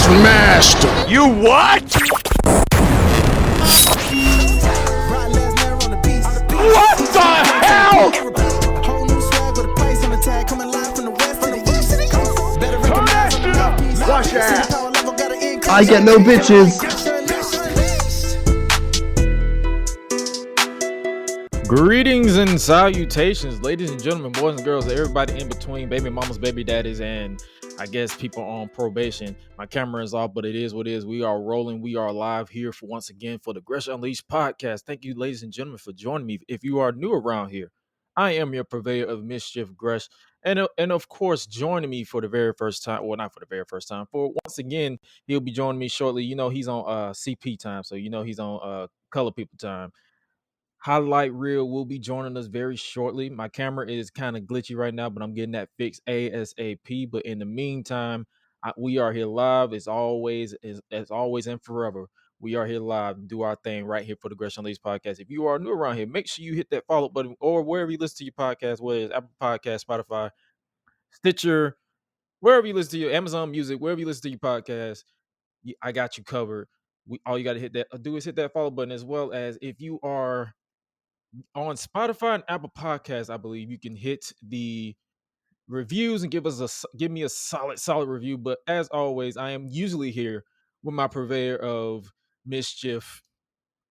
smashed him. You what? What the hell? Wash your ass. I get no bitches. Greetings and salutations, ladies and gentlemen, boys and girls, everybody in between, baby mamas, baby daddies, and I guess people on probation. My camera is off, but it is what it is. We are rolling. We are live here for once again for the Gresh Unleashed podcast. Thank you, ladies and gentlemen, for joining me. If you are new around here, I am your purveyor of mischief, Gresh, and of course, joining me for the very first time. Well, not for the very first time. For once again, he'll be joining me shortly. You know, he's on CP time, so you know he's on color people time. Hi-Lite Real will be joining us very shortly. My camera is kind of glitchy right now, but I'm getting that fixed ASAP. But in the meantime, we are here live as always, as always and forever. We are here live and do our thing right here for the Gresh Unleashed podcast. If you are new around here, make sure you hit that follow button or wherever you listen to your podcast, whether it's Apple Podcast, Spotify, Stitcher, wherever you listen to your Amazon Music, wherever you listen to your podcast, I got you covered. All you got to do is hit that follow button, as well as if you are on Spotify and Apple Podcasts, I believe you can hit the reviews and give me a solid review. But as always, I am usually here with my purveyor of mischief,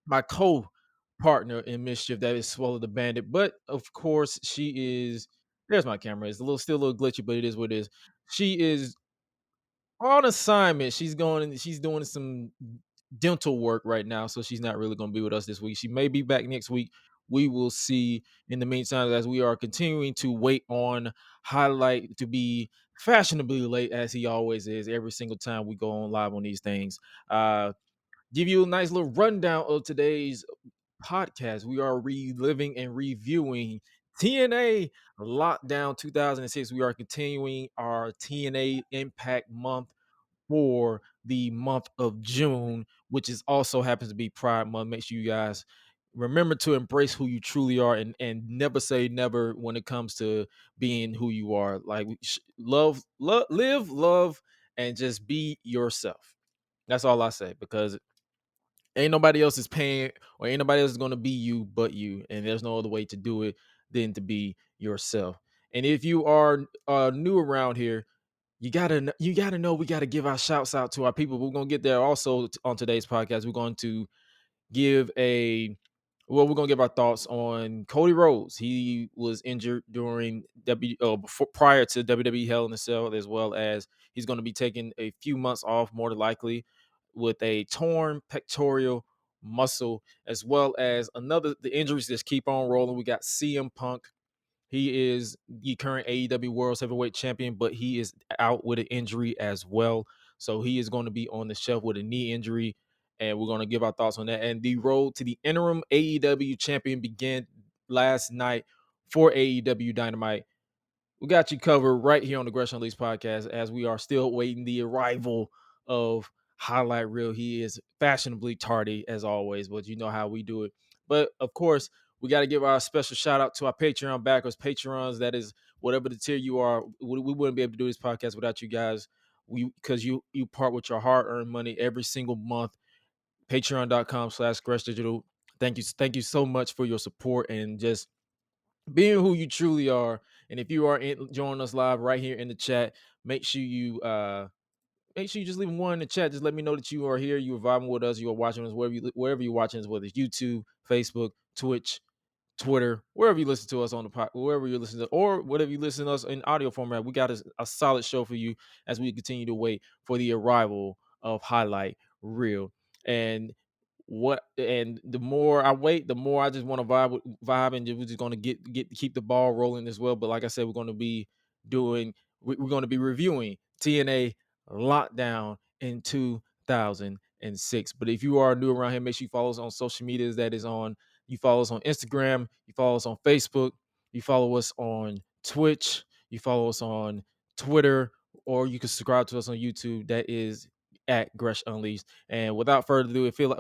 my co-partner in mischief, that is Swallow the Bandit. But of course, she is. There's my camera. It's still a little glitchy, but it is what it is. She is on assignment. She's doing some dental work right now, so she's not really going to be with us this week. She may be back next week. We will see. In the meantime, as we are continuing to wait on Hi-Lite to be fashionably late, as he always is every single time we go on live on these things. Give you a nice little rundown of today's podcast. We are reliving and reviewing TNA Lockdown 2006. We are continuing our TNA Impact month for the month of June, which is also happens to be Pride Month. Make sure you guys remember to embrace who you truly are, and never say never when it comes to being who you are. Like, live, love, and just be yourself. That's all I say, because ain't nobody else is paying, or ain't nobody else is going to be you but you, and there's no other way to do it than to be yourself. And if you are new around here, you gotta know we gotta give our shouts out to our people. We're gonna get there also on today's podcast. We're going to we're gonna give our thoughts on Cody Rhodes. He was injured during prior to WWE Hell in a Cell, as well as he's going to be taking a few months off, more than likely, with a torn pectoral muscle, as well as the injuries just keep on rolling. We got CM Punk. He is the current AEW World Heavyweight Champion, but he is out with an injury as well. So he is going to be on the shelf with a knee injury, and we're going to give our thoughts on that. And the road to the interim AEW champion began last night for AEW Dynamite. We got you covered right here on the Gresh Unleashed podcast, as we are still waiting the arrival of Hi-Lite Real. He is fashionably tardy as always, but you know how we do it. But of course, we got to give our special shout out to our Patreon backers, Patrons. That is whatever the tier you are. We wouldn't be able to do this podcast without you guys. Because you part with your hard-earned money every single month. Patreon.com/Gresh Digital. Thank you so much for your support and just being who you truly are. And if you are joining us live right here in the chat, make sure you just leave one in the chat. Just let me know that you are here, you are vibing with us, you are watching us wherever you're watching us, whether it's YouTube, Facebook, Twitch, Twitter, wherever you listen to us on the pod, wherever you listen to, or whatever you listen to us in audio format. We got a solid show for you as we continue to wait for the arrival of Hi-Lite Real. And the more I wait, the more I just want to vibe, and we're just going to keep the ball rolling as well. But like I said, we're going to be reviewing TNA Lockdown in 2006. But if you are new around here, make sure you follow us on social medias. You follow us on Instagram, you follow us on Facebook, you follow us on Twitch, you follow us on Twitter, or you can subscribe to us on YouTube. That is at Gresh Unleashed. And without further ado, it feel like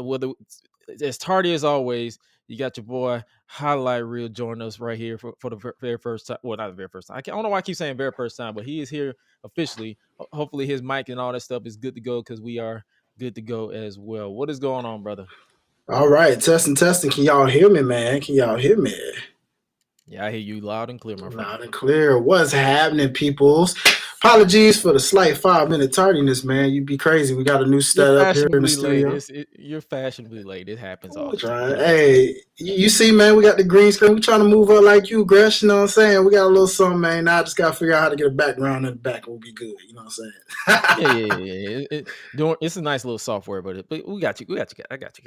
as tardy as always, you got your boy Hi-Lite Real joining us right here for the very first time. Well, not the very first time. I don't know why I keep saying very first time, but he is here officially. hopefully his mic and all that stuff is good to go because we are good to go as well. What is going on, brother? All right, testing. Can y'all hear me, man? Can y'all hear me? Yeah, I hear you loud and clear, my friend. Loud and clear. What's happening, peoples? Apologies for the slight 5-minute tardiness, man. You'd be crazy. We got a new setup here in the studio. You're fashionably late. It happens all the Trying. time. Hey, you see, man, we got the green screen. We trying to move up like you, Gresh. You know what I'm saying? We got a little something, man. Now I just got to figure out how to get a background in the back. We'll be good. You know what I'm saying? Yeah. It's a nice little software, but we got you. I got you.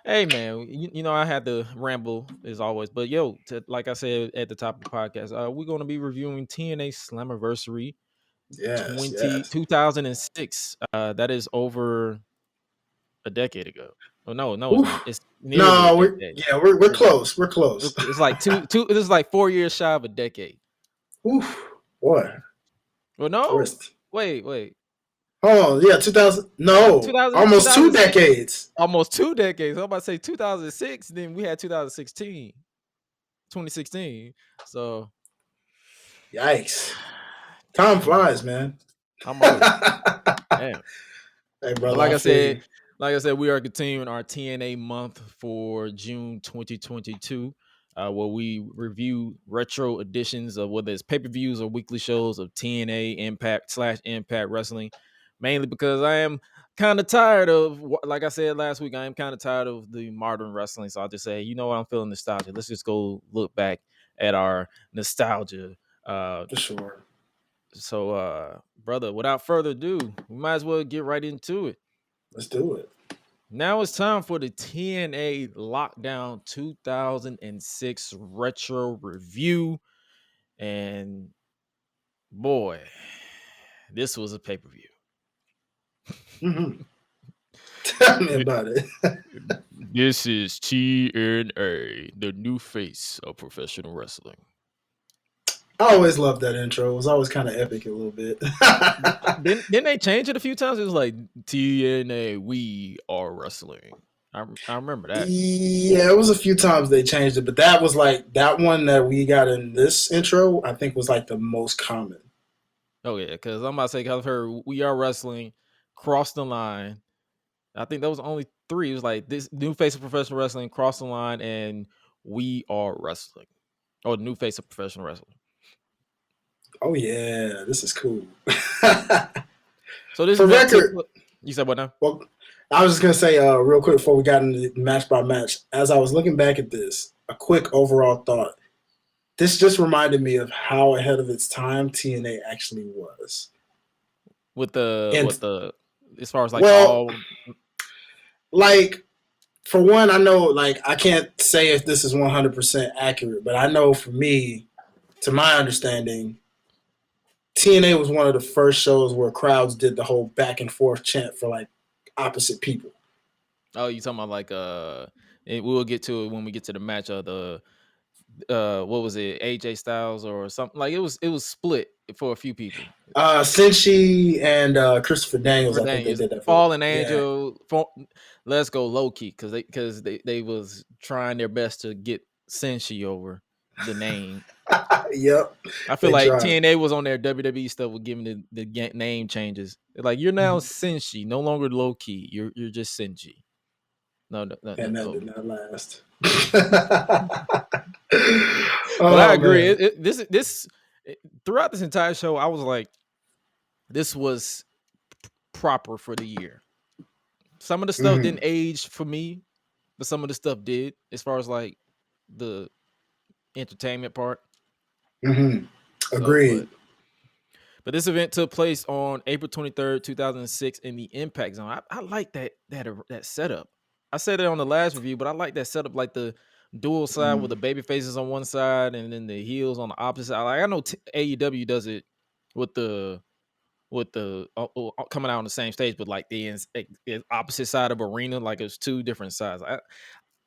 Hey, man, you know I had to ramble as always, but yo, like I said at the top of the podcast, we're going to be reviewing TNA Slammiversary 2006. That is over a decade ago. Oh no, it's not. It's nearly a decade. We're close. We're close. It's like two. This is like 4 years shy of a decade. Oof, boy. Well, no. Wait. Oh yeah, 2000. No, almost 2 decades. Almost 2 decades. I'm about to say 2006. Then we had 2016. So, yikes! Time flies, man. I'm old. Damn. Hey, brother. Like I said, we are continuing our TNA month for June 2022, where we review retro editions of whether it's pay-per-views or weekly shows of TNA Impact Wrestling, mainly because I am kind of tired of, like I said last week, I am kind of tired of the modern wrestling. So I'll just say, you know what, I'm feeling nostalgia. Let's just go look back at our nostalgia. For sure. So, brother, without further ado, we might as well get right into it. Let's do it. Now it's time for the TNA Lockdown 2006 retro review. And boy, this was a pay-per-view. Mm-hmm. Tell me about it. This is TNA, the new face of professional wrestling. I always loved that intro. It was always kind of epic a little bit. Didn't they change it a few times? It was like TNA, we are wrestling. I remember that. Yeah, it was a few times they changed it, but that was like that one that we got in this intro, I think was like the most common. Oh yeah, because I'm about to say, because I've heard we are wrestling, cross the line. I think that was only 3. It was like this new face of professional wrestling, cross the line, and we are wrestling. Oh, new face of professional wrestling. Oh yeah, this is cool. So this for record, you said what now? Well, I was just gonna say real quick before we got into match by match. As I was looking back at this, a quick overall thought. This just reminded me of how ahead of its time TNA actually was. With the as far as like like for one, I know like I can't say if this is 100% accurate, but I know for me, to my understanding, TNA was one of the first shows where crowds did the whole back and forth chant for like opposite people. Oh, you talking about like we'll get to it when we get to the match of the what was it, AJ Styles or something, like it was split for a few people. Senshi and Christopher Daniels, I think they did that. Fallen Angel, let's go low key because they was trying their best to get Senshi over the name. Yep. I feel like TNA was on their WWE stuff with giving the name changes. Like, you're now Senshi, no longer low key. You're just Senshi. No. And that did not last. But I agree. This throughout this entire show, I was like, this was proper for the year. Some of the stuff didn't age for me, but some of the stuff did, as far as like the entertainment part. Agreed. But this event took place on April 23rd, 2006 in the Impact Zone. I like that setup. I said it on the last review, but I like that setup, like the dual side with the baby faces on one side and then the heels on the opposite side. Like, I know AEW does it with the coming out on the same stage, but like the opposite side of arena, like it's 2 different sides.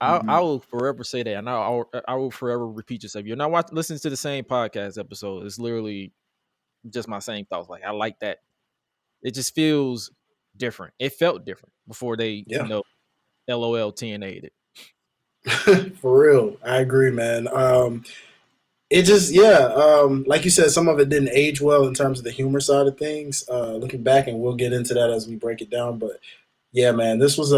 I will forever say that, and I will forever repeat yourself. You're not listening to the same podcast episode. It's literally just my same thoughts. Like, I like that. It just feels different. It felt different before they, LOL TNA'd it. For real, I agree, man. it just like you said, some of it didn't age well in terms of the humor side of things. Looking back, and we'll get into that as we break it down. But yeah, man, this was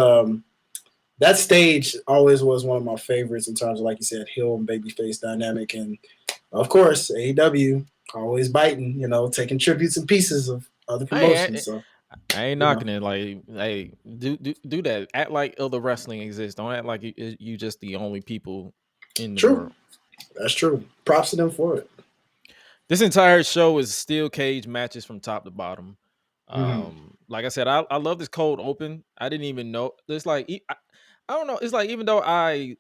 that stage always was one of my favorites in terms of, like you said, heel and babyface dynamic, and of course AEW always biting, taking tributes and pieces of other promotions. So I ain't knocking it. Like, hey, do that. Act like other wrestling exists. Don't act like you just the only people in the true, world. that's true. Props to them for it. This entire show is steel cage matches from top to bottom. Like I said, I love this cold open. I didn't even know. It's like I don't know. It's like, even though I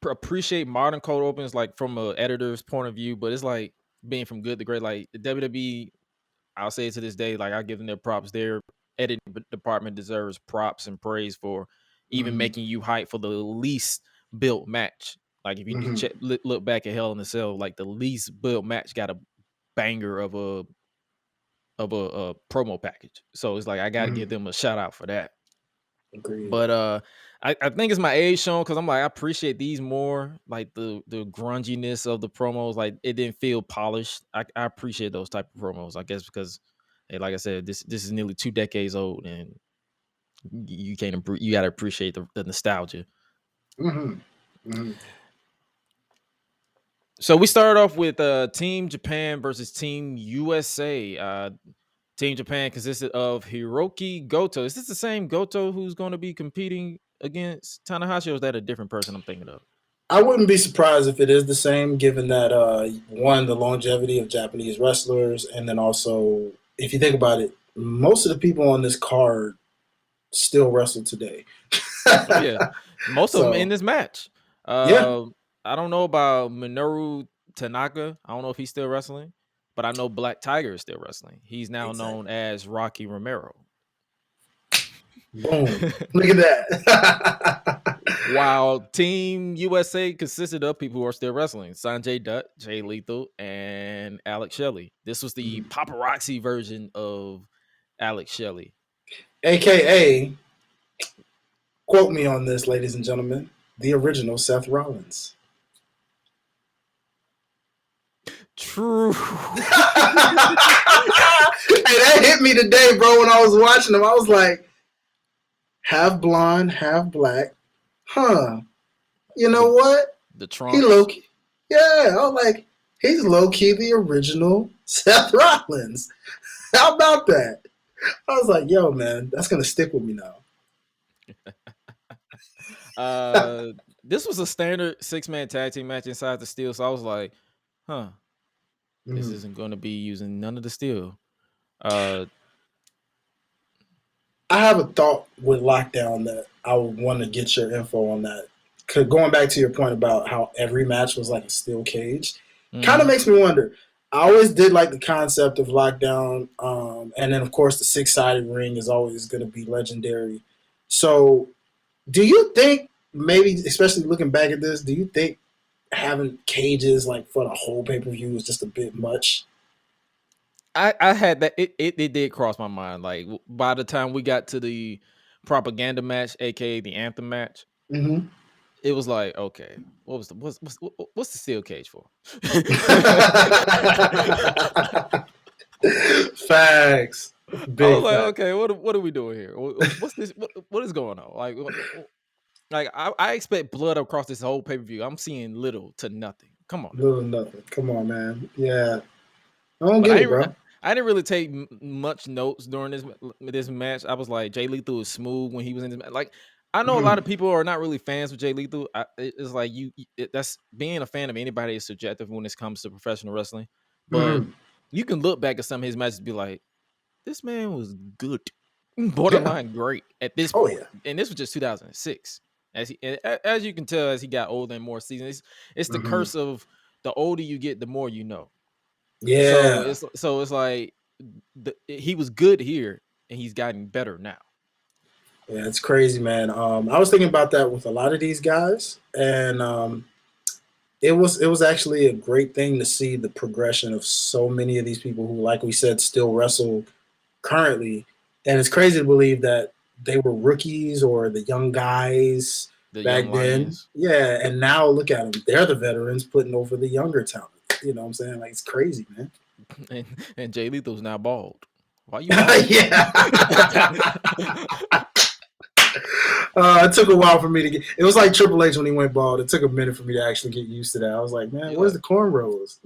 appreciate modern cold opens, like from a editor's point of view, but it's like being from good to great. Like the WWE, I'll say it to this day, like I give them their props. Their editing department deserves props and praise for even making you hype for the least built match. Like if you look back at Hell in a Cell, like the least built match got a banger of a promo package. So it's like I got to give them a shout out for that. Agreed. But I think it's my age shown, because I'm like, I appreciate these more, like the grunginess of the promos. Like it didn't feel polished. I appreciate those type of promos, I guess, because hey, like I said, this is nearly 2 decades old, and you got to appreciate the nostalgia. So we started off with Team Japan versus Team USA. Team Japan consisted of Hiroki Goto. Is this the same Goto who's going to be competing against Tanahashi, or is that a different person I'm thinking of? I wouldn't be surprised if it is the same, given that one, the longevity of Japanese wrestlers, and then also, if you think about it, most of the people on this card still wrestle today. Yeah, most of them in this match. I don't know about Minoru Tanaka. I don't know if he's still wrestling, but I know Black Tiger is still wrestling. He's now known as Rocky Romero. Boom. Look at that. While Team USA consisted of people who are still wrestling: Sanjay Dutt, Jay Lethal, and Alex Shelley. This was the paparazzi version of Alex Shelley. AKA, quote me on this, ladies and gentlemen, the original Seth Rollins. True. Hey, that hit me today, bro, when I was watching him. I was like, half blonde, half black. Huh. You know what? The Trump. He low-key. Yeah, I was like, he's low-key the original Seth Rollins. How about that? I was like, yo, man, that's going to stick with me now. This was a standard 6-man tag team match inside the steel, so I was like, this isn't going to be using none of the steel. I have a thought with Lockdown that I would want to get your info on that. Going back to your point about how every match was like a steel cage, kind of makes me wonder. I always did like the concept of Lockdown, and then of course the 6-sided ring is always going to be legendary. So, do you think, maybe, especially looking back at this, do you think having cages like for the whole pay-per-view was just a bit much? I had that. It did cross my mind. Like by the time we got to the propaganda match, aka the anthem match, it was like, okay, what's the steel cage for? Facts. Big I was like, okay, what are we doing here? What's this? What is going on? Like I expect blood across this whole pay-per-view. I'm seeing little to nothing. Come on, little nothing. Come on, man. Yeah, I don't get it, bro. I didn't really take much notes during this match. I was like, Jay Lethal is smooth when he was in this match. Like, I know a lot of people are not really fans of Jay Lethal. It's like that's being a fan of anybody is subjective when it comes to professional wrestling. But you can look back at some of his matches and be like, this man was good, borderline great at this point. And this was just 2006. As you can tell, as he got older and more seasoned, it's the curse of the older you get, the more you know. Yeah. So it's like he was good here, and he's gotten better now. Yeah, it's crazy, man. I was thinking about that with a lot of these guys, and it was actually a great thing to see the progression of so many of these people who, like we said, still wrestle currently. And it's crazy to believe that they were rookies or the young guys back then. Yeah, and now look at them. They're the veterans putting over the younger talent. You know what I'm saying? Like, it's crazy, man. And Jay Lethal's now bald. Why you bald? Yeah. It took a while for me to get. It was like Triple H when he went bald. It took a minute for me to actually get used to that. I was like, man, You're where's like, the cornrows?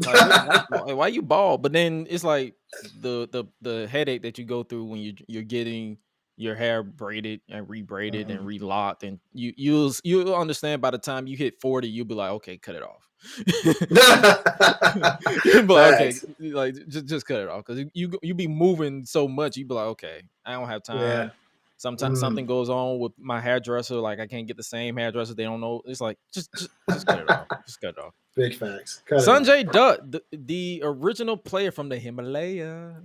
why you bald? But then it's like the headache that you go through when you're getting your hair braided and rebraided and relocked, and you'll understand by the time you hit 40, you'll be like, okay, cut it off. You'll be like, okay, Facts. like just cut it off, because you be moving so much. You be like, okay, I don't have time. Yeah. Sometimes something goes on with my hairdresser, like I can't get the same hairdresser. They don't know. It's like just cut it off. Just cut it off. Big facts. Cut it off. Sanjay Dutt, the original player from the Himalaya.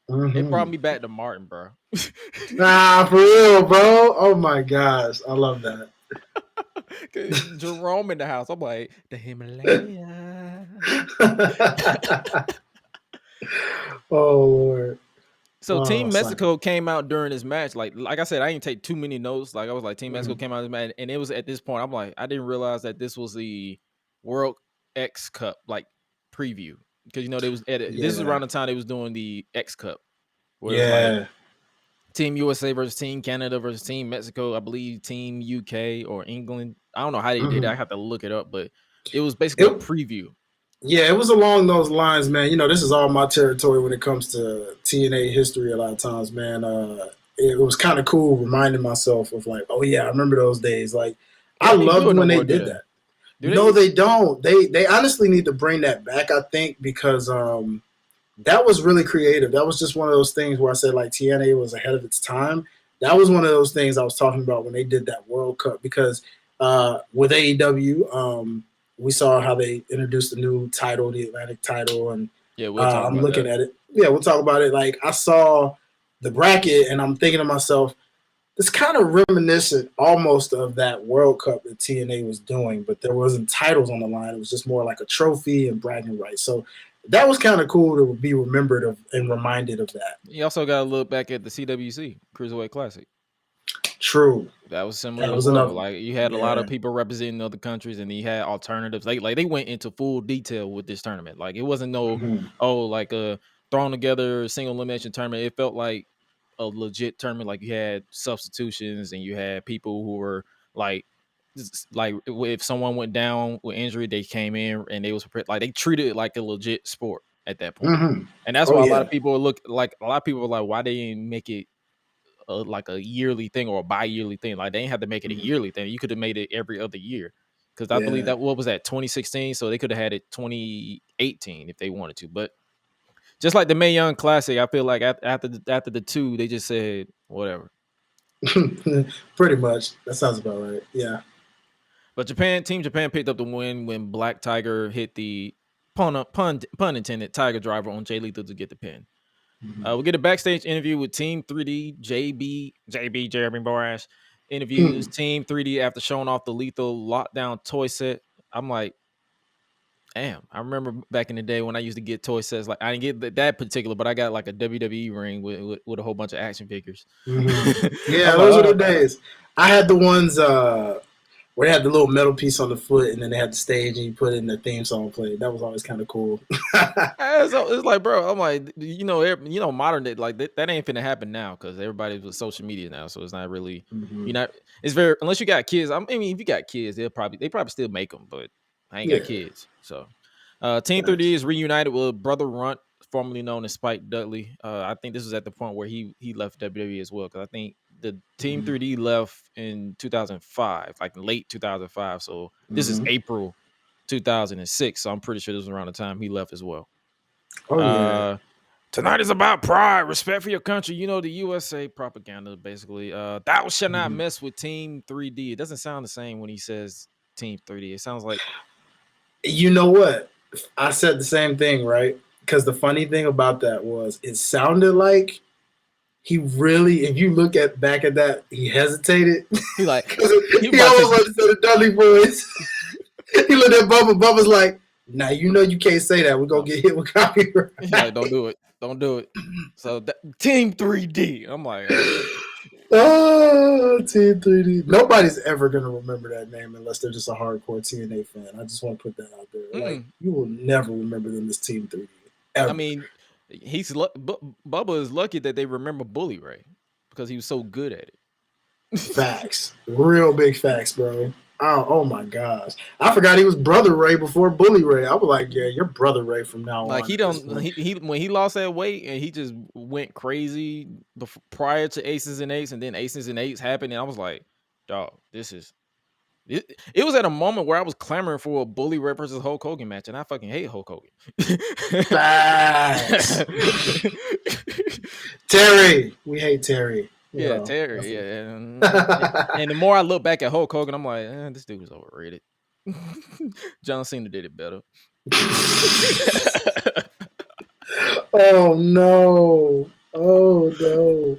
It brought me back to Martin, bro. Nah, for real, bro. Oh my gosh, I love that. Jerome in the house. I'm like, the Himalaya. Oh Lord. So Team son. Mexico came out during this match. Like I said, I didn't take too many notes. Like I was like, Team Mexico came out of this match, and it was at this point, I'm like, I didn't realize that this was the World X Cup like preview, because they was this is around the time they was doing the X Cup. Where it was like Team USA versus Team Canada versus Team Mexico. I believe Team UK or England. I don't know how they did it. I have to look it up, but it was basically a preview. Yeah, it was along those lines, man. This is all my territory when it comes to TNA history a lot of times, man. It was kind of cool reminding myself of like, oh yeah, I remember those days. Like, I loved when they did that. No, they don't. They honestly need to bring that back, I think, because that was really creative. That was just one of those things where I said like TNA was ahead of its time. That was one of those things I was talking about when they did that World Cup, because with AEW, we saw how they introduced the new title, the Atlantic title, and I'm looking at it. Yeah, we'll talk about it. Like, I saw the bracket, and I'm thinking to myself, it's kind of reminiscent almost of that World Cup that TNA was doing, but there wasn't titles on the line. It was just more like a trophy and bragging rights. So that was kind of cool to be remembered of and reminded of that. You also got to look back at the CWC Cruiserweight Classic. True. That was similar. That was enough. Like, you had a lot of people representing other countries, and you had alternatives. Like they went into full detail with this tournament. Like, it wasn't thrown together single elimination tournament. It felt like a legit tournament. Like, you had substitutions, and you had people who were like if someone went down with injury, they came in and they was prepared. Like, they treated it like a legit sport at that point. And that's why a lot of people were like, why they didn't make it like a yearly thing or a bi-yearly thing. Like, they didn't have to make it a yearly thing. You could have made it every other year, because I believe that, what was that, 2016? So they could have had it 2018 if they wanted to. But just like the Mae Young Classic, I feel like after the two, they just said whatever. Pretty much. That sounds about right. Yeah. But Team Japan picked up the win when Black Tiger hit the pun intended Tiger Driver on Jay Lethal to get the pin. We get a backstage interview with Team 3D. Jeremy Borash interviews Team 3D after showing off the Lethal Lockdown toy set. I'm like, damn, I remember back in the day when I used to get toy sets. Like, I didn't get that particular, but I got like a WWE ring with a whole bunch of action figures. Yeah, those were the days. I had the ones where they had the little metal piece on the foot, and then they had the stage, and you put in the theme song played. That was always kind of cool. It's like, bro, I'm like, modern day, like that ain't finna happen now, because everybody's with social media now, so it's not really, it's very, unless you got kids. I mean, if you got kids, they probably still make them, but I ain't got kids. So, Team 3D is reunited with Brother Runt, formerly known as Spike Dudley. I think this was at the point where he left WWE as well, because I think the Team 3D left in 2005, like late 2005. So this is April 2006. So I'm pretty sure this was around the time he left as well. Tonight is about pride, respect for your country. The USA propaganda, basically. Thou shall not mess with Team 3D. It doesn't sound the same when he says Team 3D. It sounds like... You know what? I said the same thing, right? Because the funny thing about that was it sounded like he really, if you look back at that, he hesitated. He like he almost like said the Dudley boys. He looked at Bubba. Bubba's like, "Now you can't say that. We're gonna get hit with copyright." He's like, "Don't do it. Don't do it." So Team 3D. I'm like, Oh, Team 3D. Nobody's ever gonna remember that name unless they're just a hardcore TNA fan. I just want to put that out there. Like, you will never remember them as Team 3D. Ever. I mean, Bubba is lucky that they remember Bully Ray because he was so good at it. Facts. Real big facts, bro. Oh my gosh. I forgot he was Brother Ray before Bully Ray. I was like, yeah, you're Brother Ray from now Like on. he when he lost that weight and he just went crazy prior to Aces and Eights, and then Aces and Eights happened, and I was like, dog, this is it was at a moment where I was clamoring for a Bully Ray versus Hulk Hogan match, and I fucking hate Hulk Hogan. Facts. Terry. We hate Terry. Yeah, know, Terry. Yeah, and the more I look back at Hulk Hogan, I'm like, this dude was overrated. John Cena did it better. Oh no! Oh no!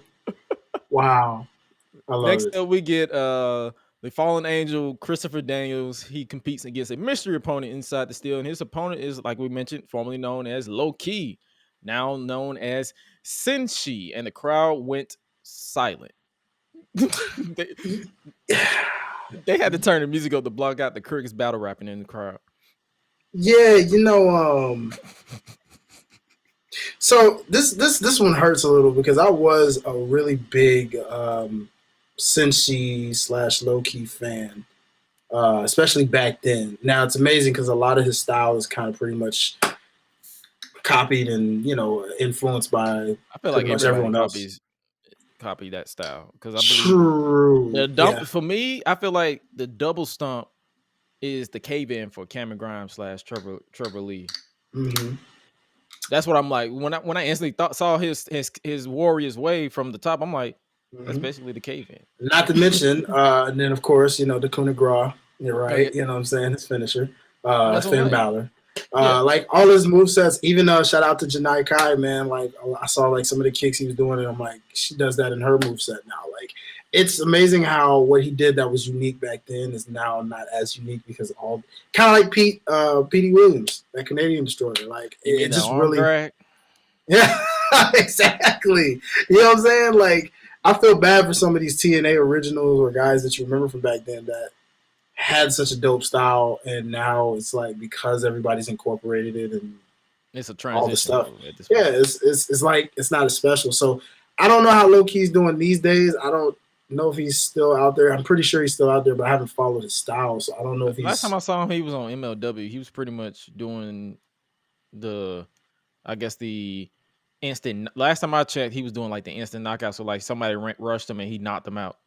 Wow! I love Next it. up, we get the Fallen Angel, Christopher Daniels. He competes against a mystery opponent inside the Steel, and his opponent is, like we mentioned, formerly known as Low Key, now known as Senshi, and the crowd went silent. they had to turn the music up to block out the crickets battle rapping in the crowd. Yeah, so this one hurts a little because I was a really big Senshi / Low Key fan, especially back then. Now it's amazing because a lot of his style is kind of pretty much copied and influenced by I feel like everyone copy that style because I believe True. For me, I feel like the double stomp is the cave-in for Cameron Grimes / Trevor Lee. Mm-hmm. That's what I'm like when I instantly saw his Warriors Way from the top. I'm like, that's basically the cave-in. Not to mention, and then of course, the coup de grace. You're right. Oh, yeah. You know what I'm saying? His finisher, That's Finn right. Balor. Like all his movesets, even shout out to Janai Kai, man. Like I saw like some of the kicks he was doing, and I'm like, she does that in her moveset now. Like it's amazing how what he did that was unique back then is now not as unique because all kind of like Petey Williams, that Canadian destroyer. Like it just really drag? Yeah, exactly. You know what I'm saying? Like I feel bad for some of these TNA originals or guys that you remember from back then that had such a dope style, and now it's like because everybody's incorporated it and it's a transition. All the stuff. Yeah, it's like it's not as special. So I don't know how Low Key's doing these days. I don't know if he's still out there. I'm pretty sure he's still out there, but I haven't followed his style, so I don't know if he's. Last time I saw him, he was on MLW. He was pretty much doing the instant. Last time I checked, he was doing like the instant knockout. So like somebody rushed him and he knocked him out.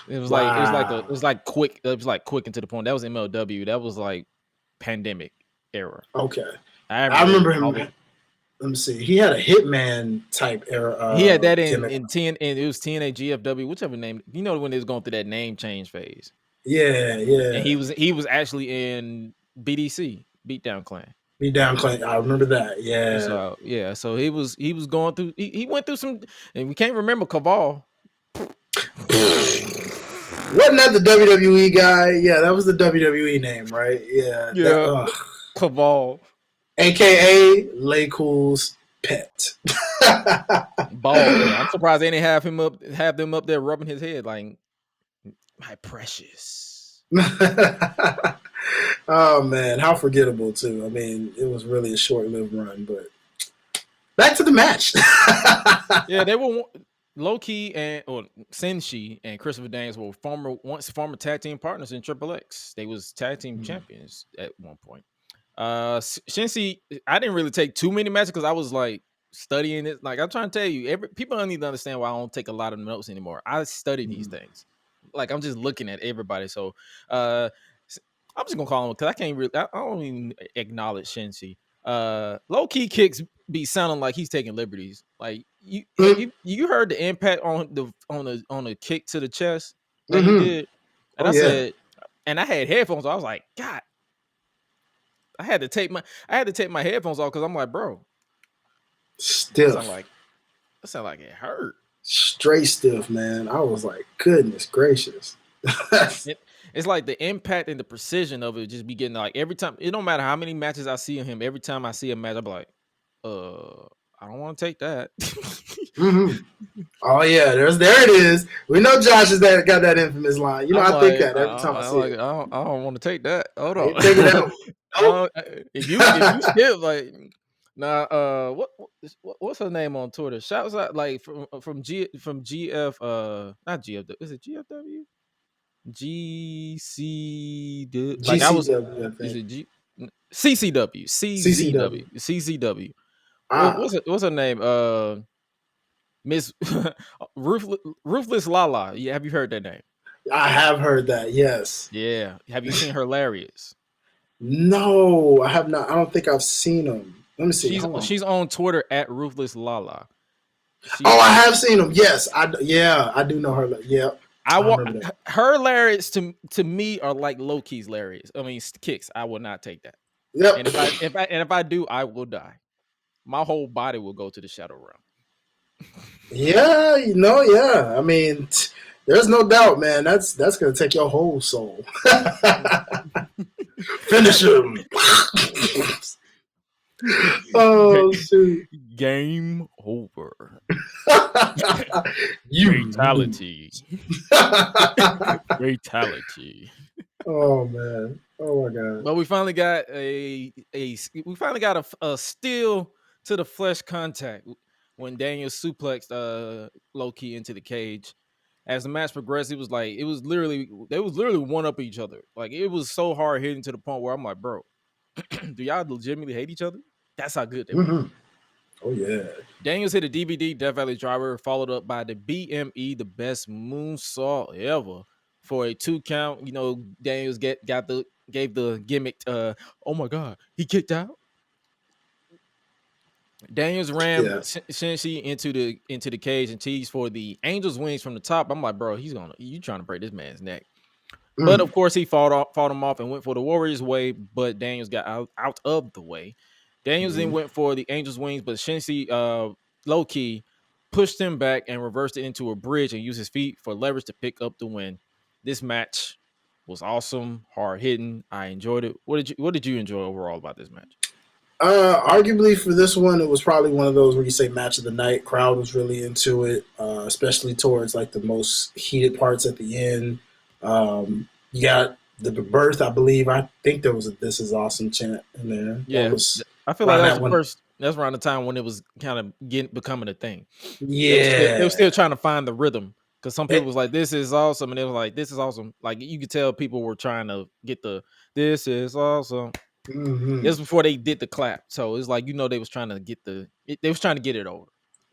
It was like quick. It was like quick and to the point. That was MLW. That was like pandemic era. Okay, I remember him. Let me see. He had a Hitman type era. He had that in TN, and it was TNA GFW, whichever name. You know when they was going through that name change phase. Yeah. And he was actually in BDC, Beatdown Clan. I remember that. Yeah. So he was going through. He went through some, and we can't remember Caval. Wasn't that the WWE guy? Yeah, that was the WWE name, right? Yeah. Caval, aka Laycool's pet. Ball. I'm surprised they didn't have them up there rubbing his head like, my precious. Oh man, how forgettable too. I mean, it was really a short-lived run, but back to the match. Yeah, they were Low Key or Senshi and Christopher Daniels were former tag team partners in Triple X. They was tag team champions at one point. Senshi, I didn't really take too many matches because I was like studying it. Like I'm trying to tell you, people don't need to understand why I don't take a lot of notes anymore. I study these things. Like I'm just looking at everybody. So I'm just gonna call him because I don't even acknowledge Senshi. Low Key kicks be sounding like he's taking liberties. Like you heard the impact on the kick to the chest that he did, and said, and I had headphones. I was like, God, I had to take my headphones off because I'm like, bro, stiff. That sound like it hurt. Straight stiff, man. I was like, goodness gracious. It's like the impact and the precision of it just be getting like every time. It don't matter how many matches I see him. Every time I see a match, I'm like, I don't want to take that. Mm-hmm. Oh yeah, there it is. We know Josh has got that infamous line. You know, I'm I think like, that every time I see it. I don't want to take that. Hold I on. ain't taking that one. Nope. If you skip like, nah, what's her name on Twitter? Shouts out like from GF not GFW. Is it GFW? GC like I was. GCW, I Is think. it CCW? CCW. CZW. Ah, What's her name? Miss Ruthless Lala. Yeah, have you heard that name? I have heard that. Yes. Yeah. Have you seen her Hilarious? No, I have not. I don't think I've seen him. Let me see. She's Hold on. she's on Twitter at Ruthless Lala. Oh, She I have seen him. Yes, I do know her. Yeah, I I want remember that. her Hilarious to me are like low key's hilarious. I mean kicks. I will not take that. Yep. And if I do, I will die. My whole body will go to the shadow realm. Yeah, yeah. I mean, there's no doubt, man. That's gonna take your whole soul. Finish him. Oh shoot. Game over. You Fatality. Fatality. Oh man. Oh my god. But we finally got a steel to the flesh contact when Daniel suplexed low key into the cage. As the match progressed, it was literally one up each other. Like it was so hard hitting to the point where I'm like, bro, do y'all legitimately hate each other? That's how good they were. Mm-hmm. Oh yeah. Daniels hit a DVD Death Valley Driver, followed up by the BME, the best moonsault ever, for a 2 count. You know, Daniels gave the gimmick. Oh my god, he kicked out. Daniels rammed Yeah. Shinshi into the cage and teased for the Angel's wings from the top. I'm like, bro, you trying to break this man's neck. But of course, he fought him off and went for the Warriors way. But Daniels got out of the way. Daniels then went for the Angel's wings, but Shinshi low key pushed him back and reversed it into a bridge and used his feet for leverage to pick up the win. This match was awesome, hard hitting. I enjoyed it. What did you enjoy overall about this match? Arguably for this one, it was probably one of those where you say match of the night. Crowd was really into it, especially towards like the most heated parts at the end. You got the birth, I believe. I think there was a "This is awesome" chant in there. Yeah, I feel like that was the first. That's around the time when it was kind of becoming a thing. Yeah, they were still trying to find the rhythm because some people was like, "This is awesome," and they was like, "This is awesome." Like you could tell people were trying to get the "This is awesome." Mm-hmm. This was before they did the clap, so it's like they was trying to get they was trying to get it over.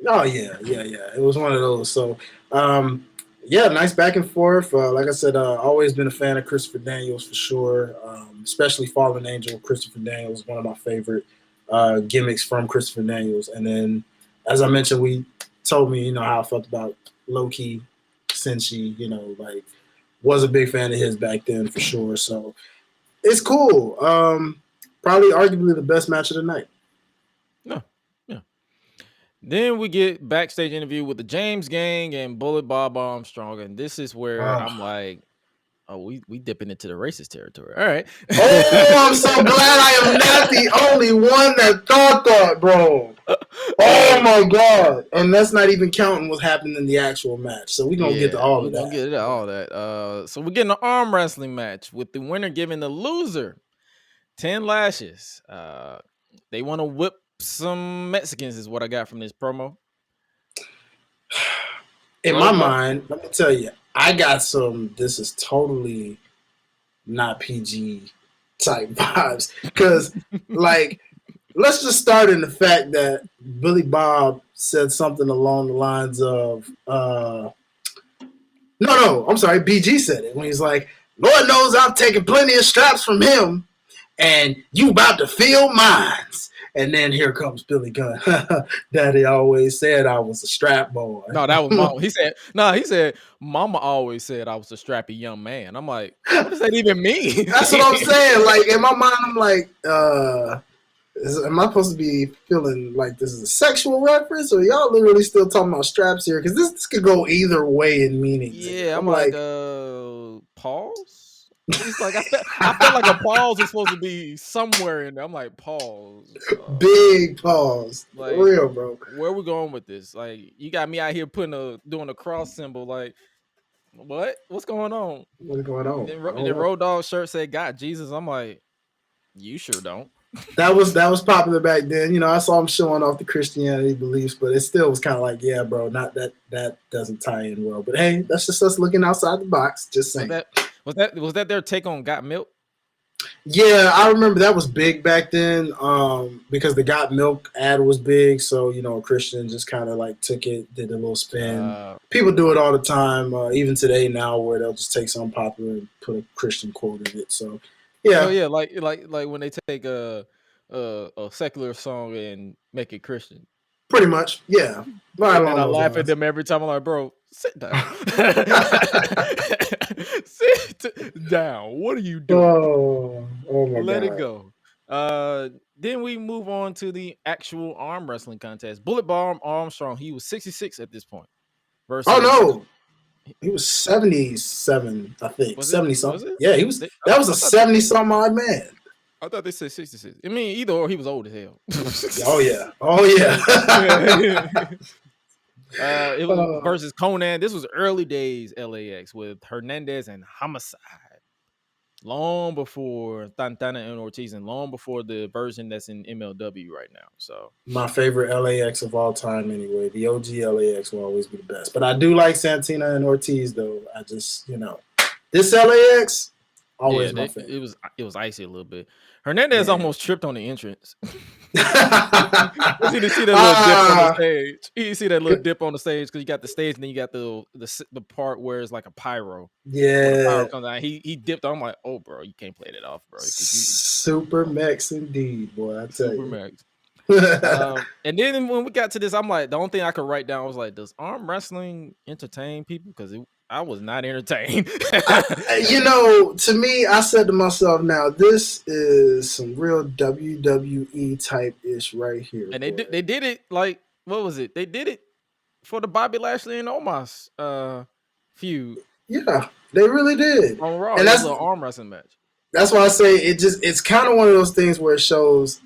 Oh yeah. It was one of those. So, yeah, nice back and forth. Like I said, always been a fan of Christopher Daniels for sure. Especially Fallen Angel. Christopher Daniels is one of my favorite gimmicks from Christopher Daniels. And then, as I mentioned, we told me, how I felt about Low-Key Senshi. Like was a big fan of his back then for sure. So it's cool. Probably arguably the best match of the night. No, yeah. Then we get backstage interview with the James Gang and Bullet Bob Armstrong, and this is where I'm like, oh, we dipping into the racist territory. All right. Oh, I'm so glad I am not the only one that thought that, bro. Oh my god! And that's not even counting what's happening in the actual match. So we're gonna get to all of that. We're gonna get to all that. So we're getting an arm wrestling match with the winner giving the loser 10 lashes. They want to whip some Mexicans, is what I got from this promo. In my mind, let me tell you, I got some. This is totally not PG type vibes because, like, let's just start in the fact that Billy Bob said something along the lines of, no, I'm sorry, BG said it when he's like, Lord knows I've taken plenty of straps from him, and you about to feel mines. And then here comes Billy Gunn. Daddy always said I was a strap boy. No, that was Mama. He said, Mama always said I was a strappy young man. I'm like, what does that even mean? That's what I'm saying. Like, in my mind, I'm like, am I supposed to be feeling like this is a sexual reference, or y'all literally still talking about straps here? Because this could go either way in meaning. Yeah, I'm like, pause. It's like I felt like a pause was supposed to be somewhere in there. I'm like, pause. Big pause. Like, For real, bro. where we going with this? Like, you got me out here doing a cross symbol. Like, what? What's going on? What's going on? And then Road Dogg shirt said "God Jesus." I'm like, you sure don't. That was popular back then. You know, I saw him showing off the Christianity beliefs, but it still was kind of like, yeah, bro, not that doesn't tie in well. But hey, that's just us looking outside the box. Just saying. Was that their take on Got Milk? Yeah, I remember that was big back then because the Got Milk ad was big. So, you know, a Christian just kind of like took it, did a little spin. People do it all the time, even today now, where they'll just take something popular and put a Christian quote in it. So, yeah. Oh, yeah, like when they take a secular song and make it Christian. Pretty much, yeah. Right, and I laugh at them every time. I'm like, bro, sit down. Sit down. What are you doing? Oh my Let God. it go. Then we move on to the actual arm wrestling contest. Bullet Bomb Armstrong. He was 66 at this point. Versus, oh no, he was 77, I think. 70 something. Yeah, he was. That was a 70 something odd man. I thought they said 66. I mean, either or, he was old as hell. Oh yeah. It was versus Conan. This was early days LAX with Hernandez and Homicide. Long before Santana and Ortiz, and long before the version that's in MLW right now. So my favorite LAX of all time, anyway. The OG LAX will always be the best. But I do like Santana and Ortiz, though. I just, you know, this LAX always my favorite. It was icy a little bit. Hernandez almost tripped on the entrance. You see that little dip on the stage. You see that little dip on the stage because you got the stage and then you got the part where it's like a pyro. Yeah, the pyro comes out. He dipped. I'm like, oh, bro, you can't play that off, bro. Super Max indeed, boy. I tell you. Max. And then when we got to this, I'm like, the only thing I could write down was like, does arm wrestling entertain people? Because I was not entertained. You know, to me, I said to myself, now this is some real WWE type ish right here. And they did it like, what was it? They did it for the Bobby Lashley and Omos feud. Yeah, they really did. On Raw, and that's an arm wrestling match. That's why I say it's kind of one of those things where it shows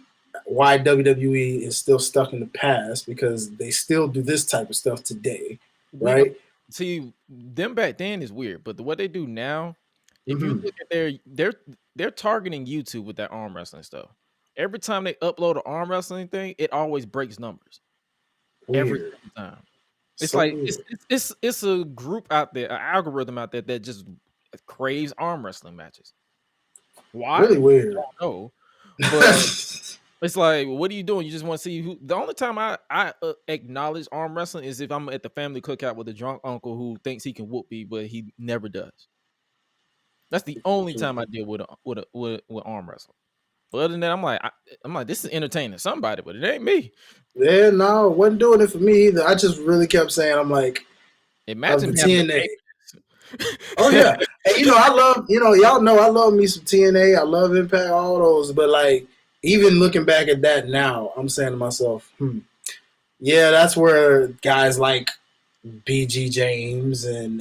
why WWE is still stuck in the past, because they still do this type of stuff today, right? See, them back then is weird, but what they do now, if you look at they're targeting YouTube with that arm wrestling stuff. Every time they upload an arm wrestling thing, it always breaks numbers. Weird. Every time. It's so like it's a group out there, an algorithm out there that just craves arm wrestling matches. Why? Really weird. I don't know. But it's like, what are you doing? You just want to see who. The only time I acknowledge arm wrestling is if I'm at the family cookout with a drunk uncle who thinks he can whoop me, but he never does. That's the only time I deal with arm wrestling. But other than that, I'm like, this is entertaining somebody, but it ain't me. Yeah, no, wasn't doing it for me either. I just really kept saying, I'm like, imagine TNA. Oh yeah, and you know, I love, y'all know I love me some TNA. I love Impact, all those, but like, even looking back at that now, I'm saying to myself, yeah, that's where guys like BG James and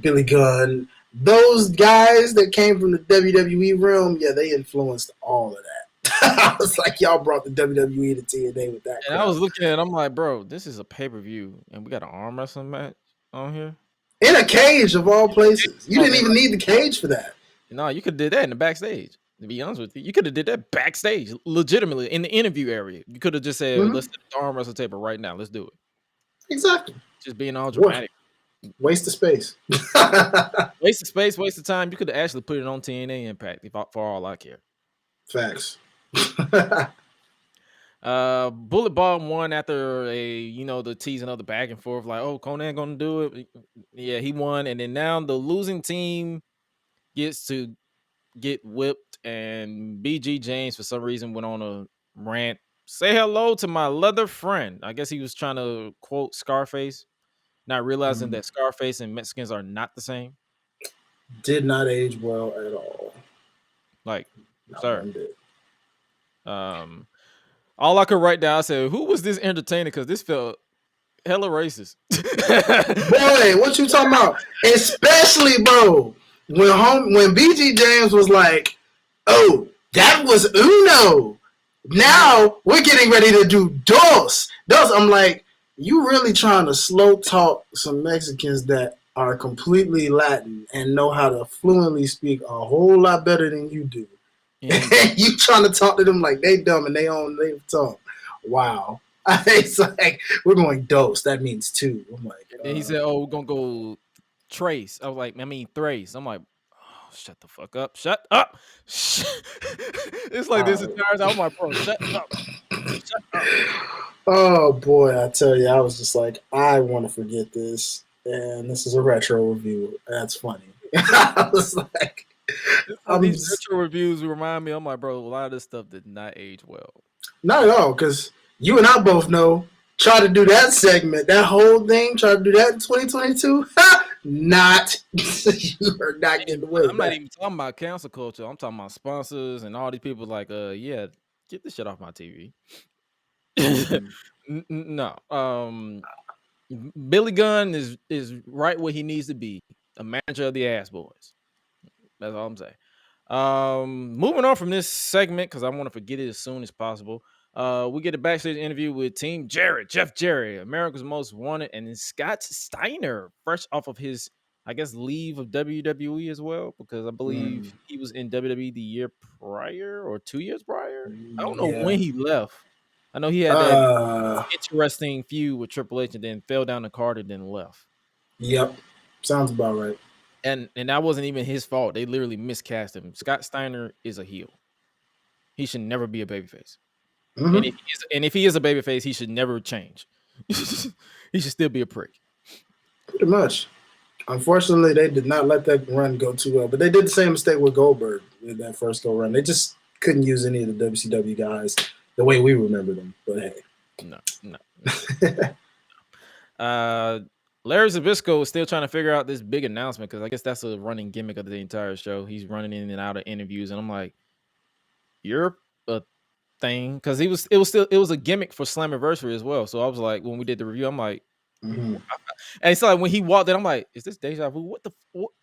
Billy Gunn, those guys that came from the WWE realm, yeah, they influenced all of that. I was like, y'all brought the WWE to TNA with that. And I was looking at it, I'm like, bro, this is a pay-per-view, and we got an arm wrestling match on here. In a cage of all places. You didn't even need the cage for that. No, you could have did that in the backstage. To be honest with you, you could have did that backstage, legitimately in the interview area. You could have just said, "Let's set the arm wrestle table right now. Let's do it." Exactly. Just being all dramatic. Waste of space. Waste of space. Waste of time. You could have actually put it on TNA Impact for all I care. Facts. Bullet Bomb won after the teasing of the back and forth, like, oh, Conan gonna do it. Yeah, he won, and then now the losing team gets to get whipped, and BG James for some reason went on a rant. Say hello to my leather friend. I guess he was trying to quote Scarface, not realizing that Scarface and Mexicans are not the same. Did not age well at all. Like, sorry. All I could write down, I said, who was this entertainer? Because this felt hella racist. Boy, what you talking about? Especially, bro, when BG James was like, "Oh, that was Uno. Now we're getting ready to do dos." I'm like, you really trying to slow talk some Mexicans that are completely Latin and know how to fluently speak a whole lot better than you do. And you trying to talk to them like they dumb and they own their tongue. Wow. It's like, we're going dos. That means two. I'm like, and he said, "Oh, we're gonna go trace." I was like, "I mean thrace." I'm like, "Oh, shut the fuck up! Shut up!" It's like this entire time. I'm like, "Bro, shut up! Shut up!" oh boy, I tell you, I was just like, I want to forget this, and this is a retro review. That's funny. I was like, these retro reviews remind me. I'm like, bro, a lot of this stuff did not age well. Not at all, because you and I both know. Try to do that segment, that whole thing. Try to do that in 2022. Not you are not getting away. I'm not even talking about cancel culture. I'm talking about sponsors and all these people. Like, yeah, get this shit off my TV. No, Billy Gunn is right where he needs to be, a manager of the Ass Boys. That's all I'm saying. Moving on from this segment because I want to forget it as soon as possible. We get a backstage interview with Team Jeff Jarrett, America's Most Wanted, and then Scott Steiner, fresh off of his, I guess, leave of WWE as well, because I believe he was in WWE the year prior or 2 years prior. I don't know when he left. I know he had that interesting feud with Triple H and then fell down the card and then left. Yep. Sounds about right. And that wasn't even his fault. They literally miscast him. Scott Steiner is a heel. He should never be a babyface. Mm-hmm. And if he is a babyface, he should never change. He should still be a prick. Pretty much. Unfortunately, they did not let that run go too well. But they did the same mistake with Goldberg in that first go run. They just couldn't use any of the WCW guys the way we remember them. But hey. No. Larry Zbyszko is still trying to figure out this big announcement, because I guess that's a running gimmick of the entire show. He's running in and out of interviews, and I'm like, you're a thing, because it was a gimmick for Slammiversary as well. So I was like, when we did the review, I'm like, and it's like when he walked in, I'm like, is this deja vu?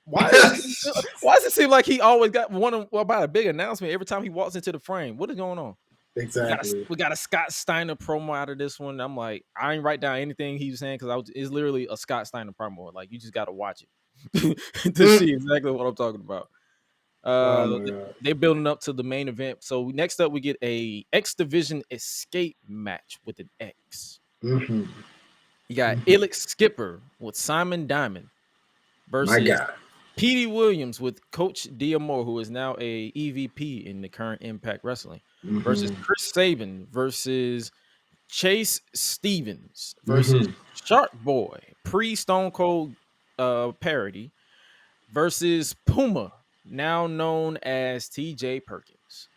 Why does it seem like he always got about a big announcement every time he walks into the frame? What is going on? Exactly. We got a Scott Steiner promo out of this one. I'm like, I ain't write down anything he was saying because it's literally a Scott Steiner promo. Like, you just got to watch it to see exactly what I'm talking about. They're building up to the main event. So next up, we get a X Division escape match with an X. Mm-hmm. You got Elix Skipper with Simon Diamond versus Petey Williams with Coach D'Amore, who is now a EVP in the current Impact Wrestling, versus Chris Sabin versus Chase Stevens versus Shark Boy, pre-Stone Cold parody, versus Puma, now known as TJ Perkins.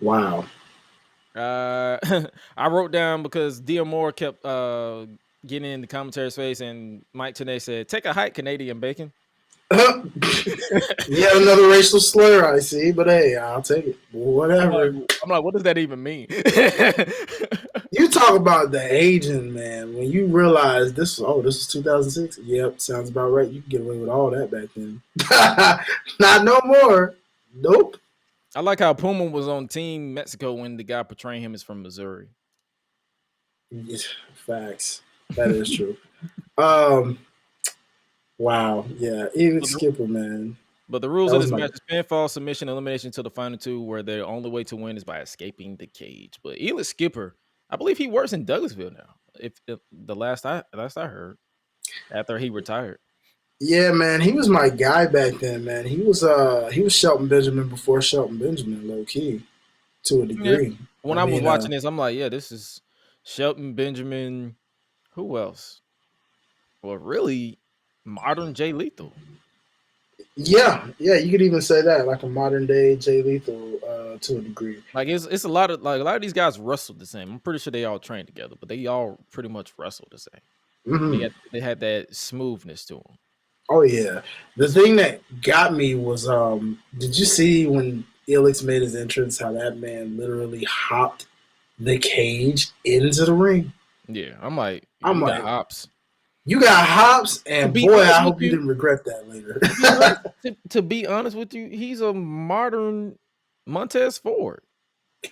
Wow. I wrote down because D'Amore kept getting in the commentary's face, and Mike Tenay said, "Take a hike, Canadian bacon." Yeah, another racial slur, I see, but hey, I'll take it. Whatever. I'm like, what does that even mean? You talk about the aging, man. When you realize this is 2006. Yep, sounds about right. You can get away with all that back then. Not no more. Nope. I like how Puma was on Team Mexico when the guy portraying him is from Missouri. Facts. That is true. Wow. Yeah. Even Skipper, man. But the rules of this match is pinfall, submission, elimination to the final two, where the only way to win is by escaping the cage. But Elix Skipper, I believe he works in Douglasville now. If the last I heard, after he retired. Yeah, man, he was my guy back then, man. He was Shelton Benjamin before Shelton Benjamin, low key, to a degree. Yeah. When I was watching this, I'm like, yeah, this is Shelton Benjamin. Who else? Well, really, modern Jay Lethal. Yeah, you could even say that, like a modern day Jay Lethal, to a degree. Like it's a lot of these guys wrestled the same. I'm pretty sure they all trained together, but they all pretty much wrestled the same. Mm-hmm. They had that smoothness to them. Oh yeah, the thing that got me was, did you see when Elix made his entrance? How that man literally hopped the cage into the ring. Yeah, I'm like hops. You got hops, and be boy, honest I with hope you didn't regret that later. to be honest with you, he's a modern Montez Ford.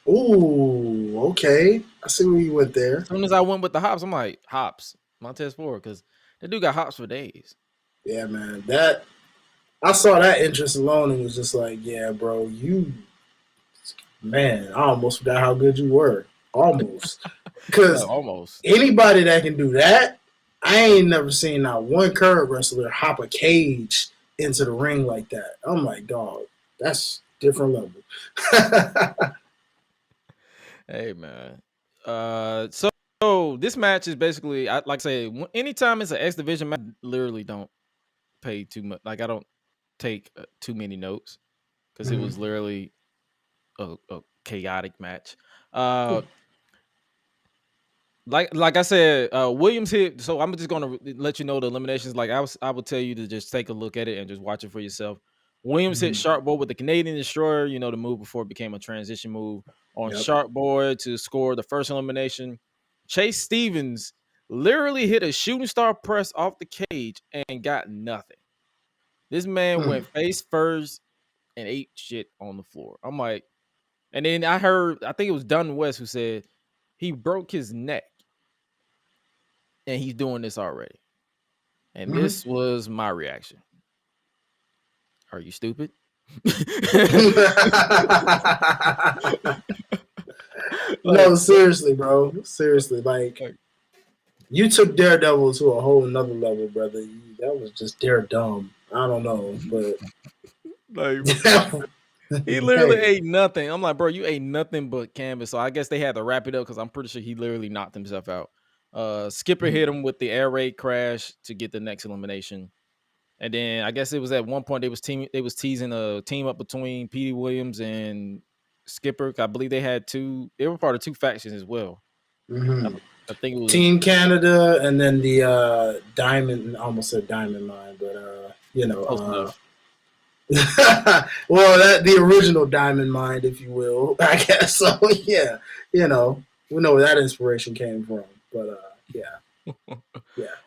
Ooh, okay. I see where you went there. As soon as I went with the hops, I'm like, hops, Montez Ford, because that dude got hops for days. Yeah, man. That I saw that interest alone and was just like, yeah, bro, man, I almost forgot how good you were. Almost. Because Almost. anybody that can do that, I ain't never seen not one current wrestler hop a cage into the ring like that. I'm like, dog, that's different level. Hey man. So this match is basically, like I say, anytime it's an X Division match, I literally don't pay too much. Like I don't take too many notes because it was literally a chaotic match. Like I said, Williams hit. So I'm just gonna let you know the eliminations. Like I would tell you to just take a look at it and just watch it for yourself. Williams hit Sharkboy with the Canadian Destroyer. You know the move before it became a transition move on Sharkboy to score the first elimination. Chase Stevens literally hit a shooting star press off the cage and got nothing. This man went face first and ate shit on the floor. I'm like, and then I think it was Dunn West who said he broke his neck. And he's doing this already. And this was my reaction. Are you stupid? No, seriously, bro. Seriously. Like, you took Daredevil to a whole nother level, brother. That was just Daredumb. I don't know, but like he literally ate nothing. I'm like, bro, you ate nothing but canvas. So I guess they had to wrap it up because I'm pretty sure he literally knocked himself out. Skipper hit him with the air raid crash to get the next elimination. And then I guess it was at one point they was teasing a team up between Petey Williams and Skipper. I believe they were part of two factions as well. I think it was Team Canada and then the Diamond. I almost said Diamond Mine, but well, the original Diamond Mine, if you will, I guess. So yeah, we know where that inspiration came from. But yeah.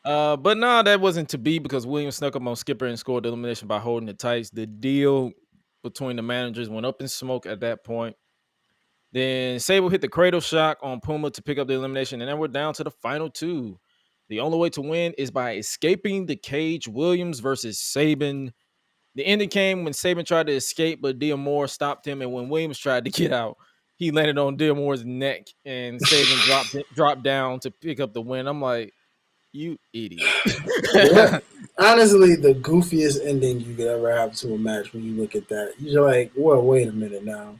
But no, that wasn't to be because Williams snuck up on Skipper and scored the elimination by holding the tights. The deal between the managers went up in smoke at that point. Then Sable hit the cradle shock on Puma to pick up the elimination, and then we're down to the final two. The only way to win is by escaping the cage. Williams versus Sabin. The ending came when Sabin tried to escape, but Diamore stopped him, and when Williams tried to get out, he landed on Diamore's neck, and Sabin dropped down to pick up the win. I'm like, you idiot. Honestly, the goofiest ending you could ever have to a match when you look at that. You're like, well, wait a minute now.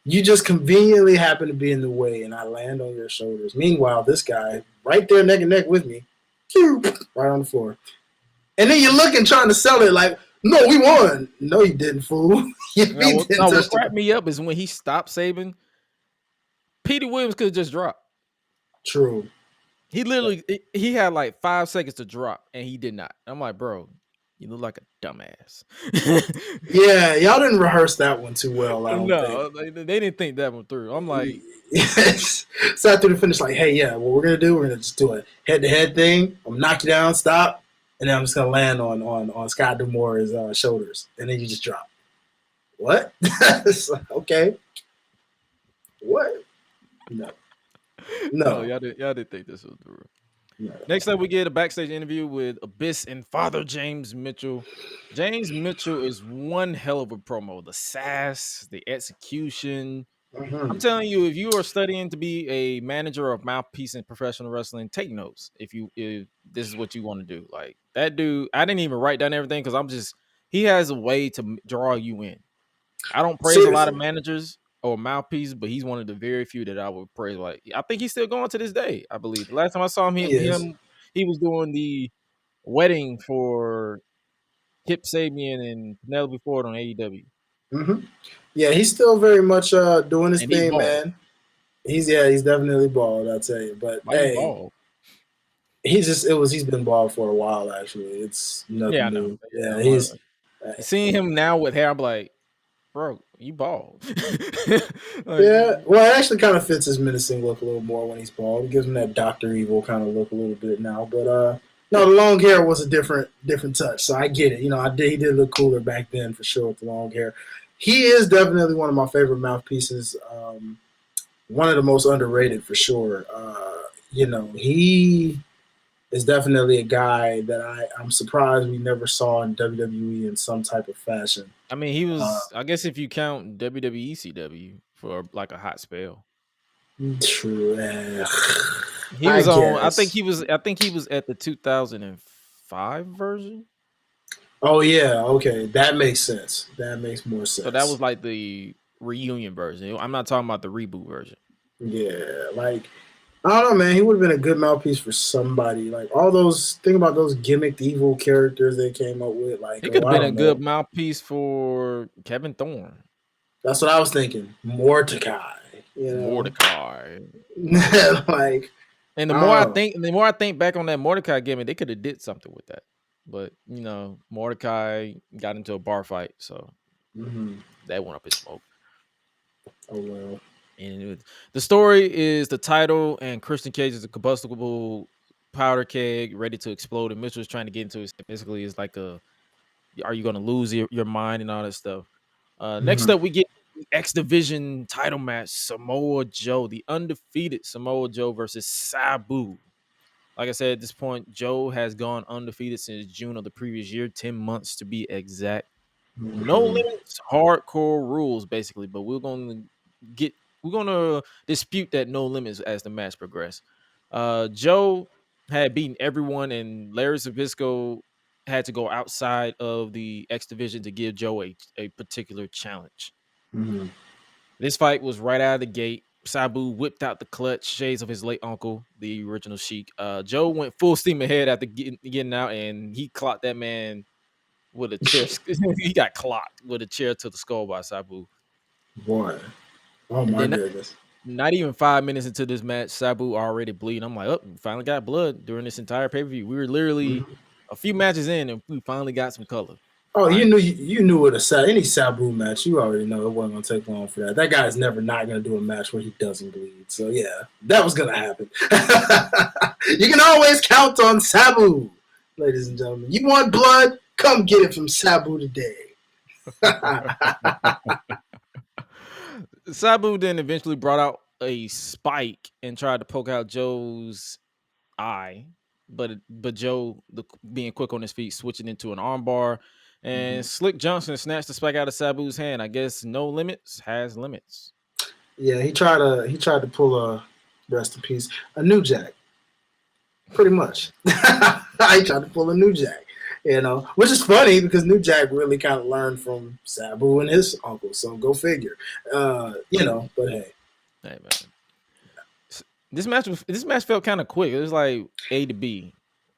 You just conveniently happen to be in the way, and I land on your shoulders. Meanwhile, this guy, right there neck and neck with me, right on the floor. And then you're looking, trying to sell it like, no, we won. No, you didn't, fool. What cracked me up is when he stopped Sabin, Petey Williams could have just dropped. True. He literally, he had like 5 seconds to drop, and he did not. I'm like, bro, you look like a dumbass. Yeah, y'all didn't rehearse that one too well. I don't think. They didn't think that one through. I'm like, so after the finish, like, hey, yeah, what we're gonna do? We're gonna just do a head-to-head thing. I'm gonna knock you down, stop, and then I'm just gonna land on Scott D'Amore's shoulders, and then you just drop. What? Okay. What? No, y'all didn't think this was through. No. Next up, we get a backstage interview with Abyss and Father James Mitchell. James Mitchell is one hell of a promo. The sass, the execution. I'm telling you, if you are studying to be a manager of mouthpiece in professional wrestling, take notes. If this is what you want to do, like that dude, I didn't even write down everything because he has a way to draw you in. I don't praise a lot of managers or mouthpieces, but he's one of the very few that I would praise. Like, I think he's still going to this day. I believe the last time I saw him, he was doing the wedding for Kip Sabian and Penelope Ford on AEW. Yeah, he's still very much doing his thing, man. He's definitely bald, I'll tell you. But he's been bald for a while actually. It's nothing new. Yeah, he's seeing him now with hair. I'm like, bro, you bald. Yeah, well, it actually kind of fits his menacing look a little more when he's bald. It gives him that Dr. Evil kind of look a little bit now. But No, the long hair was a different touch, so I get it. He did look cooler back then for sure with the long hair. He is definitely one of my favorite mouthpieces. One of the most underrated for sure. He is definitely a guy that I'm surprised we never saw in WWE in some type of fashion. I mean, he was. I guess if you count WWECW for like a hot spell, True. he I was on. I guess. think he was at the 2005 version. Oh yeah, okay, that makes sense. That makes more sense. So that was like the reunion version. I'm not talking about the reboot version. Yeah, like I don't know, man. He would have been a good mouthpiece for somebody. Like think about those gimmicked evil characters they came up with. Like, He could have I been a don't know. good mouthpiece for Kevin Thorne. That's what I was thinking. Mordecai. Mordecai. Like, And the more I think back on that Mordecai gimmick, they could have did something with that. But Mordecai got into a bar fight, so that went up in smoke. Oh well. And the story is the title, and Christian Cage is a combustible powder keg ready to explode. And Mitchell is trying to get into it. Basically, it's like are you going to lose your mind and all that stuff? Next up, we get the X Division title match: Samoa Joe, the undefeated Samoa Joe versus Sabu. Like I said, at this point, Joe has gone undefeated since June of the previous year, 10 months to be exact. No limits, hardcore rules, basically. But we're gonna dispute that no limits as the match progresses. Joe had beaten everyone, and Larry Zbyszko had to go outside of the X Division to give Joe a particular challenge. This fight was right out of the gate. Sabu whipped out the clutch, shades of his late uncle, the original Sheik. Joe went full steam ahead after getting out, and he clocked that man with a chair. He got clocked with a chair to the skull by Sabu. Boy. Oh my goodness. Not even 5 minutes into this match, Sabu already bleeding. I'm like, oh, we finally got blood during this entire pay-per-view. We were literally a few matches in, and we finally got some color. Oh, finally. you knew with any Sabu match, you already know it wasn't gonna take long for that. That guy's never not gonna do a match where he doesn't bleed. So yeah, that was gonna happen. You can always count on Sabu, ladies and gentlemen. You want blood? Come get it from Sabu today. Sabu then eventually brought out a spike and tried to poke out Joe's eye, but Joe, being quick on his feet, switching into an armbar, and Slick Johnson snatched the spike out of Sabu's hand. I guess no limits has limits. Yeah, he tried to pull a rest in peace, a New Jack, pretty much. He tried to pull a New Jack. Which is funny because New Jack really kind of learned from Sabu and his uncle. So go figure. But hey, man, this match felt kind of quick. It was like A to B.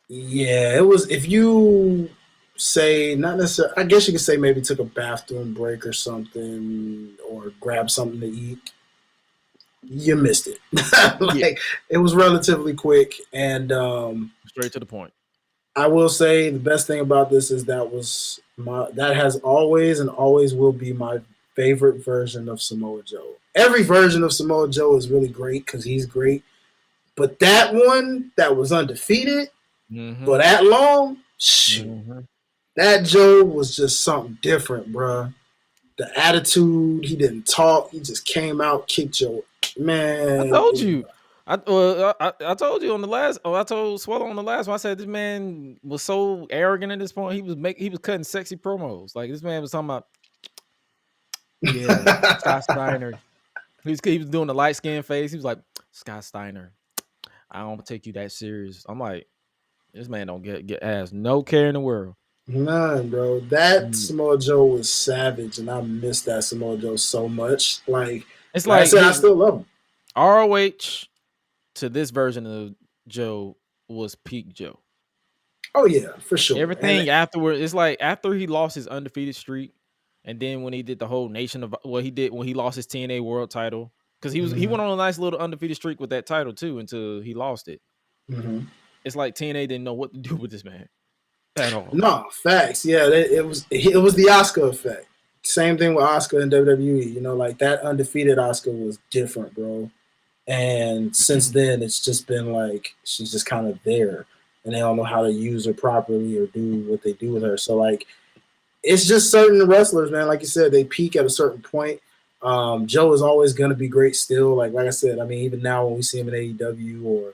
Yeah, it was. If you say not necessarily, I guess you could say maybe took a bathroom break or something, or grabbed something to eat. You missed it. It was relatively quick and straight to the point. I will say the best thing about this is that has always and always will be my favorite version of Samoa Joe. Every version of Samoa Joe is really great because he's great. But that one that was undefeated for that long, that Joe was just something different, bruh. The attitude, he didn't talk. He just came out, kicked your man. I told you. I told you on the last. I told Swallow on the last one. I said this man was so arrogant at this point. He was cutting sexy promos. Like this man was talking about, yeah, Scott Steiner. He was doing the light skin face. He was like, Scott Steiner, I don't take you that serious. I'm like, this man don't get ass no care in the world. None, bro. That Samoa Joe was savage, and I miss that Samoa Joe so much. Like it's like I still love him. ROH to this version of Joe was peak Joe. Oh yeah, for sure. Everything afterward, it's like after he lost his undefeated streak, and then when he did the whole nation of what he did when he lost his TNA World title, because he went on a nice little undefeated streak with that title too until he lost it. It's like TNA didn't know what to do with this man at all. No, facts. Yeah, it was the Oscar effect. Same thing with Oscar in WWE. Like that undefeated Oscar was different, bro. And since then, it's just been like she's just kind of there. and they don't know how to use her properly or do what they do with her. So like, it's just certain wrestlers, man. Like you said, they peak at a certain point. Joe is always going to be great still. Like I said, I mean, even now when we see him in AEW or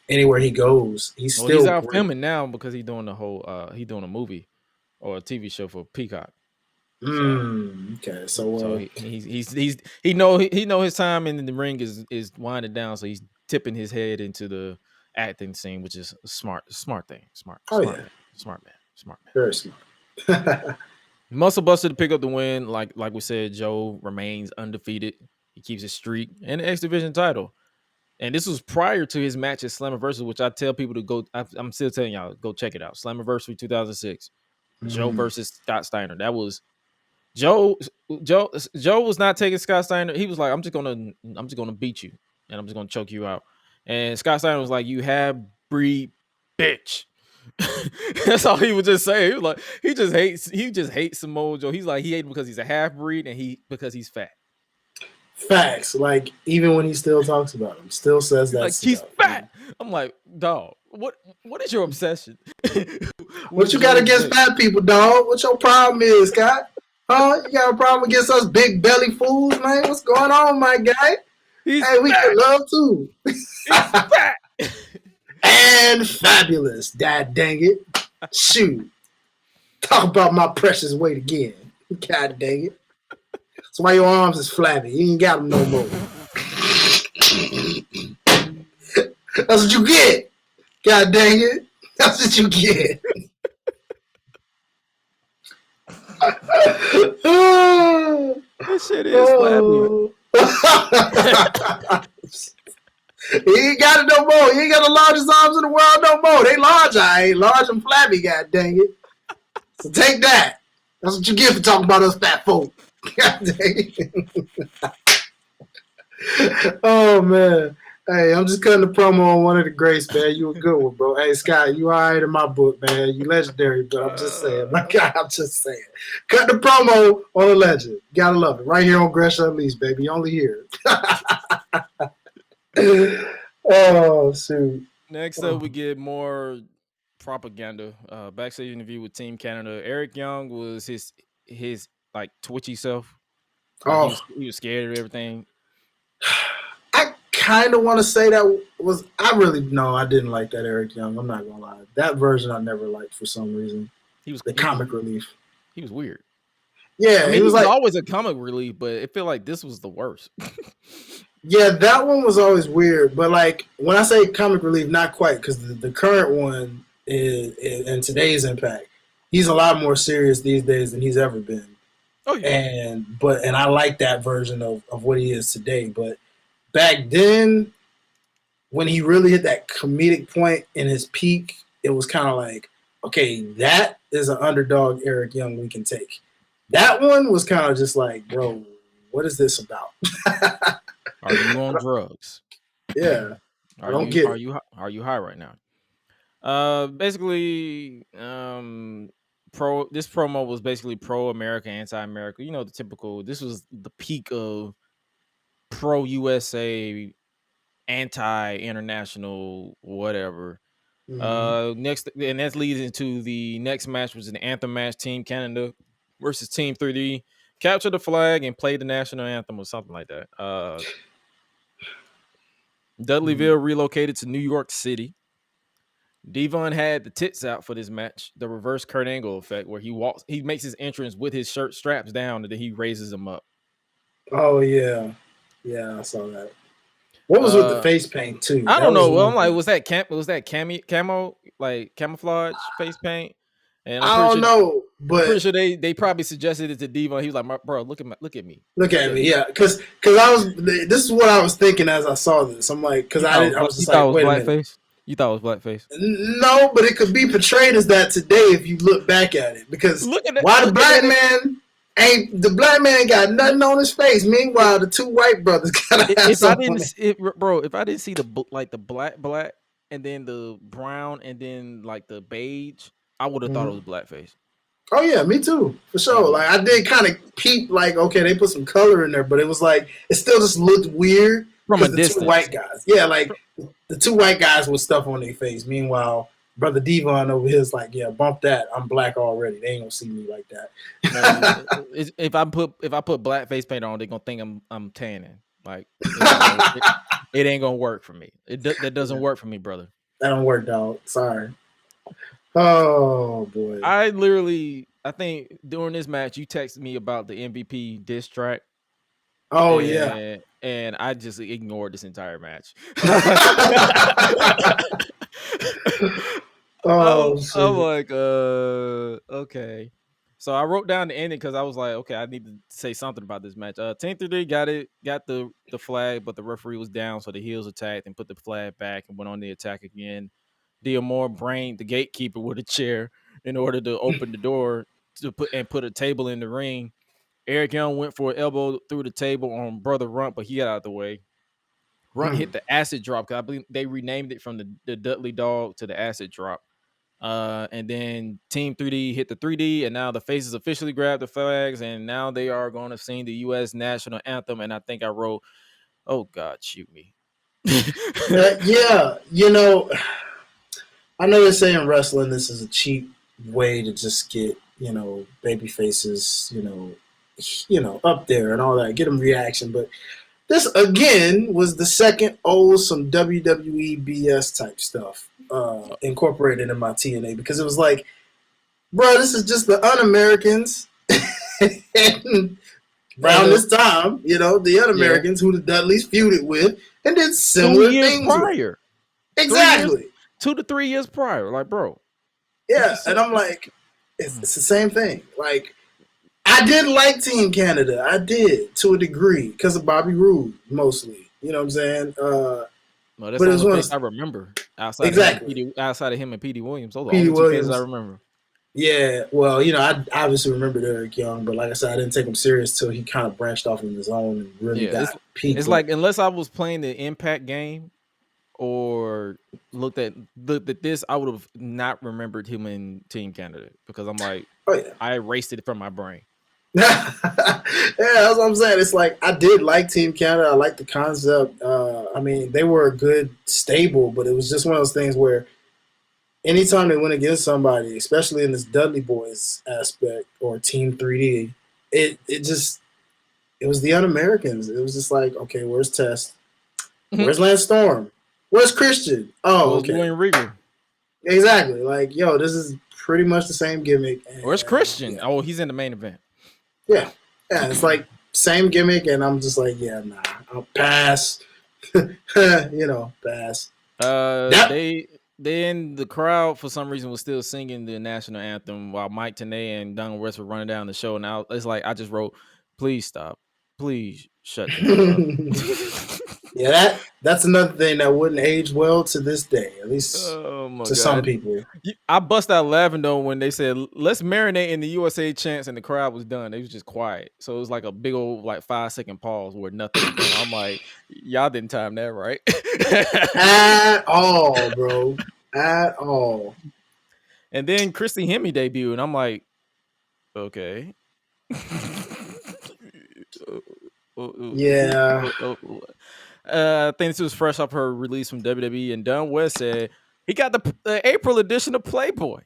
anywhere he goes, he's still he's out great. filming now because he's doing he doing a movie or a TV show for Peacock. Okay, so he know his time in the ring is winding down, so he's tipping his head into the acting scene, which is a smart thing. Smart man. Very smart. Muscle Buster to pick up the win. Like we said, Joe remains undefeated. He keeps his streak and the X Division title. And this was prior to his match at Slammiversary, which I tell people to go. I'm still telling y'all, go check it out. Slammiversary 2006. Joe versus Scott Steiner. That was Joe was not taking Scott Steiner. He was like, I'm just gonna beat you and I'm just gonna choke you out. And Scott Steiner was like, you have breed bitch. That's all he would just say. He was like, he just hates Samoa Joe. He's like, he hates him because he's a half breed and because he's fat. Facts. Like, even when he still talks about him, still says that. Like, he's fat. I'm like, dog, what is your obsession? What you got against fat people, dog? What your problem is, Scott? Huh? You got a problem against us big belly fools, man? What's going on, my guy? He's we fat. can love too. He's fat. And fabulous, dad dang it. Shoot. Talk about my precious weight again. God dang it. That's why your arms is flabby. You ain't got them no more. That's what you get. God dang it. That's what you get. This shit is flabby. He ain't got it no more. He ain't got the largest arms in the world no more. They large, I ain't large and flabby, god dang it. So take that. That's what you get for talking about us fat folk. God dang it. Oh man. Hey, I'm just cutting the promo on one of the greats, man. You a good one, bro. Hey, Scott, you all right in my book, man. You legendary, but I'm just saying. My God, I'm just saying. Cut the promo on a legend. Gotta love it. Right here on Gresh Unleashed, baby. Only here. Oh, shoot. Next up, we get more propaganda. Backstage interview with Team Canada. Eric Young was his like twitchy self. Like he was scared of everything. I kind of want to say that was. I didn't like that Eric Young. I'm not gonna lie. That version I never liked for some reason. He was the comic relief. He was weird. Yeah, I mean, he was like always a comic relief, but it felt like this was the worst. Yeah, that one was always weird. But like when I say comic relief, not quite, because the current one is in today's Impact, he's a lot more serious these days than he's ever been. Oh yeah. And I like that version of what he is today. But back then, when he really hit that comedic point in his peak, it was kind of like, okay, that is an underdog Eric Young we can take. That one was kind of just like, bro, what is this about? Are you on drugs? Yeah. Are you high right now? Basically, this promo was basically pro-America, anti-America. You know, the typical. This was the peak of pro-USA, anti-international, whatever. Mm-hmm. Next, and that leads into the next match, which is an anthem match: Team Canada versus Team 3D. Capture the flag and play the national anthem or something like that. Dudleyville relocated to New York City. Devon had the tits out for this match, the reverse Kurt Angle effect, where he makes his entrance with his shirt straps down and then he raises them up. Oh yeah. Yeah, I saw that. What was with the face paint too? I don't know. Well, I'm like, was that camo, like camouflage face paint? And I don't know, but I'm pretty sure they probably suggested it to Devon. He was like, "Bro, look at me, look at me." Yeah, because I was. This is what I was thinking as I saw this. I'm like, because I was just like, wait a minute. You thought it was blackface? No, but it could be portrayed as that today if you look back at it. Because why the black man got nothing on his face? Meanwhile, the two white brothers gotta have something. If I didn't see the black and then the brown and then like the beige, I would have thought it was blackface. Oh yeah, me too, for sure. Like I did kind of peep, like okay, they put some color in there, but it was like it still just looked weird from a because the two distance. white guys, yeah, like the two white guys with stuff on their face. Meanwhile, brother Devon over here is like, yeah, bump that. I'm black already. They ain't gonna see me like that. If I put black face paint on, they're gonna think I'm tanning. Like it ain't gonna work for me. That doesn't work for me, brother. That don't work, dog. Sorry. Oh boy. I think during this match you texted me about the MVP diss track. Oh yeah. And I just ignored this entire match. I'm like, okay. So I wrote down the ending because I was like, okay, I need to say something about this match. Team 3D got the flag, but the referee was down, so the heels attacked and put the flag back and went on the attack again. Diamore brained the gatekeeper with a chair in order to open the door to put a table in the ring. Eric Young went for an elbow through the table on Brother Runt, but he got out of the way. Runt hit the acid drop because I believe they renamed it from the Dudley Dog to the acid drop. And then Team 3D hit the 3D, and now the faces officially grabbed the flags, and now they are going to sing the U.S. national anthem. And I think I wrote, "Oh God, shoot me." Yeah, you know, I know they're saying wrestling. This is a cheap way to just get baby faces, up there and all that, get them reaction. But this again was the second some WWE BS type stuff incorporated in my TNA because it was like, bro, this is just the Un-Americans. And around this time, the Un-Americans who the Dudleys feuded with and did similar things prior. With. Exactly. 2 to 3 years prior. Like, bro. Yeah, and I'm like, it's the same thing. Like, I did like Team Canada. I did, to a degree, because of Bobby Roode, mostly. You know what I'm saying? No, that's the only face I remember. Outside of him and P.D. Williams. Those are the only two faces I remember. Yeah, well, I obviously remembered Eric Young, but like I said, I didn't take him serious till he kind of branched off on his own and really got peaked. It's like, unless I was playing the Impact game or looked at this, I would have not remembered him in Team Canada because I'm like, I erased it from my brain. Yeah, that's what I'm saying. It's like I did like Team Canada. I like the concept. I mean, they were a good stable, but it was just one of those things where anytime they went against somebody, especially in this Dudley Boys aspect or Team 3D, it was the Un-Americans. It was just like, okay, where's Test? Where's Lance Storm? Where's Christian? Oh, okay. William Regal. Exactly. Like, yo, this is pretty much the same gimmick. Where's Christian? Yeah. Oh, he's in the main event. Yeah. Yeah, it's like same gimmick, and I'm just like, yeah, nah, I'll pass. Pass. Then the crowd, for some reason, was still singing the national anthem while Mike Tenay and Don West were running down the show. Now it's like I just wrote, "Please stop, please shut them up." Yeah, that's another thing that wouldn't age well to this day, at least to some people. I bust out laughing though when they said, "Let's marinate in the USA chants," and the crowd was done. They was just quiet, so it was like a big old 5-second pause where nothing was going on. I'm like, y'all didn't time that right at all, bro, at all. And then Christy Hemme debuted, and I'm like, okay. Yeah. I think this was fresh off her release from WWE, and Don West said he got the April edition of Playboy,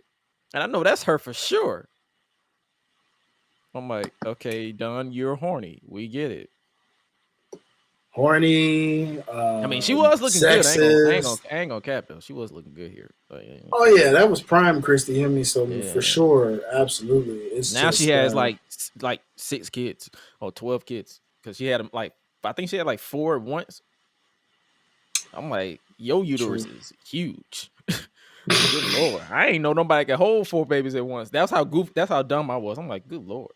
and I know that's her for sure. I'm like, okay, Don, you're horny. We get it. Horny. I mean, she was looking sexist. Good. I ain't gonna cap though. She was looking good here. Oh yeah, that was prime Christy Hemme. So for sure, absolutely. It's now she has like 6 kids or 12 kids because she had them I think she had 4 at once. I'm like, your uterus is huge. Good Lord, I ain't know nobody could hold 4 babies at once. That's how dumb I was. I'm like, good Lord.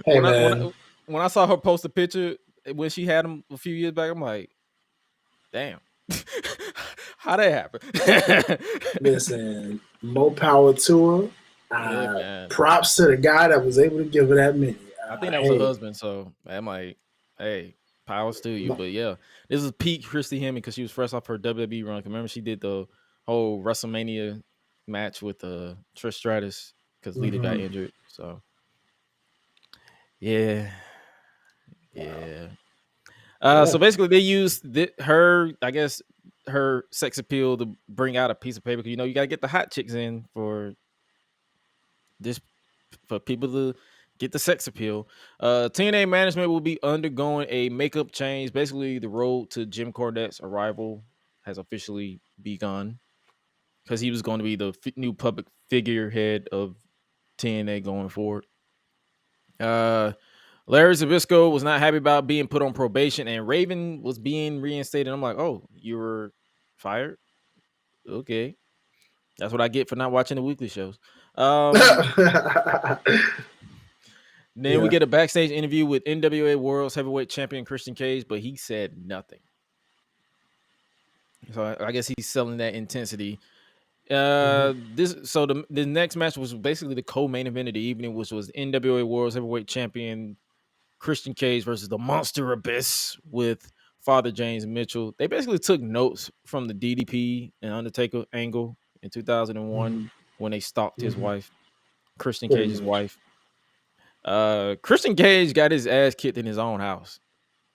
Hey, when I saw her post a picture when she had them a few years back, I'm like, damn. How that happen? Listen, more power to her. Props to the guy that was able to give her that many. I think that was her husband, so I'm like, hey, powers to you. But yeah, this is peak Christy Hemme because she was fresh off her WWE run. Remember, she did the whole WrestleMania match with Trish Stratus because Lita got Mm-hmm. injured. So yeah. So Yeah. basically, they used her, I guess, her sex appeal to bring out a piece of paper. You know, you gotta get the hot chicks in this for people to get the sex appeal. TNA management will be undergoing a makeup change. Basically, the road to Jim Cornette's arrival has officially begun because he was going to be the new public figurehead of TNA going forward. Larry Zbyszko was not happy about being put on probation, and Raven was being reinstated. I'm like, oh, you were fired? Okay. That's what I get for not watching the weekly shows. Then we Yeah. get a backstage interview with NWA World's Heavyweight Champion Christian Cage, but he said nothing. So I guess he's selling that intensity. The next match was basically the co-main event of the evening, which was NWA World's Heavyweight Champion Christian Cage versus the Monster Abyss with Father James Mitchell. They basically took notes from the DDP and Undertaker angle in 2001 Mm-hmm. when they stalked his Mm-hmm. wife, Christian Pretty Cage's much. wife. Christian Cage got his ass kicked in his own house,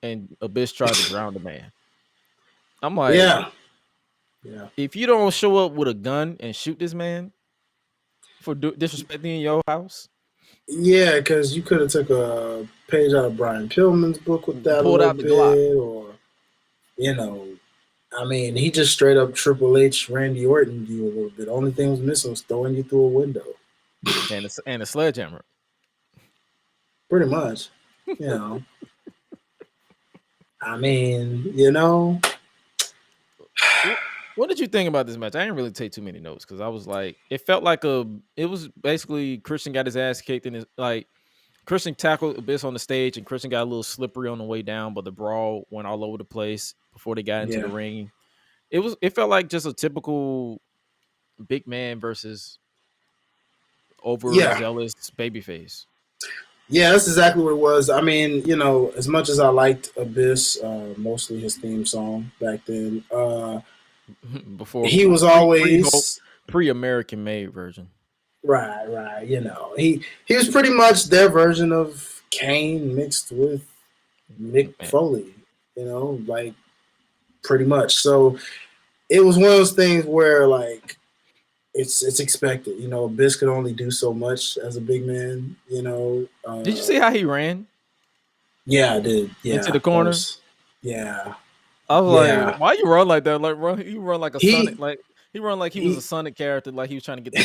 and Abyss tried to ground the man. I'm like, Yeah. Yeah. if you don't show up with a gun and shoot this man for disrespecting your house, Yeah, because you could have took a page out of Brian Pillman's book with that a pulled little out the Glock. bit, or you know, I mean, he just straight up Triple H, Randy Orton you a little bit. Only thing was missing was throwing you through a window. and a sledgehammer. Pretty much, you know. I mean, you know. What did you think about this match? I didn't really take too many notes because I was like, it felt like it was basically Christian got his ass kicked in his Christian tackled Abyss on the stage and Christian got a little slippery on the way down, but the brawl went all over the place before they got into the Yeah. ring. It felt like just a typical big man versus Yeah. overzealous babyface. Yeah, that's exactly what it was. I mean, you know, as much as I liked Abyss, mostly his theme song back then, Before he was always pre-American made version. right. You know, he was pretty much their version of Kane mixed with Mick Foley. You know, like pretty much. So it was one of those things where like it's expected. You know, Abyss could only do so much as a big man. You know. Did you see how he ran? Yeah, I did. Yeah, into the corner. Yeah. I was Yeah. like, why you run like that? Like you run like a Sonic, like he run like he was a he Sonic character, like he was trying to get the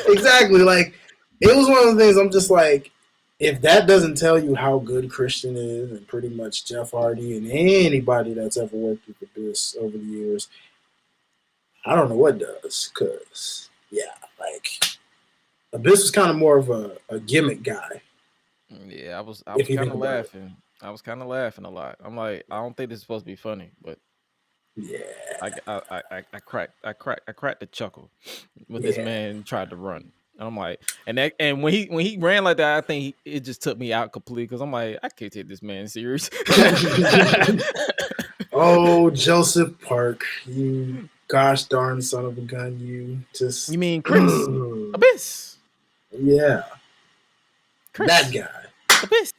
ring. Exactly. Like it was one of the things I'm just like, if that doesn't tell you how good Christian is, and pretty much Jeff Hardy and anybody that's ever worked with Abyss over the years, I don't know what does. Cause yeah, like Abyss was kind of more of a gimmick guy. Yeah, I was If you kind think of about it. laughing. I was kind of laughing a lot. I'm like, I don't think this is supposed to be funny, but Yeah. I cracked the chuckle when this man tried to run. I'm like, and when he ran like that, I think it just took me out completely because I'm like, I can't take this man serious. Oh, Joseph Park, you gosh darn son of a gun, you just. You mean Chris Abyss? Yeah, Chris, that guy. Abyss.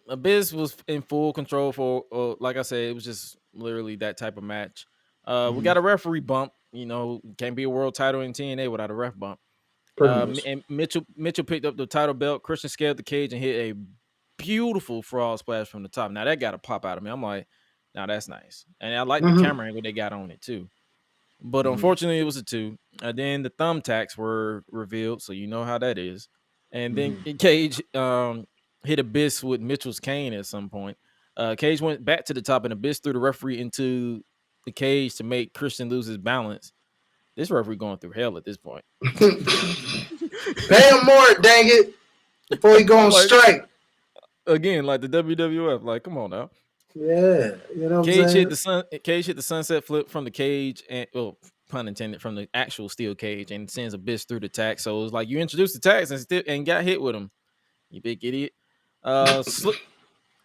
Abyss was in full control for, like I said, it was just literally that type of match. We got a referee bump. You know, can't be a world title in TNA without a ref bump. And Mitchell picked up the title belt. Christian scaled the cage and hit a beautiful frog splash from the top. Now that got a pop out of me. I'm like, now that's nice. And I like the camera angle they got on it too. But unfortunately, it was a 2. Then the thumbtacks were revealed, so you know how that is. And then Cage hit Abyss with Mitchell's cane at some point. Cage went back to the top, and Abyss threw the referee into the cage to make Christian lose his balance. This referee going through hell at this point. Pay him more, dang it, before he go on strike. Again, like the WWF, like come on now. Yeah, you know. Cage hit the sunset flip from the cage, and pun intended, from the actual steel cage, and sends Abyss through the tax. So it was like you introduced the tax and got hit with him. You big idiot.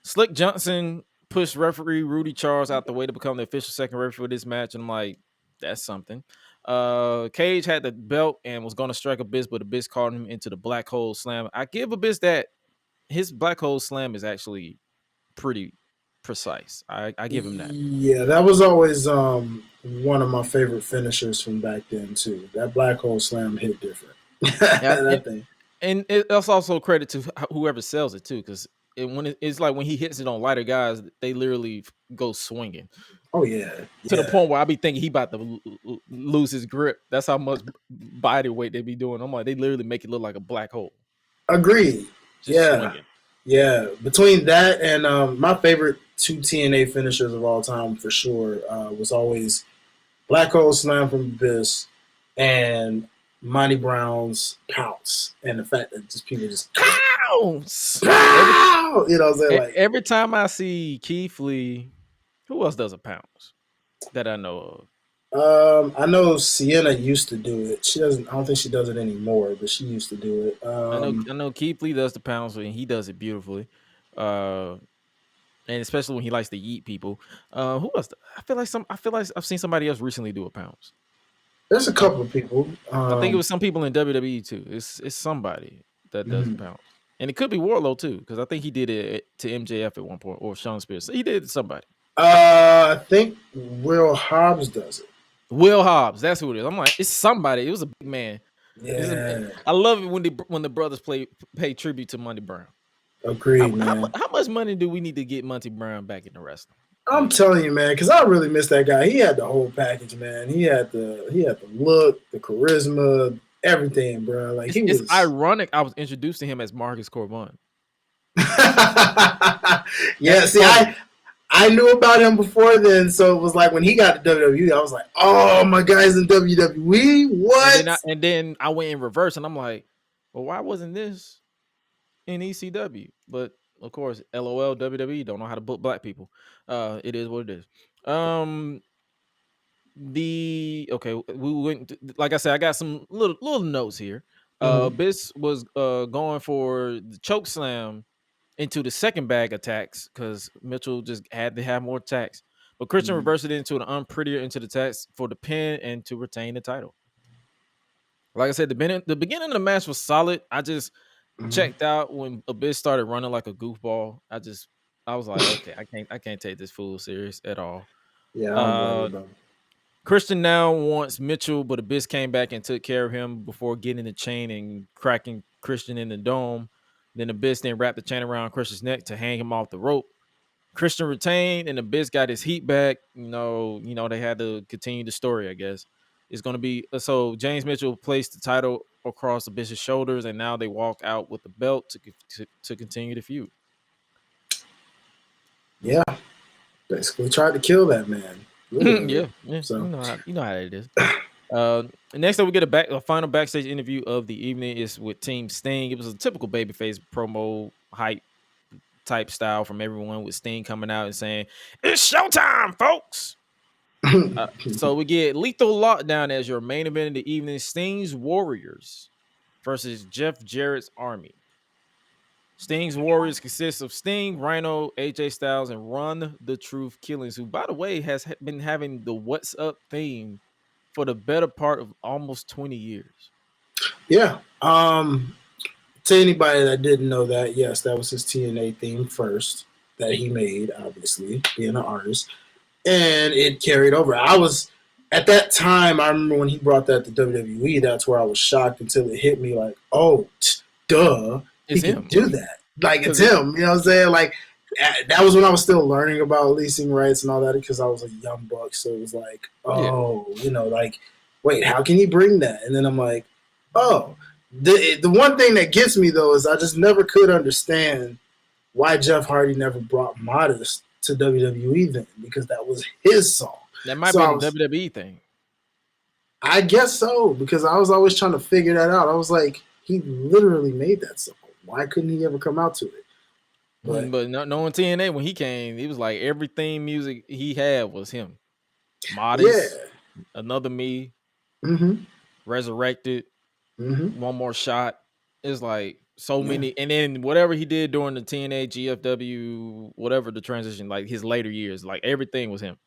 Slick Johnson pushed referee Rudy Charles out the way to become the official second referee for this match, and I'm like, that's something. Cage had the belt and was going to strike Abyss, but Abyss caught him into the black hole slam. I give Abyss that his black hole slam is actually pretty precise. I give him that. Yeah, that was always one of my favorite finishers from back then too. That black hole slam hit different. Yeah, That thing. and it's also credit to whoever sells it too, because it's like when he hits it on lighter guys, they literally go swinging Oh yeah, to the yeah. point where I be thinking he about to lose his grip. That's how much body weight they be doing. I'm like, they literally make it look like a black hole. Agreed. Just Yeah, swinging. yeah. Between that and my favorite two TNA finishers of all time for sure was always Black Hole Slam from Abyss and Monty Brown's pounce, and the fact that just people just Pounce! pow! You know what I'm saying? Like Every time I see Keith Lee, who else does a pounce that I know of? I know Sienna used to do it. She doesn't. I don't think she does it anymore, but she used to do it. I know Keith Lee does the pounce and he does it beautifully. And especially when he likes to eat people. Who else? I feel like I've seen somebody else recently do a pounce. There's a couple of people. I think it was some people in WWE too. It's somebody that does the pounce. And it could be Wardlow too, because I think he did it to MJF at one point, or Sean Spears. So he did it to somebody. I think Will Hobbs does it. Will Hobbs, that's who it is. I'm like, it's somebody. It was a big man. Yeah, I love it when the brothers pay tribute to Monty Brown. agreed, man. How much money do we need to get Monty Brown back in the wrestling? I'm telling you, man, because I really miss that guy. He had the whole package, man. He had the look, the charisma, everything, bro. Like it's ironic. I was introduced to him as Marcus Corbin. Yeah, see, I knew about him before then, so it was like when he got to WWE, I was like, oh, my guy's in WWE? What? And then I went in reverse, and I'm like, well, why wasn't this in ECW? But of course, LOL, WWE don't know how to book black people. It is what it is. We went, like I said, I got some little notes here. Abyss was going for the choke slam into the second bag attacks because Mitchell just had to have more attacks. But Christian reversed it into an unprettier into the attacks for the pin and to retain the title. Like I said, the beginning of the match was solid. I just checked out when Abyss started running like a goofball. I was like, okay, I can't take this fool serious at all. Yeah, I don't Christian now wants Mitchell, but Abyss came back and took care of him before getting the chain and cracking Christian in the dome. Then Abyss then wrapped the chain around Christian's neck to hang him off the rope. Christian retained, and Abyss got his heat back. You know, they had to continue the story, I guess. It's going to be so James Mitchell placed the title across Abyss's shoulders, and now they walk out with the belt to continue the feud. Yeah, basically tried to kill that man. Yeah. So you know how it is. Next up, we get a final backstage interview of the evening is with Team Sting. It was a typical babyface promo hype type style from everyone, with Sting coming out and saying, "It's showtime, folks." So we get Lethal Lockdown as your main event of the evening. Sting's Warriors versus Jeff Jarrett's Army. Sting's Warriors consists of Sting, Rhino, AJ Styles, and Run the Truth Killings, who, by the way, has been having the What's Up theme for the better part of almost 20 years. Yeah. To anybody that didn't know that, yes, that was his TNA theme first that he made, obviously, being an artist. And it carried over. At that time, I remember when he brought that to WWE, that's where I was shocked until it hit me like, oh, duh. It's he him. can do that. Like, it's him. You know what I'm saying? Like, that was when I was still learning about leasing rights and all that, because I was a young buck. So it was like, oh, like, wait, how can he bring that? And then I'm like, oh. The one thing that gets me, though, is I just never could understand why Jeff Hardy never brought Modest to WWE then, because that was his song. That might be a WWE thing. I guess so, because I was always trying to figure that out. I was like, he literally made that song. Why couldn't he ever come out to it? But knowing TNA, when he came, it was like every theme music he had was him. Modest, Another Me, Resurrected, One More Shot. It's like so many. And then whatever he did during the TNA, GFW, whatever the transition, like his later years, like everything was him.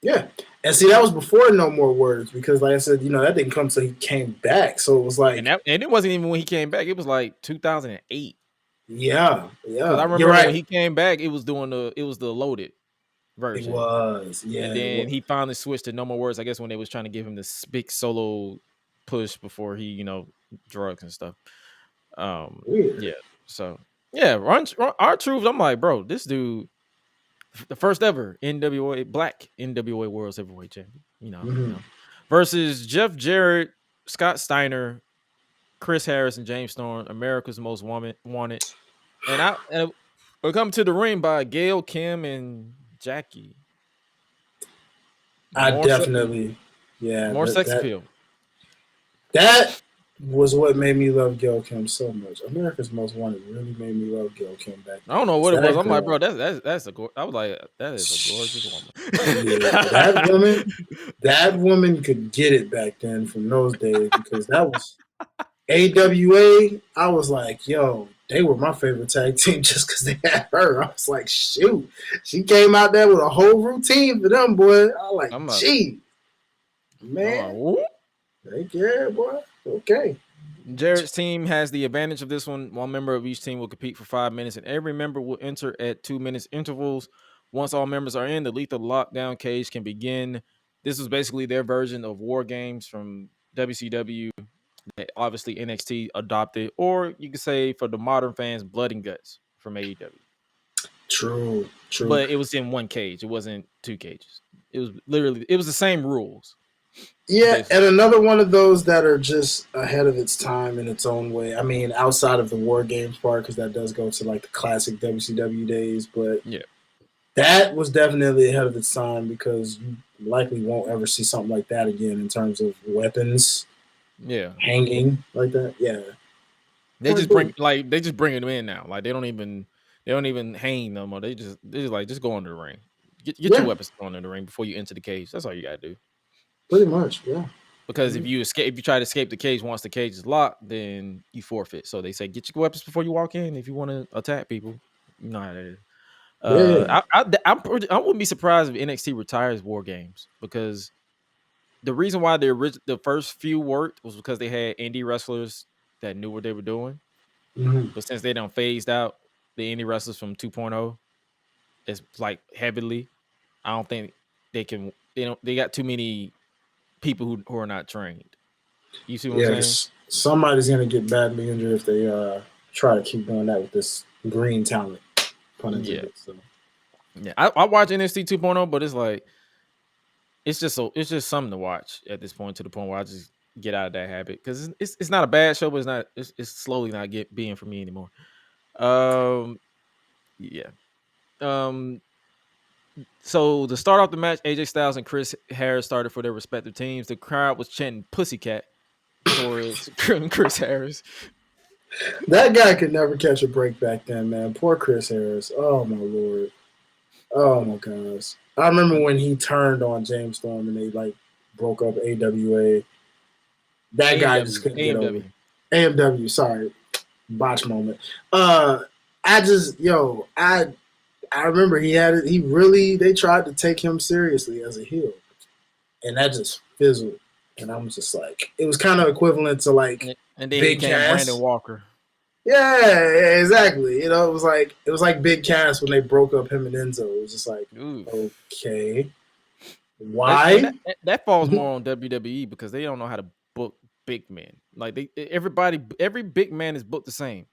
Yeah. And see, that was before No More Words because, like I said, that didn't come till he came back. So it was like, and it wasn't even when he came back. It was like 2008. yeah, Because I you're remember when right. he came back, it was the loaded It version. was, And yeah. then he finally switched to No More Words, I guess, when they was trying to give him this big solo push before he, drugs and stuff. Weird. Yeah. So yeah, our truth. I'm like, bro, this dude, the first ever black NWA World Heavyweight Champion. Versus Jeff Jarrett, Scott Steiner, Chris Harris, and James Storm, America's Most Wanted. And we come to the ring by Gail, Kim, and Jackie. I More definitely, yeah. more sex appeal. That was what made me love Gail Kim so much. America's Most Wanted really made me love Gail Kim back then. I don't know what it was. I'm like, girl, bro, that's a. I was like, that is a gorgeous woman. Yeah, that woman could get it back then from those days because that was AWA. I was like, yo, they were my favorite tag team just because they had her. I was like, shoot, she came out there with a whole routine for them, boy. I was like, gee, man, take care, boy. Okay. Jarrett's team has the advantage of this one. One member of each team will compete for 5 minutes, and every member will enter at 2 minutes intervals. Once all members are in, the lethal lockdown cage can begin. This was basically their version of War Games from WCW that obviously NXT adopted, or you could say for the modern fans, Blood and Guts from AEW. True. But it was in one cage. It wasn't two cages. It was the same rules. Yeah, basically. And another one of those that are just ahead of its time in its own way. I mean, outside of the War Games part, because that does go to like the classic WCW days, but yeah, that was definitely ahead of its time because you likely won't ever see something like that again in terms of weapons. Yeah, hanging like that. Yeah, they just bring them in now. Like they don't even hang no more. They just like just go into the ring. Get your weapons on in the ring before you enter the cage. That's all you gotta do. Pretty much, yeah. Because if you try to escape the cage once the cage is locked, then you forfeit. So they say get your weapons before you walk in if you want to attack people. You know how that is. I wouldn't be surprised if NXT retires War Games because the reason why the first few worked was because they had indie wrestlers that knew what they were doing. Mm-hmm. But since they don't phased out the indie wrestlers from 2.0, it's like heavily. I don't think they can. They got too many people who are not trained. You see what I'm saying? Somebody's gonna get badly injured if they try to keep doing that with this green talent. Pun intended. Yeah. So. Yeah, I watch NXT 2.0, but it's like it's just something to watch at this point, to the point where I just get out of that habit because it's not a bad show, but it's slowly not being for me anymore. Yeah. So to start off the match, AJ Styles and Chris Harris started for their respective teams. The crowd was chanting "Pussycat" towards Chris Harris. That guy could never catch a break back then, man. Poor Chris Harris. Oh my lord. Oh my gosh. I remember when he turned on James Storm and they like broke up AWA. That guy just couldn't get over. AMW, sorry. Botch moment. I remember they tried to take him seriously as a heel. And that just fizzled. And I'm just like, it was kind of equivalent to like and then Big Cass. Brandon Walker. Yeah, exactly. It was like Big Cass when they broke up him and Enzo. It was just like, okay, why? That falls more on WWE because they don't know how to book big men. Like every big man is booked the same.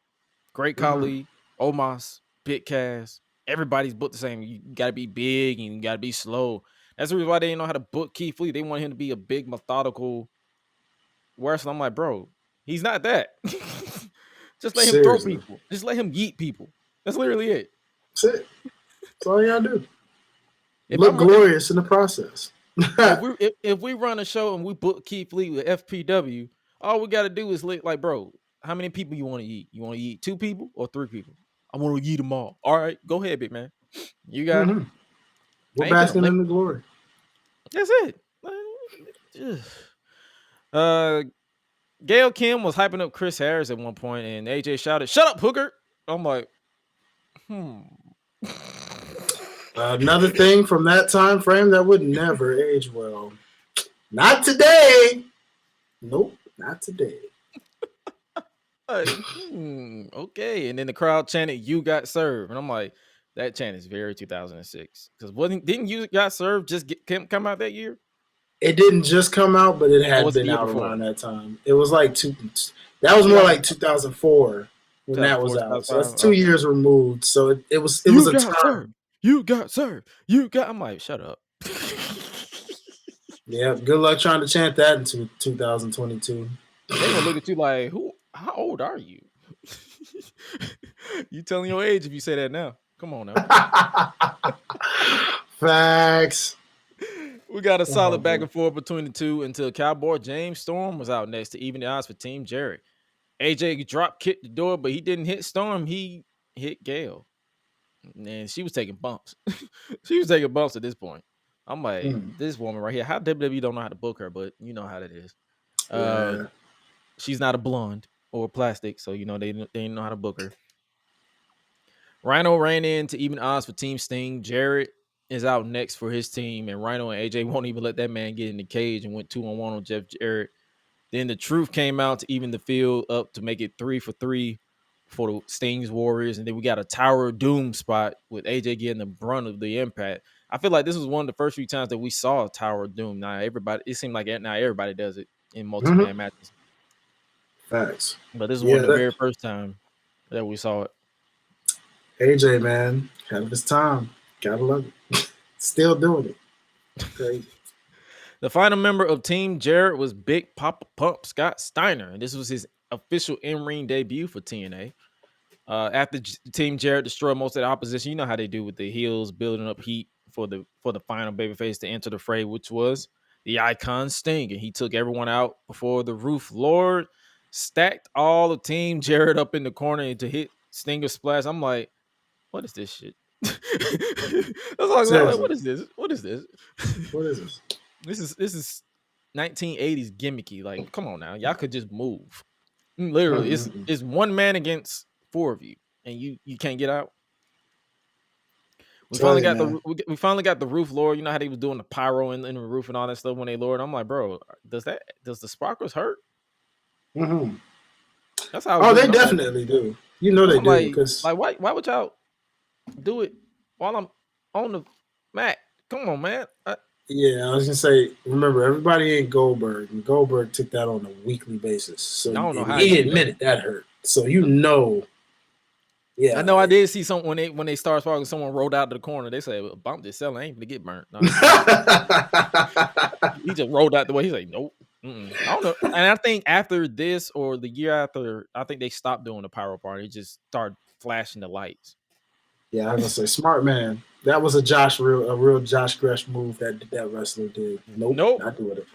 Great Khali, Omos, Big Cass, everybody's booked the same. You got to be big and you got to be slow. That's the reason why they didn't know how to book Keith Lee. They want him to be a big, methodical wrestler. I'm like, bro, he's not that. Just let him throw people. Just let him yeet people. That's literally it. That's it. That's all you gotta do. Look glorious in the process. if we run a show and we book Keith Lee with FPW, all we gotta do is like, bro, how many people you want to eat? You want to eat 2 people or 3 people? I want to eat them all. All right, go ahead, big man. You got it. We're basking in the glory. That's it. Gail Kim was hyping up Chris Harris at one point, and AJ shouted, "Shut up, hooker!" I'm like, Another thing from that time frame that would never age well. Not today. Nope, not today. Okay. And then the crowd chanted, "You got served," and I'm like, that chant is very 2006. Because didn't "You Got Served" just come out that year? It didn't just come out, but it Or had was it the been year out before? around that time. It was like that was more like 2004 when that was 2004, out. So that's 2005. 2 years removed. So it was You a got served. time. You got served. You got. I'm like, shut up. Yeah, good luck trying to chant that into 2022. They're gonna look at you like, who? How old are you? You telling your age if you say that now. Come on now. Facts. We got a solid back boy. and forth between the two until Cowboy James Storm was out next to even the odds for Team Jarrett. AJ drop kicked the door, but he didn't hit Storm. He hit Gail. And she was taking bumps. She was taking bumps at this point. I'm like, this woman right here. How WWE don't know how to book her, but you know how that is. Yeah. She's not a blonde or plastic, so you know they didn't know how to book her. Rhino ran in to even odds for Team Sting. Jarrett is out next for his team, and Rhino and AJ won't even let that man get in the cage and went 2-on-1 on Jeff Jarrett. Then the Truth came out to even the field up to make it 3-for-3 for the Sting's Warriors. And then we got a Tower of Doom spot with AJ getting the brunt of the impact. I feel like this was one of the first few times that we saw a Tower of Doom. Now it seemed like now everybody does it in multi-man matches. Facts. But this is one of the very first time that we saw it. AJ, man, ahead of his time. Gotta love it. Still doing it. Crazy. The final member of Team Jarrett was Big Papa Pump Scott Steiner, and this was his official in-ring debut for TNA. After Team Jarrett destroyed most of the opposition, you know how they do with the heels building up heat for the final babyface to enter the fray, which was the Icon Sting, and he took everyone out before the Roof Lord stacked all of Team Jarrett up in the corner to hit Stinger splash. I'm like, what is this shit? I was like, what is this? What is this? What is this? This is 1980s gimmicky. Like, come on now, y'all could just move. Literally, it's one man against four of you, and you can't get out. We finally got the Roof Lord. You know how they was doing the pyro in the roof and all that stuff when they lowered. I'm like, bro, does the sparklers hurt? Mm-hmm. That's how. Oh, they definitely do. You know they do. Because why would y'all do it while I'm on the mat? Come on, man. Yeah, I was gonna say. Remember, everybody ain't Goldberg, and Goldberg took that on a weekly basis. So I don't know how he admitted that hurt. So you know. Yeah, I know. I did see some when they start sparking. Someone rolled out to the corner. They say, "Bump this cell ain't gonna get burnt." No, he just rolled out the way. He's like, "Nope." I don't know. And I think after this or the year after, I think they stopped doing the pyro party. They just started flashing the lights. Yeah, I was gonna say, smart man. That was a real Josh Gresh move that wrestler did. Nope. Not doing it.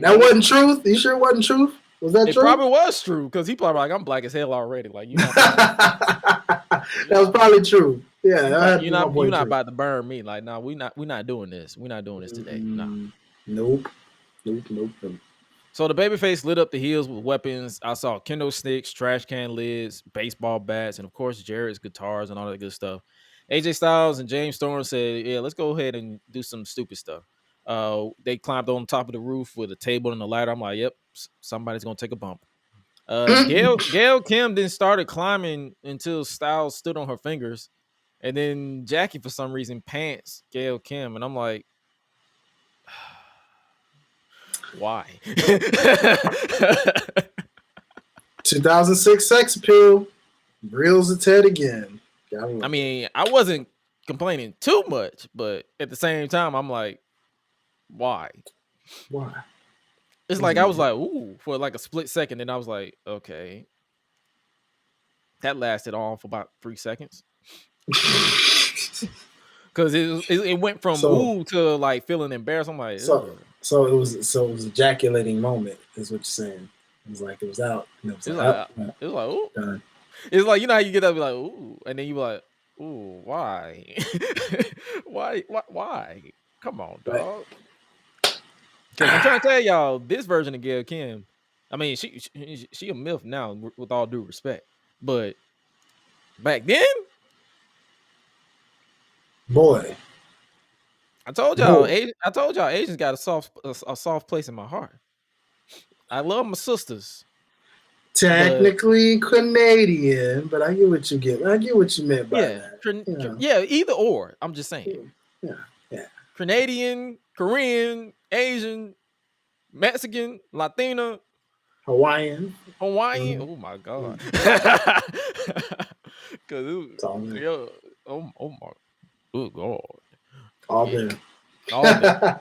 That wasn't truth. You sure it wasn't truth? Was that true? It probably was true because he probably like, I'm black as hell already. Like you know, that was probably true. Yeah, you're not about to burn me. Like, no, we're not doing this. We're not doing this today. No. Nope. So the babyface lit up the heels with weapons. I saw kendo sticks, trash can lids, baseball bats, and of course Jarrett's guitars and all that good stuff. AJ Styles and James Storm said, "Yeah, let's go ahead and do some stupid stuff." They climbed on top of the roof with a table and a ladder. I'm like, yep, somebody's gonna take a bump. Gail Kim then started climbing until Styles stood on her fingers, and then Jackie for some reason pants Gail Kim, and I'm like, why? 2006 sex appeal reels its head again. I mean, I wasn't complaining too much, but at the same time, I'm like, why? It's like I was like, ooh, for like a split second, and I was like, okay. That lasted on for about 3 seconds. Because it went from ooh to like feeling embarrassed. I'm like, so it was ejaculating moment, is what you're saying. It was like it was out. It was like ooh. Done. It's like, you know how you get up and be like, ooh, and then you be like, ooh, why? why? Come on, dog. Because I'm trying to tell y'all, this version of Gail Kim, I mean, she a MILF now, with all due respect. But back then, Boy. I told y'all, Asians got a soft place in my heart. I love my sisters. Technically Canadian, but I get what you get. I get what you meant by that. Yeah, either or. I'm just saying. Yeah. Canadian, Korean, Asian, Mexican, Latina, Hawaiian. Hawaiian. Oh my god. Cause yo, oh my, good god. All Yeah, there. all day.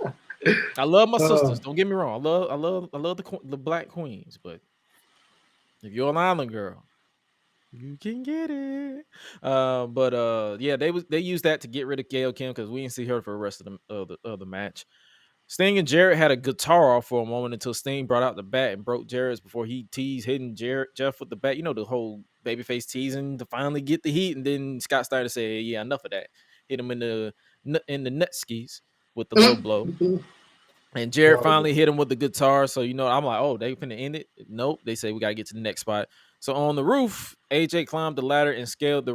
I love my sisters. Don't get me wrong. I love the black queens. But if you're an island girl, you can get it. Yeah, they used that to get rid of Gail Kim because we didn't see her for the rest of the match. Sting and Jarrett had a guitar off for a moment until Sting brought out the bat and broke Jarrett's before he teased hitting Jeff with the bat. You know, the whole babyface teasing to finally get the heat, and then Scott Steiner said, hey, "Yeah, enough of that." Hit him in the nutskis with the low blow. And Jarrett finally hit him with the guitar. So, I'm like, oh, they finna end it? Nope. They say we got to get to the next spot. So on the roof, AJ climbed the ladder and scaled the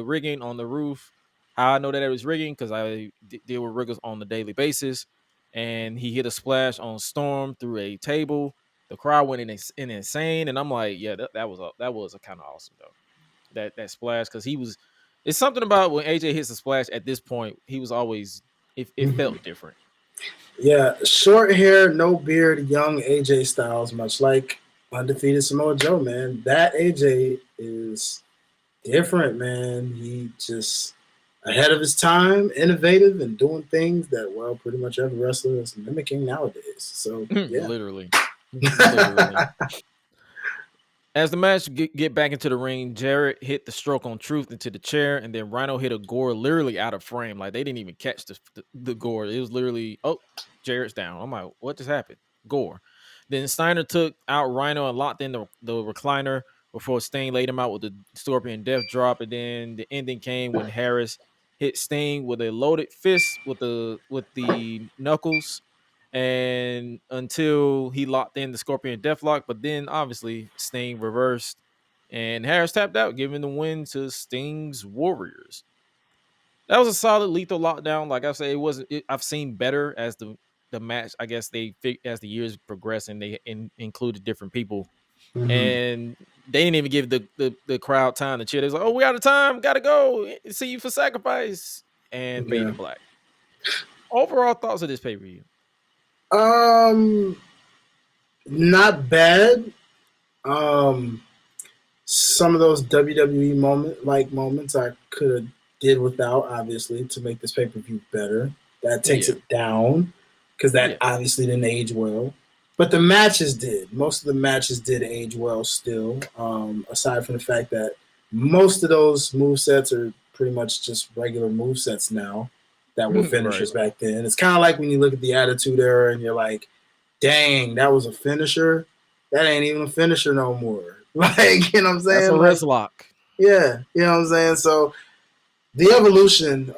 rigging on the roof. How I know that it was rigging? Because I deal with riggers on the daily basis. And he hit a splash on Storm through a table. The crowd went in insane. And I'm like, yeah, that was a kind of awesome, though. That splash. Because it's something about when AJ hits a splash at this point, he was always, it felt different. Yeah, short hair, no beard, young AJ Styles, much like undefeated Samoa Joe, man. That AJ is different, man. He just ahead of his time, innovative, and doing things that, well, pretty much every wrestler is mimicking nowadays. So, yeah. Literally. As the match get back into the ring, Jarrett hit the stroke on Truth into the chair, and then Rhino hit a Gore literally out of frame. Like, they didn't even catch the Gore. It was literally, oh, Jarrett's down. I'm like, what just happened? Gore. Then Steiner took out Rhino and locked in the recliner before Sting laid him out with the Scorpion Death Drop, and then the ending came when Harris hit Sting with a loaded fist with the knuckles, and until he locked in the Scorpion Deathlock, but then obviously Sting reversed and Harris tapped out, giving the win to Sting's Warriors. That was a solid Lethal Lockdown. Like I say, I've seen better as the match. I guess as the years progressed and they included different people, and they didn't even give the crowd time to cheer. They was like, "Oh, we out of time, gotta go. See you for Sacrifice," and fade to black. Overall thoughts of this pay per view? Not bad. Some of those WWE moments I could have did without, obviously, to make this pay-per-view better. That takes it down because that obviously didn't age well. But the matches did. Most of the matches did age well still, aside from the fact that most of those movesets are pretty much just regular movesets now that were finishers back then. It's kind of like when you look at the Attitude Era and you're like, dang, that was a finisher? That ain't even a finisher no more. Like, you know what I'm saying? That's a wrist lock. Yeah, you know what I'm saying? So the evolution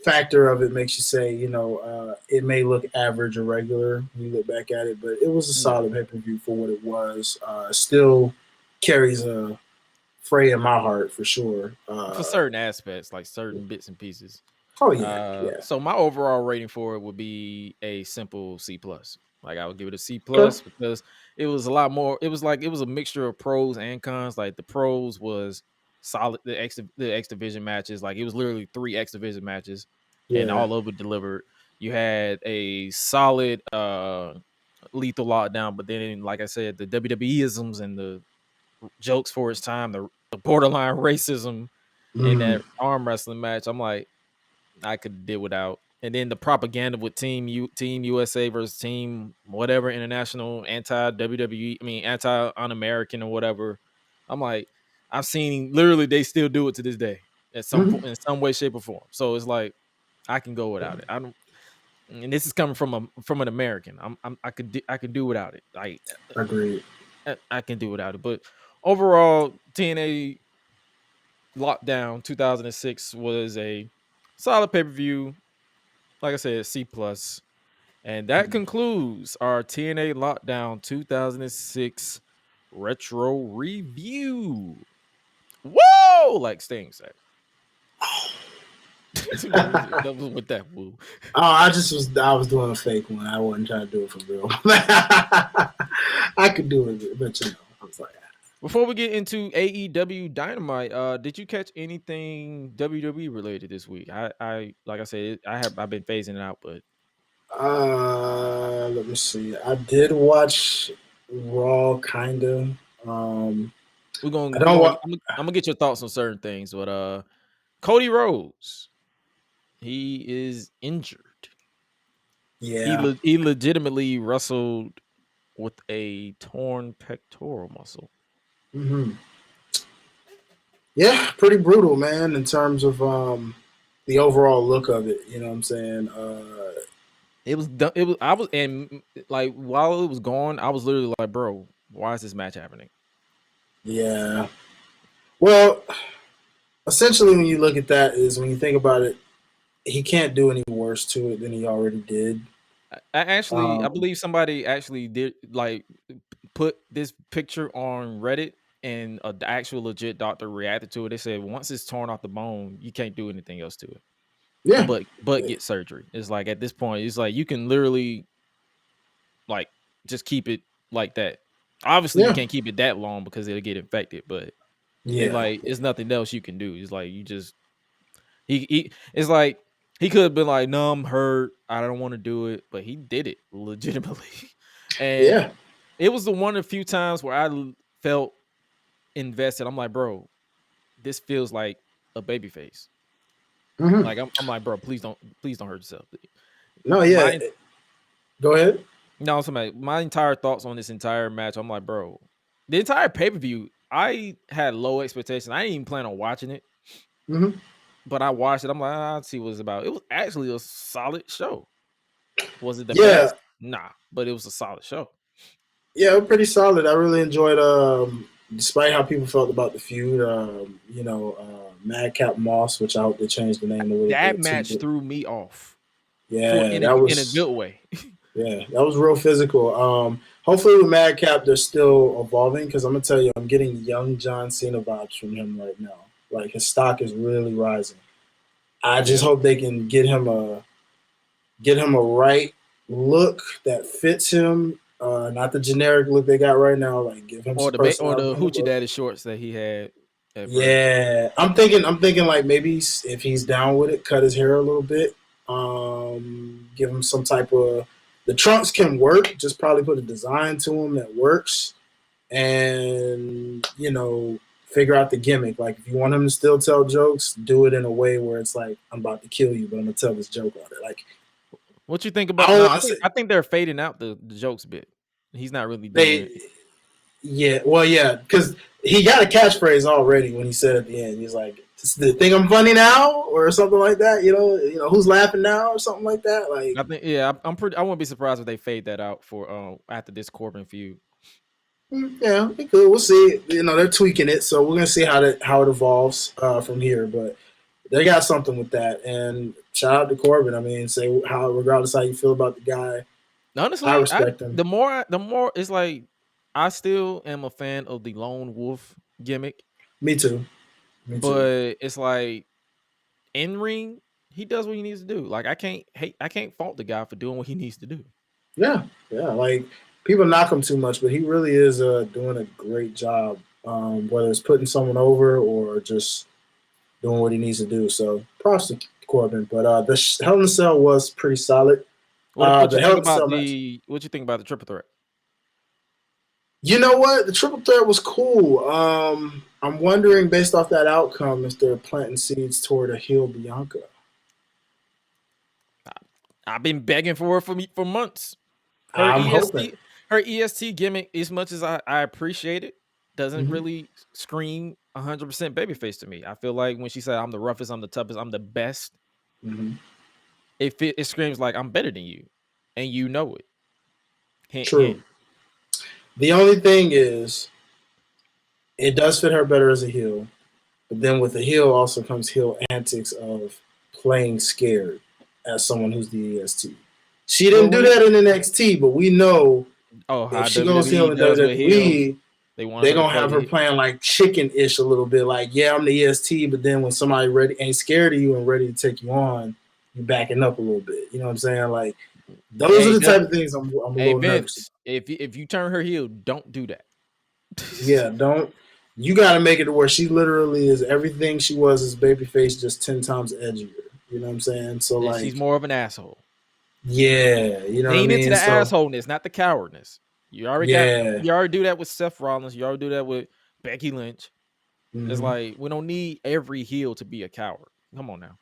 factor of it makes you say, it may look average or regular when you look back at it, but it was a solid pay-per-view for what it was. Still carries a fray in my heart for sure. For certain aspects, like certain bits and pieces. Oh, yeah. So my overall rating for it would be a simple C+. Like, I would give it a C+ because it was a lot more. It was a mixture of pros and cons. Like, the pros was solid. The X Division matches, like, it was literally 3 X Division matches, and all over delivered. You had a solid Lethal Lockdown, but then, like I said, the WWE-isms and the jokes for its time, the borderline racism in that arm wrestling match, I'm like, I could deal without. And then the propaganda with Team USA versus Team whatever international, anti-WWE, anti-un-American or whatever. I'm like, I've seen literally they still do it to this day at in some way, shape, or form. So it's like I can go without it. I don't. And this is coming from an American. I could do without it. Like, agreed. I can do without it. But overall, TNA Lockdown 2006 was a solid pay-per-view. Like I said, C+. And that concludes our TNA Lockdown 2006 retro review. Whoa! Like Sting said. With that woo. Oh, I was doing a fake one. I wasn't trying to do it for real. I could do it, but I was like, Before we get into AEW Dynamite, did you catch anything WWE related this week? I like I said, I've been phasing it out, but let me see. I did watch Raw, kinda. we're gonna, I don't want. I'm gonna get your thoughts on certain things. But Cody Rhodes, he is injured. Yeah. He legitimately wrestled with a torn pectoral muscle. Mm-hmm. Yeah, pretty brutal, man. In terms of the overall look of it, you know what I'm saying. It was done. It was. I was, and like while it was gone, I was literally like, "Bro, why is this match happening?" Yeah. Well, essentially, when you look at that, is when you think about it, he can't do any worse to it than he already did. I believe somebody actually did like put this picture on Reddit, and the actual legit doctor reacted to it. They said once it's torn off the bone, you can't do anything else to it, Yeah. but get surgery. It's like at this point, it's like you can literally like just keep it like that. Obviously, you Yeah. can't keep it that long because it'll get infected, but it Yeah. like it's nothing else you can do. It's like you just he it's like he could have been like, no, I'm hurt, I don't want to do it, but he did it legitimately. And Yeah. it was the one of the few times where I felt invested. I'm like, bro, this feels like a baby face. Mm-hmm. Like I'm like, bro, please don't hurt yourself. No, yeah. My Go ahead. No, somebody, my entire thoughts on this entire match. I'm like, bro, the entire pay per view. I had low expectations. I didn't even plan on watching it, Mm-hmm. but I watched it. I'm like, I'll see what it's about. It was actually a solid show. Was it the Yeah. best? Nah, but it was a solid show. Yeah, pretty solid. I really enjoyed. Despite how people felt about the feud, Madcap Moss, which I hope they changed the name a little That bit too. match threw me off. Yeah, In that a was good way. yeah, that was real physical. Hopefully with Madcap they're still evolving because I'm gonna tell you, I'm getting young John Cena vibes from him right now. Like his stock is really rising. I just hope they can get him a right look that fits him. Not the generic look they got right now. Like give him or some the personality. hoochie daddy shorts that he had at first. Yeah, I'm thinking like maybe if he's down with it, cut his hair a little bit. Give him some type of the trunks can work. Just probably put a design to them that works, and figure out the gimmick. Like if you want him to still tell jokes, do it in a way where it's like I'm about to kill you, but I'm gonna tell this joke on it. Like What you think I about? don't No, want to say I think they're fading out the jokes a bit. He's not really doing they. it. Yeah, well, yeah, because he got a catchphrase already when he said at the end. He's like, "Think I'm funny now?" or something like that. Who's laughing now or something like that. Like, I think, yeah, I'm pretty. I wouldn't be surprised if they fade that out for after this Corbin feud. yeah, we could. We'll see. They're tweaking it, so we're gonna see how it evolves from here. But they got something with that. And shout out to Corbin. I mean, say how regardless how you feel about the guy, Honestly, I respect him. the more it's like I still am a fan of the lone wolf gimmick. Me too. But it's like in ring, he does what he needs to do. Like I can't fault the guy for doing what he needs to do. Yeah. Like people knock him too much, but he really is doing a great job. Whether it's putting someone over or just doing what he needs to do. So props to Corbin. But the Hell in a Cell was pretty solid. What The you Hell think in a Cell about match. what you think about the triple threat? You know what? The triple threat was cool. I'm wondering, based off that outcome, if they're planting seeds toward a heel Bianca. I've been begging for her for months. Her I'm hoping. her EST gimmick, as much as I appreciate it, doesn't really scream 100% babyface to me. I feel like when she said, "I'm the roughest, I'm the toughest, I'm the best," it screams like I'm better than you, and you know it. Hint, True. hint. The only thing is, it does fit her better as a heel, but then with the heel also comes heel antics of playing scared as someone who's the EST. She didn't do that in NXT, but we know if she goes heel WWE in does with heels. WWE, They want They're her to gonna play have her the playing like chicken-ish a little bit, like, yeah, I'm the EST, but then when somebody ready ain't scared of you and ready to take you on, you backing up a little bit. You know what I'm saying? Like, those are hey the Vince, type of things I'm a hey little nervous about. Vince, if you turn her heel, don't do that. Yeah, don't. You got to make it to where she literally is everything she was as babyface, just 10 times edgier. You know what I'm saying? So And she's like, more of an asshole. yeah, you know what I Lean into mean. the So assholeness, not the cowardness. yeah, You already do that with Seth Rollins. You already do that with Becky Lynch. It's hmm like we don't need every heel to be a coward. Come on now.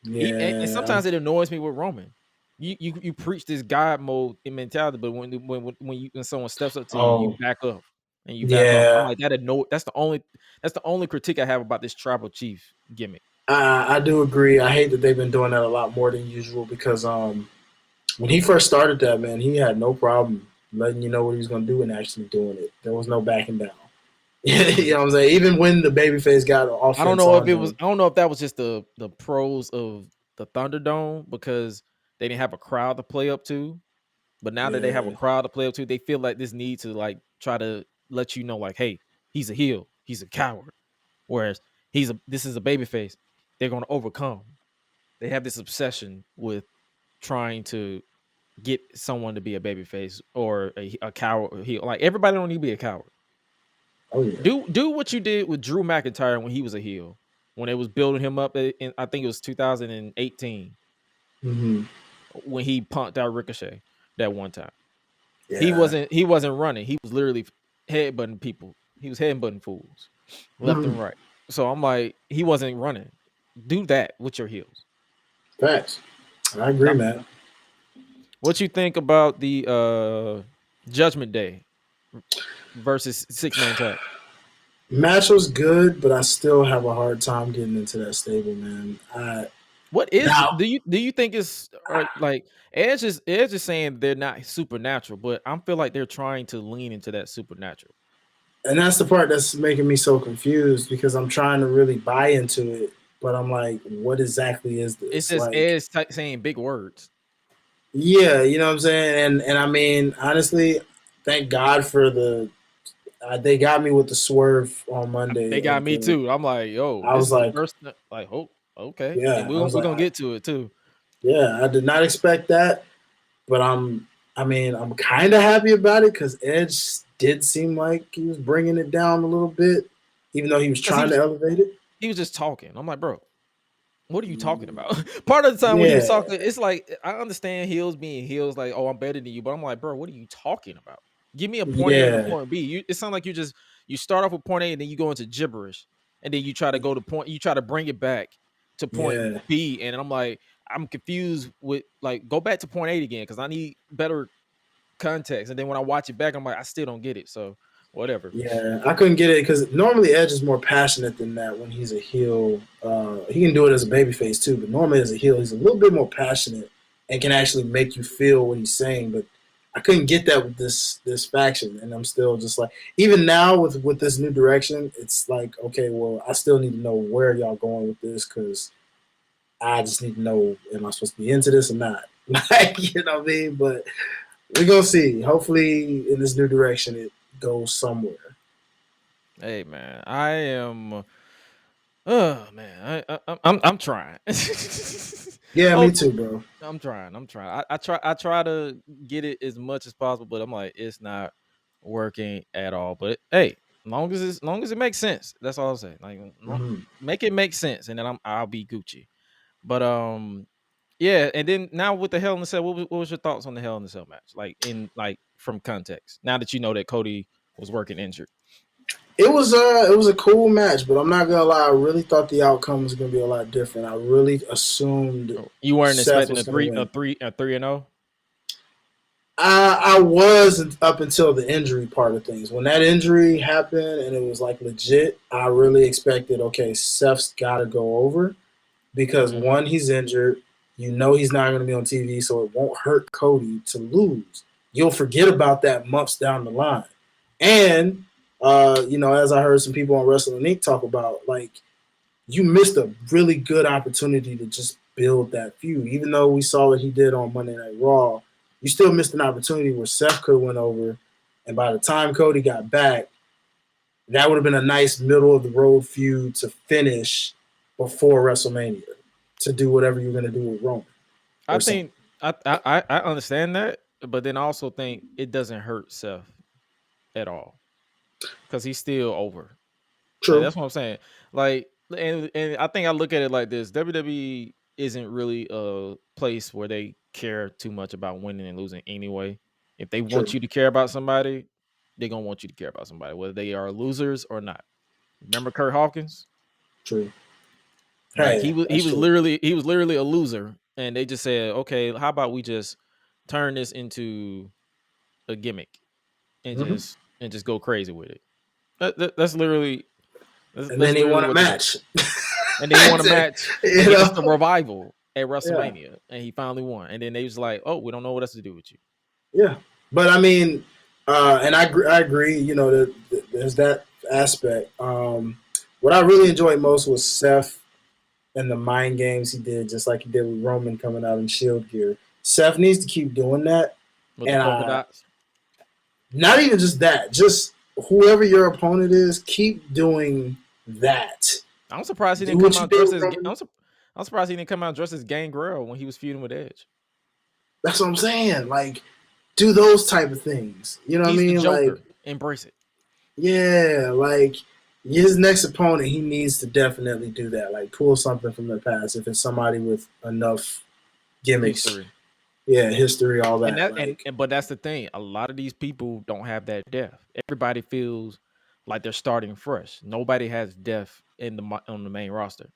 And yeah. sometimes it annoys me with Roman. You preach this God mode in mentality, but when someone steps up to you, you Oh back up and you back off. I'm yeah, like that's the only critique I have about this tribal chief gimmick. I do agree. I hate that they've been doing that a lot more than usual because when he first started that, man, he had no problem letting you know what he was gonna do and actually doing it. There was no backing down. You know what I'm saying? Even when the babyface got offense on him. I don't know if that was just the pros of the Thunderdome because they didn't have a crowd to play up to. But now that they have a Yeah. crowd to play up to, they feel like this need to like try to let you know, like, hey, he's a heel, he's a coward. Whereas this is a babyface. They're gonna overcome. They have this obsession with trying to get someone to be a babyface or a coward or heel. Like everybody don't need to be a coward. Oh yeah. Do what you did with Drew McIntyre when he was a heel. When they was building him up in I think it was 2018 hmm when he punked out Ricochet that one time. Yeah. He wasn't running. He was literally headbutting people. He was headbutting fools left and Mhm. right. So I'm like, he wasn't running. Do that with your heels. Facts. I agree, Now, man. what you think about the Judgment Day versus 6-man tag? Match was good, but I still have a hard time getting into that stable, man. What is Now, do you think is or like Edge is saying they're not supernatural, but I feel like they're trying to lean into that supernatural. and that's the part that's making me so confused because I'm trying to really buy into it, but I'm like, what exactly is It's this? just Like, Edge saying big words. yeah, you know what I'm saying? And I mean, honestly, thank God for they got me with the swerve on They Monday got of me the. too. I'm like, yo, I this was is the like, first like, oh, okay. And yeah, I was we're like, gonna get to it too. yeah, I did not expect that. But I mean, I'm kind of happy about it because Edge did seem like he was bringing it down a little bit, even though he was Because trying to elevate it. he was just talking. I'm like, bro, what are you talking about? Part of the time when he was Yeah, talking, it's like I understand heels being heels, like, oh, I'm better than you, but I'm like, bro, what are you talking about? Give me a point A and a yeah, point B. It sounds like you start off with point A and then you go into gibberish, and then you try to go to point, you try to bring it back to point yeah, B, and I'm like, I'm confused with like go back to point A again because I need better context. And then when I watch it back, I'm like, I still don't get it. So whatever. yeah. I couldn't get it because normally Edge is more passionate than that when he's a heel. He can do it as a babyface too, but normally as a heel, he's a little bit more passionate and can actually make you feel what he's saying. But I couldn't get that with this faction, and I'm still just like, even now with this new direction, it's like, okay, well, I still need to know where y'all going with this because I just need to know, am I supposed to be into this or not? Like, you know what I mean? But we're gonna see. Hopefully, in this new direction, it goes somewhere. Hey man, I am. Oh man, I'm trying. Yeah, me too, Hopefully, bro. I'm trying. I try to get it as much as possible, but I'm like, it's not working at all. But hey, long as it makes sense, that's all I'm saying. Like, hmm make it make sense, and then I'll be Gucci. But yeah. And then now with the Hell in a Cell, what was your thoughts on the Hell in a Cell match? Like from context, now that you know that Cody was working injured. It was a cool match, but I'm not gonna lie. I really thought the outcome was gonna be a lot different. I really assumed Oh, you weren't Seth expecting was gonna win. a 3-0. I was up until the injury part of things. When that injury happened and it was like legit, I really expected, okay, Seth's got to go over because Mm-hmm. one, he's injured. You know he's not going to be on TV, so it won't hurt Cody to lose. You'll forget about that months down the line. And, as I heard some people on Wrestling Inc. talk about, like, you missed a really good opportunity to just build that feud. Even though we saw what he did on Monday Night Raw, you still missed an opportunity where Seth could have went over. And by the time Cody got back, that would have been a nice middle of the road feud to finish before WrestleMania to do whatever you're going to do with Roman I or something. think I understand that, but then I also think it doesn't hurt Seth at all because he's still over. True. That's what I'm saying. Like, and I think I look at it like this: WWE isn't really a place where they care too much about winning and losing anyway. If they want True. you to care about somebody, they're gonna want you to care about somebody, whether they are losers or not. Remember Kurt Hawkins? True. Like Hey, he that's was true. literally a loser, and they just said, okay, how about we just turn this into a gimmick and Mm-hmm. just go crazy with it. That's literally And then he won a what they did. match. And then he won a match against the Revival at Yeah. WrestleMania, and he finally won. And then they was like, "Oh, we don't know what else to do with you." Yeah, but I mean, and I agree. You know, there's that aspect. What I really enjoyed most was Seth and the mind games he did, just like he did with Roman coming out in Shield gear. Seth needs to keep doing that, With the and polka dots. not even just that, just whoever your opponent is, keep doing that. I'm surprised he Do didn't what come you out did dressed with as. Roman. I'm surprised he didn't come out dressed as Gangrel when he was feuding with Edge. That's what I'm saying. Like, do those type of things. You know what I He's the mean? Joker. Like, Embrace it. yeah, like his next opponent, he needs to definitely do that. Like pull something from the past if it's somebody with enough gimmicks, History. yeah, history, all And that. that Like, and but that's the thing. A lot of these people don't have that depth. Everybody feels like they're starting fresh. Nobody has depth on the main roster.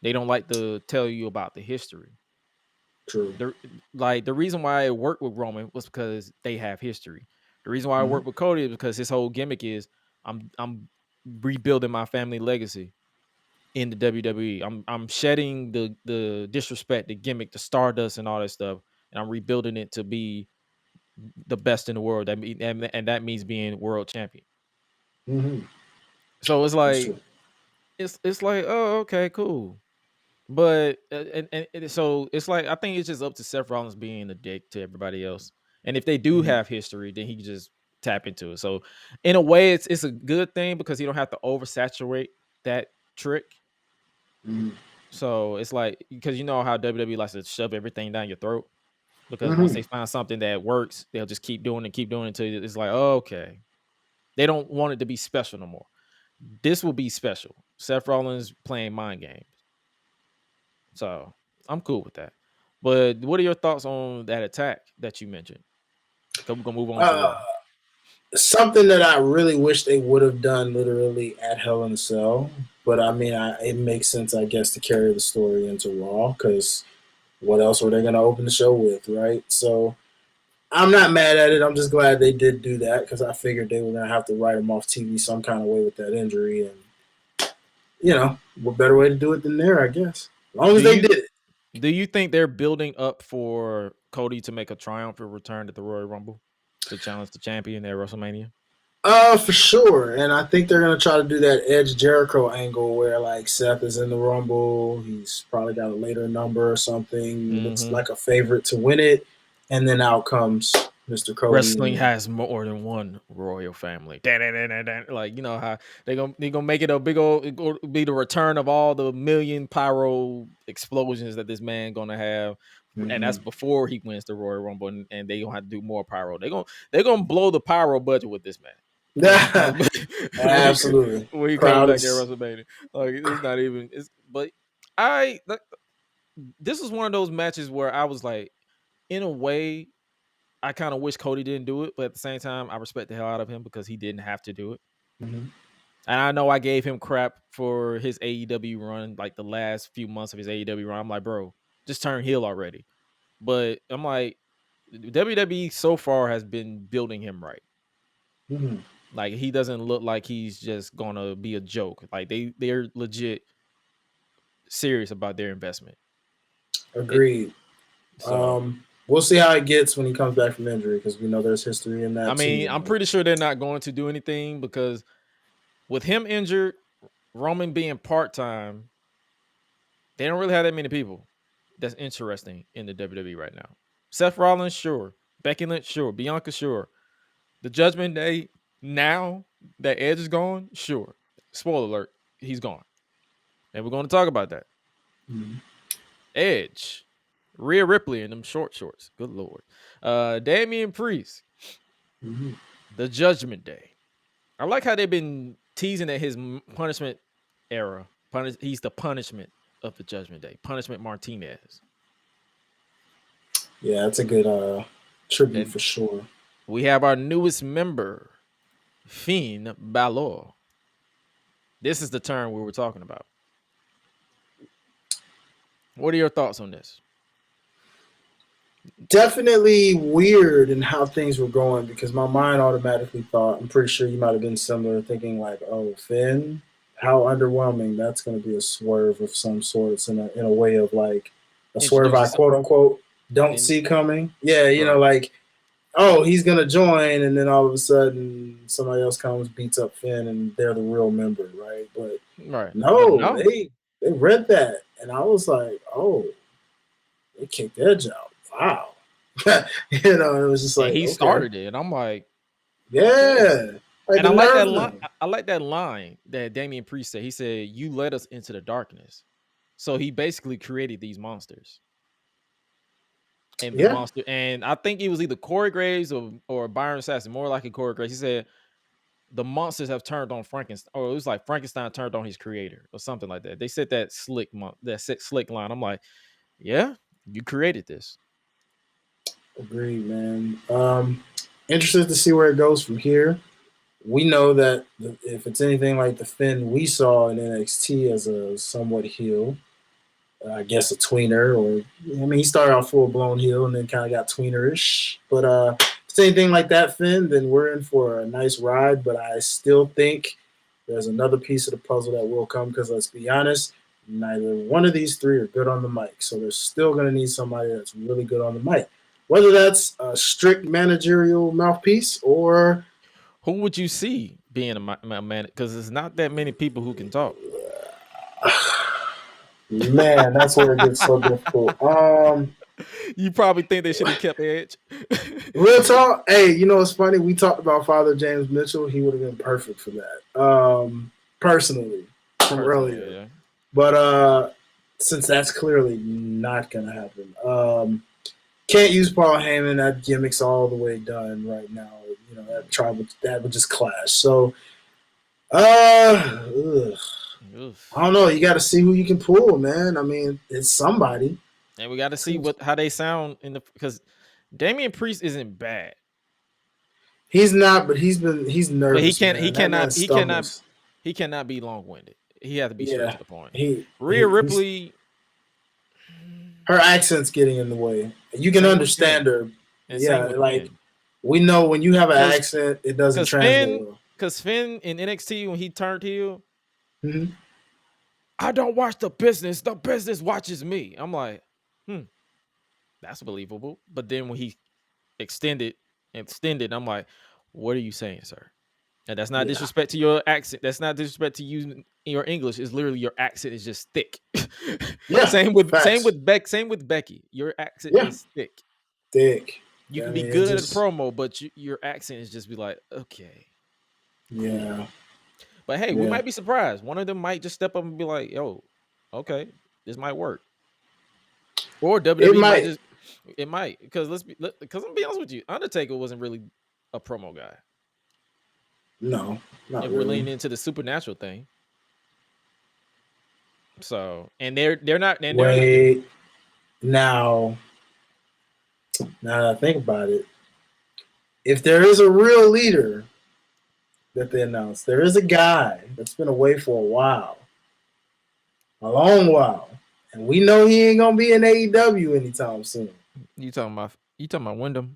They don't like to tell you about the history. true. The reason why it worked with Roman was because they have history. The reason why I Mm-hmm. worked with Cody is because his whole gimmick is I'm rebuilding my family legacy in the WWE. I'm shedding the disrespect, the gimmick, the stardust, and all that stuff, and I'm rebuilding it to be the best in the world. And that means being world champion. Mm-hmm. So it's That's like true. it's like, oh, okay, cool. But so it's like I think it's just up to Seth Rollins being a dick to everybody else. And if they do Mm-hmm. have history, then he can just tap into it. So in a way, it's a good thing because you don't have to oversaturate that trick. Mm-hmm. So it's like because you know how WWE likes to shove everything down your throat. Because once Mm-hmm. they find something that works, they'll just keep doing it, keep doing it until it's like, oh, okay. They don't want it to be special no more. This will be special. Seth Rollins playing mind games. So I'm cool with that. But what are your thoughts on that attack that you mentioned? Because we're gonna move on to Uh, Raw. something that I really wish they would have done literally at Hell in a Cell, but I mean, it makes sense, I guess, to carry the story into Raw because what else were they going to open the show with, right? So I'm not mad at it. I'm just glad they did do that because I figured they were going to have to write him off TV some kind of way with that injury. And, you know, what better way to do it than there, I guess. As long Do as they you did it. do you think they're building up for Cody to make a triumphant return at the Royal Rumble to challenge the champion at WrestleMania? For sure. And I think they're going to try to do that Edge Jericho angle where, like, Seth is in the Rumble. He's probably got a later number or something. Looks Mm-hmm. like a favorite to win it. And then out comes Mr. Cody. Wrestling has more than one royal family. Like you know how they gonna make it a big old it'll be the return of all the million pyro explosions that this man gonna have, and that's Mhm. before he wins the Royal Rumble, and they gonna have to do more pyro. They're gonna blow the pyro budget with this man when he comes back. Absolutely. when he comes Crowd back there at is. WrestleMania. Like it's not even. It's but I this is one of those matches where I was like, in a way. I kind of wish Cody didn't do it, but at the same time, I respect the hell out of him because he didn't have to do it. Mhm. And I know I gave him crap for his AEW run, like the last few months of his AEW run. I'm like, bro, just turn heel already. But I'm like, WWE so far has been building him right. Mhm. Like he doesn't look like he's just gonna be a joke. Like they're legit serious about their investment. Agreed. So We'll see how it gets when he comes back from injury because we know there's history in I that mean, too. I'm pretty sure they're not going to do anything because with him injured, Roman being part time, they don't really have that many people that's interesting in the WWE right now. Seth Rollins, sure. Becky Lynch, sure. Bianca, sure. The Judgment Day now that Edge is gone, sure. Spoiler alert, he's gone. And we're going to talk about that. Mm-hmm. Edge, Rhea Ripley in them short shorts. Good Lord. Damian Priest, Mm-hmm. the Judgment Day. I like how they've been teasing at his punishment era. He's the punishment of the Judgment Day. Punishment Martinez. Yeah, that's a good tribute And for sure. we have our newest member, Finn Balor. This is the turn we were talking about. What are your thoughts on this? Definitely weird in how things were going because my mind automatically thought, I'm pretty sure you might have been similar, thinking like, oh, Finn, how underwhelming. That's going to be a swerve of some sorts in a way of like a swerve I quote unquote don't see coming. Yeah, you know, like, oh, he's going to join, and then all of a sudden somebody else comes, beats up Finn, and they're the real member, right? But no. They read that, and I was like, oh, they kicked Edge out. Wow. You know, it was just like he started it, and I'm like, yeah. Like and I like that line. I like that line that Damian Priest said. He said, "You led us into the darkness." So he basically created these monsters. And the monster, and I think it was either Corey Graves or Byron Saxton, more like a Corey Graves. He said the monsters have turned on Frankenstein, or it was like Frankenstein turned on his creator, or something like that. They said that slick line. I'm like, yeah, you created this. Agreed, man. Interested to see where it goes from here. We know that if it's anything like the Finn we saw in NXT as a somewhat heel, I guess a tweener, or I mean, he started off full blown heel and then kind of got tweenerish. But if it's anything like that, Finn, then we're in for a nice ride. But I still think there's another piece of the puzzle that will come because let's be honest, neither one of these three are good on the mic. So they're still going to need somebody that's really good on the mic. Whether that's a strict managerial mouthpiece or who would you see being a man? Because there's not that many people who can talk. Man, that's where it gets so difficult. You probably think they should have kept Edge. Real talk. Hey, you know what's funny? We talked about Father James Mitchell. He would have been perfect for that. Personally, from earlier. Yeah. But since that's clearly not going to happen, can't use Paul Heyman. That gimmick's all the way done right now. You know, that would just clash. So, I don't know. You got to see who you can pull, man. I mean, it's somebody. And we got to see how they sound because Damian Priest isn't bad. He's not, but he's nervous. But he cannot be long-winded. He has to be straight to the point. Rhea Ripley, her accent's getting in the way. You can understand her. Yeah, like we know when you have an accent, it doesn't translate well. Because Finn in NXT, when he turned heel, mm-hmm. I don't watch the business. The business watches me. I'm like, that's believable. But then when he extended, I'm like, what are you saying, sir? And that's not disrespect to your accent. That's not disrespect to you in your English. It's literally your accent is just thick. Yeah. Same with Becky. Your accent is thick. Thick. You can be good at a promo, but your accent is just be like, okay. Yeah. But hey, we might be surprised. One of them might just step up and be like, yo, okay, this might work. Or WWE it might. Because because I'm be honest with you, Undertaker wasn't really a promo guy. No, not really. We're leaning into the supernatural thing. So, and they're not. And wait, now that I think about it, if there is a real leader that they announced, there is a guy that's been away for a long while, and we know he ain't gonna be in AEW anytime soon. You talking about Wyndham?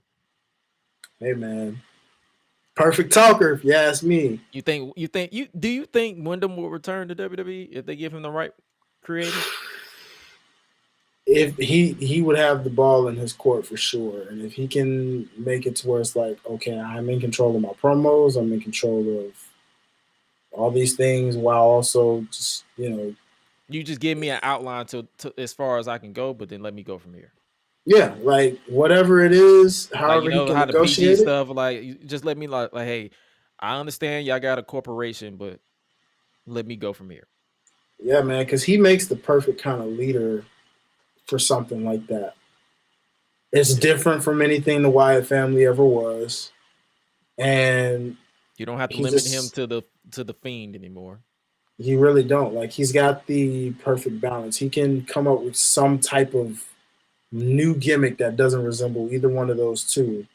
Hey man. Perfect talker, if you ask me. Do you think Wyndham will return to WWE if they give him the right creator? If he would have the ball in his court for sure, and if he can make it to where it's like, okay, I'm in control of my promos, I'm in control of all these things, while also just you just give me an outline to as far as I can go, but then let me go from here. Yeah, like whatever it is, however he can how negotiate the PG it. stuff, like just let me like hey, I understand y'all got a corporation, but let me go from here. Yeah, man, because he makes the perfect kind of leader for something like that. It's different from anything the Wyatt family ever was, and You don't have to he limit him just to the Fiend anymore. he really don't. Like, he's got the perfect balance. He can come up with some type of new gimmick that doesn't resemble either one of those two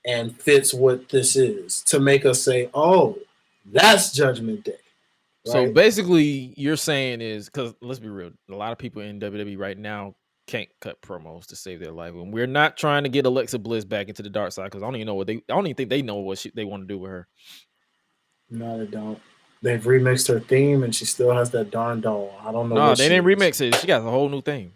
and fits what this is to make us say, "Oh, that's Judgment Day." So Right? basically, you're saying is because let's be real, a lot of people in WWE right now can't cut promos to save their life, and we're not trying to get Alexa Bliss back into the dark side because I don't even know what I don't even think they know what they want to do with her. No, they don't. They've remixed her theme, and she still has that darn doll. I don't know No, what they she didn't is. remix it. She got a whole new theme.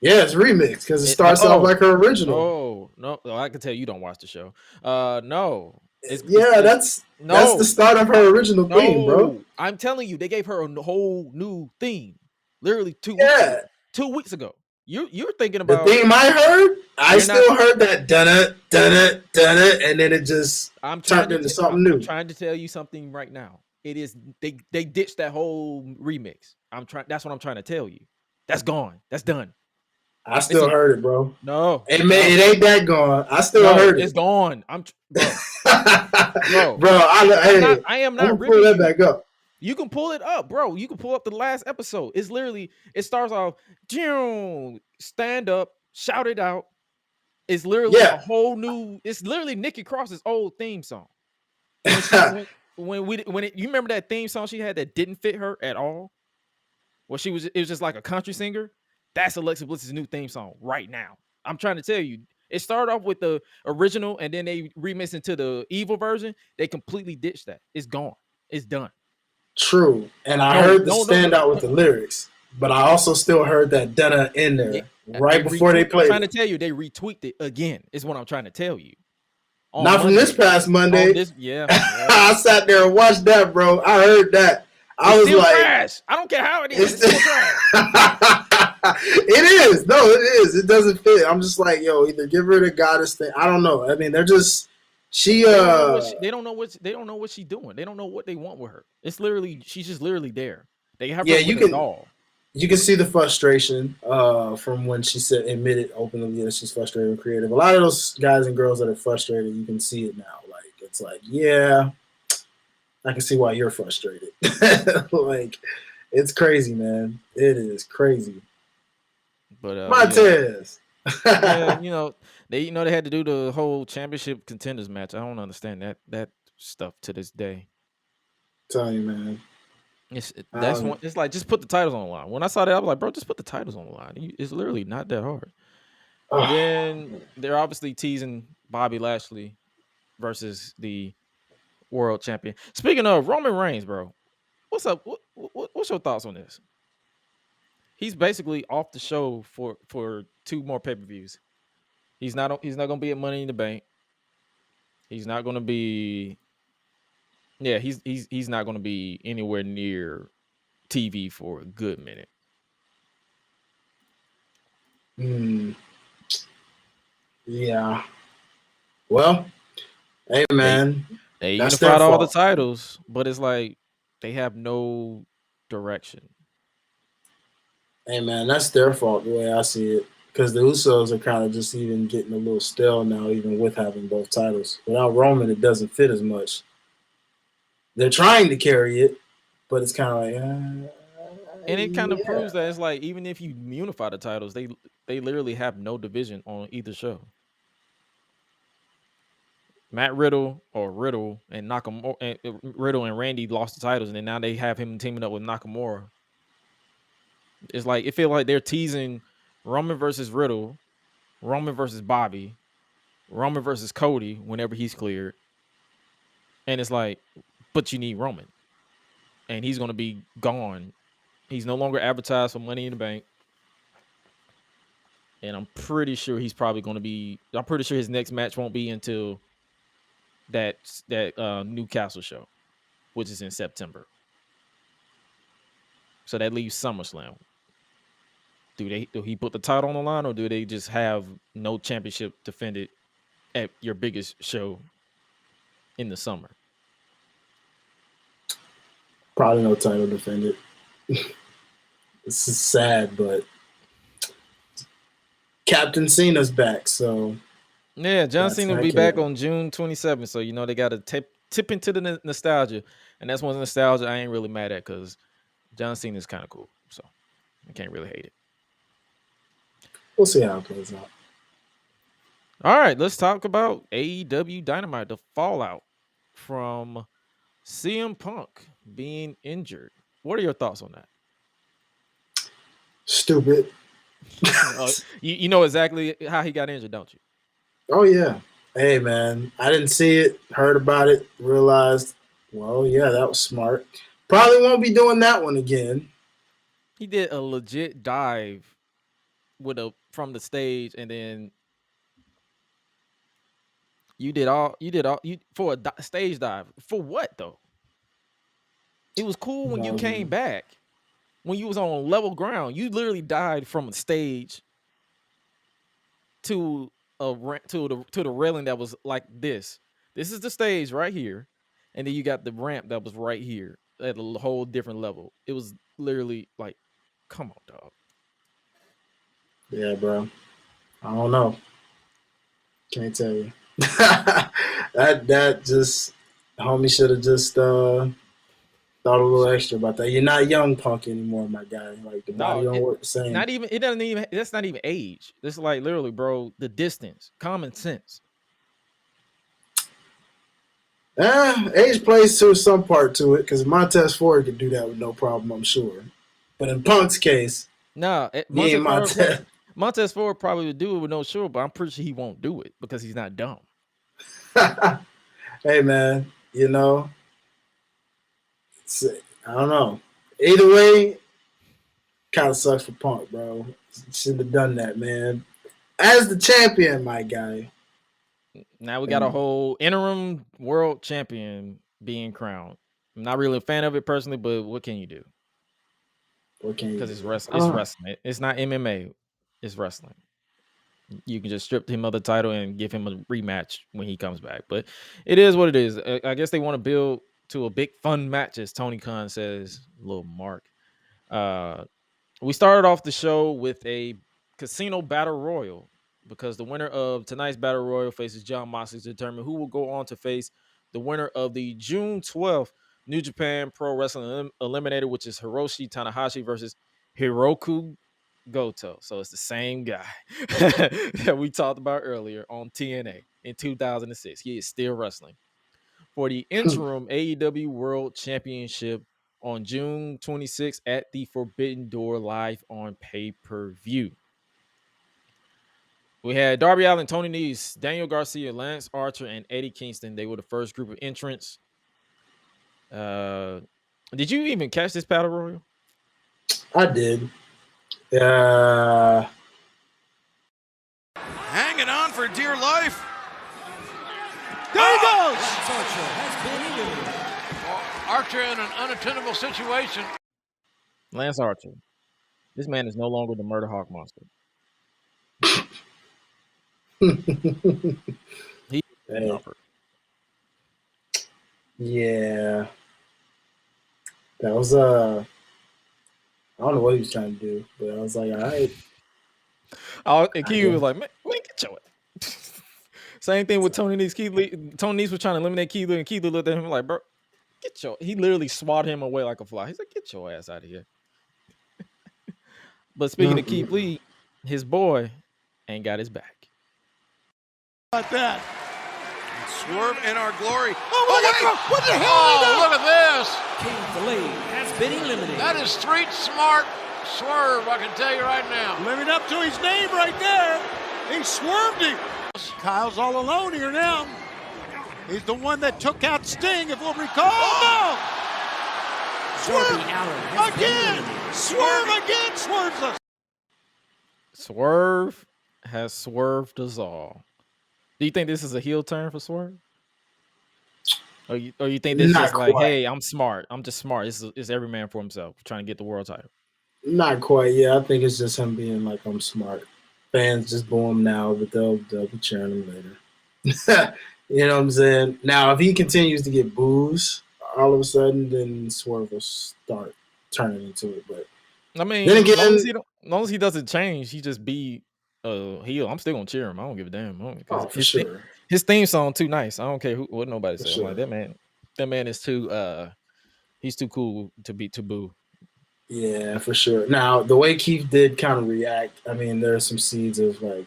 Yeah, it's remixed because it starts off No, like her original. no. I can tell you don't watch the show. No, Yeah, that's the no, start of her original theme, bro. no. I'm telling you, they gave her a whole new theme, literally 2 weeks ago. Yeah, 2 weeks ago. You're thinking the about. theme I heard, I You're not. still heard that dun dun dun, and then it just I'm turned into something I'm new. trying to tell you something right now. It is they ditched that whole remix. That's what I'm trying to tell you. That's gone. That's done. I It's still heard it, bro. no, It ain't that gone. I still no, heard it's it, gone. Bro, bro. bro. Hey, I am I'm not gonna pull ribbing that you. back up. You can pull it up, bro. You can pull up the last episode. It's literally it starts off, stand up, shout it out. It's literally a Yeah, whole new. It's literally Nikki Cross's old theme song. When you remember that theme song she had that didn't fit her at all? Well, it was just like a country singer. That's Alexa Bliss's new theme song right now. I'm trying to tell you. It started off with the original and then they remixed into the evil version. They completely ditched that. It's gone. It's done. true. And I No, heard the no, no, no. standout with the lyrics, but I also still heard that dun in there right before they I'm played trying to it. tell you, they retweaked it again. Is what I'm trying to tell you. On Not from this Monday. past On Monday. this, yeah. I sat there and watched that, bro. I heard that. I It's was still like, trash. I don't care how it is. It's still trash. it is. No, it is. It doesn't fit. I'm just like, yo, either give her the goddess thing. I don't know. I mean, they're just she They don't know what she's doing. They don't know what they want with her. It's literally she's just literally there. They have yeah, her with a doll. you can see the frustration from when she said admitted openly that she's frustrated with creative. A lot of those guys and girls that are frustrated, you can see it now. Like, it's like, yeah, I can see why you're frustrated. Like, it's crazy, man. It is crazy. But Montez. yeah, they had to do the whole championship contenders match. I don't understand that stuff to this day. Tell you, man. That's one. It's like just put the titles on the line. When I saw that, I was like, bro, just put the titles on the line. It's literally not that hard. And then they're obviously teasing Bobby Lashley versus the world champion. Speaking of Roman Reigns, bro, what's up? What's your thoughts on this? He's basically off the show for 2 more pay-per-views. He's not gonna be at Money in the Bank. He's not gonna be. Yeah, he's not gonna be anywhere near TV for a good minute. Yeah. Well, hey, man. They That's their unified all the fault. titles, but it's like they have no direction. Hey, man, that's their fault the way I see it. Because the Usos are kind of just even getting a little stale now, even with having both titles. Without Roman, it doesn't fit as much. They're trying to carry it, but it's kind of like, And it kind of yeah. proves that it's like even if you unify the titles, they literally have no division on either show. Matt Riddle and Nakamura, Riddle and Randy lost the titles, and then now they have him teaming up with Nakamura. It's like it feels like they're teasing Roman versus Riddle, Roman versus Bobby, Roman versus Cody whenever he's cleared, and it's like, but you need Roman, and he's gonna be gone. He's no longer advertised for Money in the Bank. And I'm pretty sure he's probably going to be. I'm pretty sure his next match won't be until that Newcastle show, which is in September. So that leaves SummerSlam. Do he put the title on the line, or do they just have no championship defended at your biggest show? in the summer? Probably no title defended. This is sad, but Captain Cena's back, so Yeah, John that's Cena will not be back canon. on June 27th. So, they got to tip into the nostalgia. And that's one nostalgia I ain't really mad at because John Cena is kind of cool. So, I can't really hate it. We'll see how it plays out. All right, let's talk about AEW Dynamite, the fallout from CM Punk being injured. What are your thoughts on that? Stupid. You know exactly how he got injured, don't you? Oh, yeah. Hey, man. I didn't see it, heard about it, realized, well, yeah, that was smart. Probably won't be doing that one again. He did a legit dive from the stage, and then you did all for a stage dive. For what though? It was cool when you came back, when you was on level ground. You literally died from a stage to the railing that was like this. This is the stage right here, and then you got the ramp that was right here at a whole different level. It was literally like, come on, dog. Yeah, bro. I don't know. Can't tell you. that just homie should have just thought a little extra about that. You're not young Punk anymore, my guy. Like the body don't work the same. That's not even age. It's like literally, bro, the distance, common sense. Age plays to some part to it because Montez Ford could do that with no problem, I'm sure. But in Punk's case, Montez Ford probably would do it with no sure, but I'm pretty sure he won't do it because he's not dumb. Hey, man, I don't know. Either way, kind of sucks for Punk, bro. Shouldn't have done that, man. As the champion, my guy. Now we got a whole interim world champion being crowned. I'm not really a fan of it personally, but what can you do? What can you do? Because it's wrestling. It's not MMA. It's wrestling. You can just strip him of the title and give him a rematch when he comes back. But it is what it is. I guess they want to build to a big fun match, as Tony Khan says, little Mark. We started off the show with a casino battle royal because the winner of tonight's battle royal faces Jon Moxley to determine who will go on to face the winner of the June 12th New Japan Pro Wrestling Eliminator, which is Hiroshi Tanahashi versus Hiroku Goto. So it's the same guy that we talked about earlier on TNA in 2006. He is still wrestling for the interim AEW World Championship on June 26th at the Forbidden Door live on pay-per-view. We had Darby Allin, Tony Nese, Daniel Garcia, Lance Archer, and Eddie Kingston. They were the first group of entrants. Did you even catch this battle royal? I did. Hanging on for dear life. There he goes! Archer in an unattainable situation. Lance Archer. This man is no longer the Murder Hawk Monster. Yeah. That was I don't know what he was trying to do, but I was like, all right. And Keith was like, man, get your Same thing with Tony Nese. Tony Nese was trying to eliminate Keith Lee, and Keith Lee looked at him like, bro, he literally swatted him away like a fly. He's like, get your ass out of here. But speaking of Keith Lee, his boy ain't got his back. About that. Swerve in our glory. Oh, what the hell? Look at this. Keith Lee has been eliminated. That is street smart swerve, I can tell you right now. Living up to his name right there. He swerved him. Kyle's all alone here now. He's the one that took out Sting, if we'll recall. Oh! Swerve again. Swerve again. Swerves us. Swerve has swerved us all. Do you think this is a heel turn for Swerve? Or you think this is just like, hey, I'm smart. I'm just smart. It's every man for himself, trying to get the world title. Not quite. Yeah, I think it's just him being like, I'm smart. Fans just boo him now, but they'll be cheering him later. You know what I'm saying? Now, if he continues to get boos all of a sudden, then Swerve will start turning into it. But I mean, then as long as again, he doesn't change, he just be heel. I'm still gonna cheer him. I don't give a damn because oh, for sure. his theme song too nice. I don't care what nobody For says. I'm like sure. that man is too he's too cool to be taboo. Yeah, for sure. Now, the way Keith did kind of react, I mean, there are some seeds of like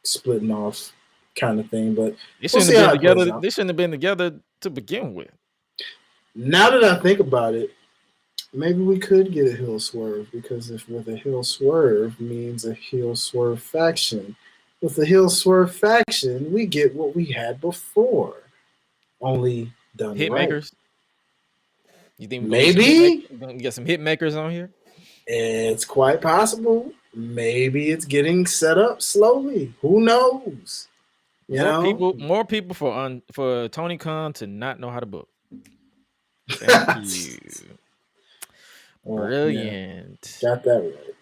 splitting off kind of thing, but They we'll shouldn't see have been how it plays together. out. They shouldn't have been together to begin with. Now that I think about it, maybe we could get a heel swerve because if with a heel swerve means a heel swerve faction. With the heel swerve faction, we get what we had before, only done Hit right. makers. You think we're gonna get some hit Maybe makers? Gonna get some hit makers on here? it's quite possible. Maybe it's getting set up slowly. Who knows? You know? More people for Tony Khan to not know how to book. Thank you. Well, yeah, Brilliant. got that right.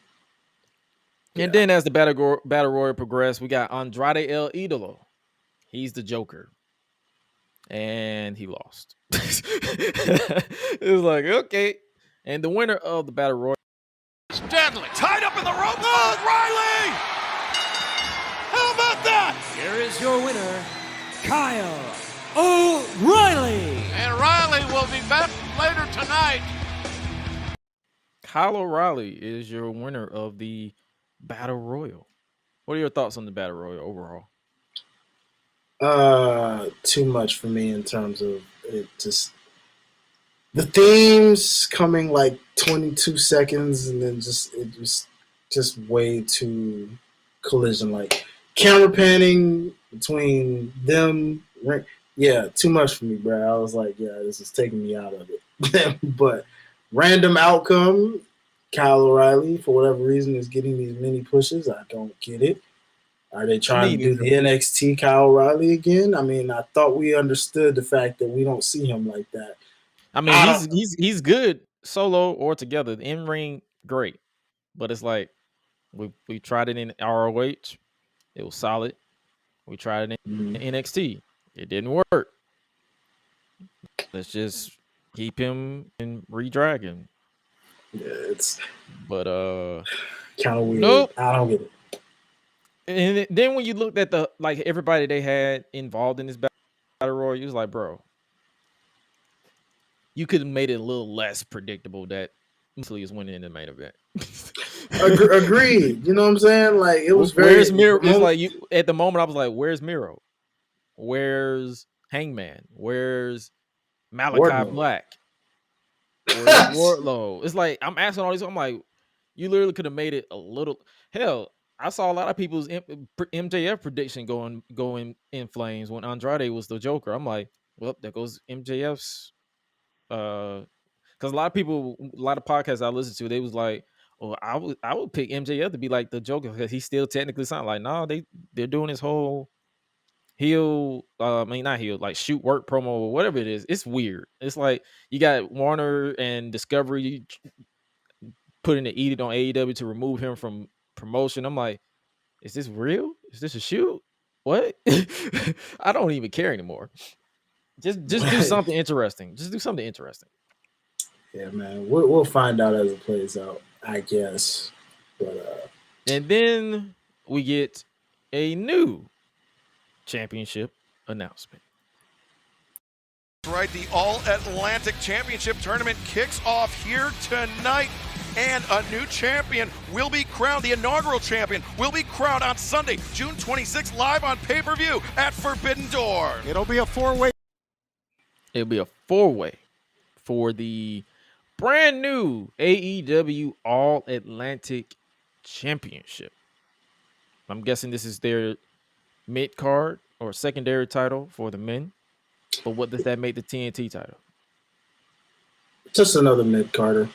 And then as the battle royal progressed, we got Andrade El Idolo. He's the Joker. And he lost. It was like, okay. And the winner of the battle royal. It's deadly. Tied up in the rope. Oh, Riley! How about that? Here is your winner, Kyle O'Reilly. And Riley will be back later tonight. Kyle O'Reilly is your winner of the battle royal. What are your thoughts on the battle royal overall? Too much for me in terms of it. Just the themes coming like 22 seconds, and then it was just way too collision. Like camera panning between them. Yeah, too much for me, bro. I was like, yeah, this is taking me out of it. But random outcome, Kyle O'Reilly, for whatever reason, is getting these mini pushes. I don't get it. Are they trying to do the NXT Kyle O'Reilly again? I mean, I thought we understood the fact that we don't see him like that. I mean, he's good solo or together. In ring, great, but it's like we tried it in ROH, it was solid. We tried it in NXT, it didn't work. Let's just keep him and redrag him. Yeah, it's but kind of weird. Nope. I don't get it. And then when you looked at the like everybody they had involved in this battle royal, you was like, bro, you could have made it a little less predictable that Mosley is winning in the main event. Agreed. You know what I'm saying? Like it was very. Where's Miro? It's like you at the moment. I was like, "Where's Miro? Where's Hangman? Where's Malachi Wardlow. Black? Where's Wardlow?" It's like I'm asking all these. I'm like, you literally could have made it a little. Hell, I saw a lot of people's MJF prediction going in flames when Andrade was the Joker. I'm like, well, there goes MJF's. Because a lot of podcasts I listen to, they was like, "Oh, I would pick MJF to be like the Joker because he still technically sound like no, they're doing this whole heel, not heel, like shoot work promo or whatever it is. It's weird. It's like you got Warner and Discovery putting the edict on AEW to remove him from promotion. I'm like, is this real? Is this a shoot? What? I don't even care anymore. Just do something interesting. Just do something interesting. Yeah, man. We'll find out as it plays out, I guess. But and then we get a new championship announcement. Right, the All-Atlantic Championship Tournament kicks off here tonight, and a new champion will be crowned. The inaugural champion will be crowned on Sunday, June 26th, live on pay-per-view at Forbidden Door. It'll be a four-way. It'll be a four-way for the brand new AEW All-Atlantic Championship. I'm guessing this is their mid-card or secondary title for the men. But what does that make the TNT title? Just another mid-carder.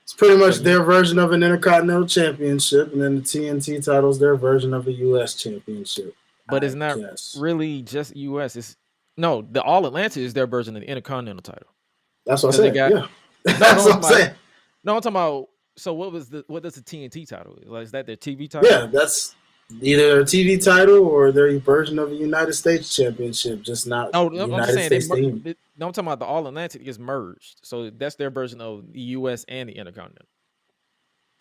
It's pretty much their version of an Intercontinental Championship, and then the TNT title is their version of a U.S. Championship. But it's not really just U.S. It's no, the All-Atlantic is their version of the Intercontinental title. That's what I said. Yeah. That's what I'm saying. No, I'm talking about. So what does the TNT title? Like, is that their TV title? Yeah, that's Either a TV title or their version of a United States Championship, just not No, the I'm just United saying States team. no, I'm talking about the All Atlantic is merged, so that's their version of the U.S. and the Intercontinental,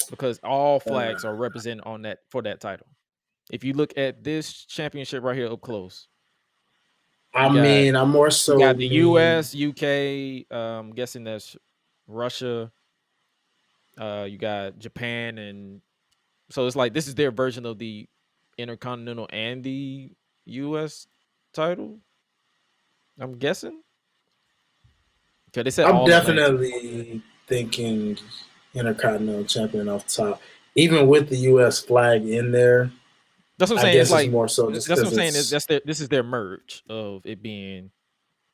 because all flags are represented on that for that title. If you look at this championship right here up close, I mean, I'm more so you got the U.S., UK. Guessing that's Russia. You got Japan, and so it's like this is their version of the Intercontinental and the U.S. title. I'm guessing. Okay, they said I'm All Atlantic. definitely thinking Intercontinental Champion off the top, even with the U.S. flag in there. That's what I'm I saying. It's guess it's like more so that's just what I'm because saying. it's This is their merge of it being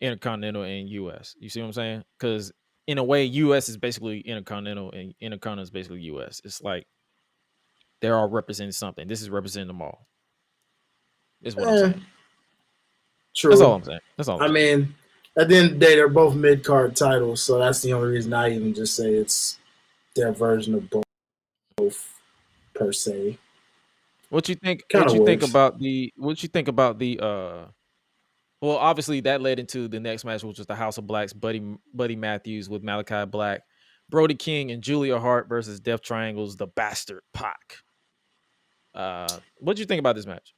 Intercontinental and US. You see what I'm saying? Because in a way, US is basically Intercontinental and Intercontinental is basically US. It's like they're all representing something. This is representing them all. Is what I'm saying. That's all true. I'm saying. That's all I'm I saying. mean, at the end of the day, they're both mid card titles, so that's the only reason I even just say it's their version of both per se. What you think? Kind of works. What you think about the? Well, obviously that led into the next match, which was the House of Blacks, Buddy Matthews with Malachi Black, Brody King, and Julia Hart versus Death Triangle's the Bastard Pac. What do you think about this match?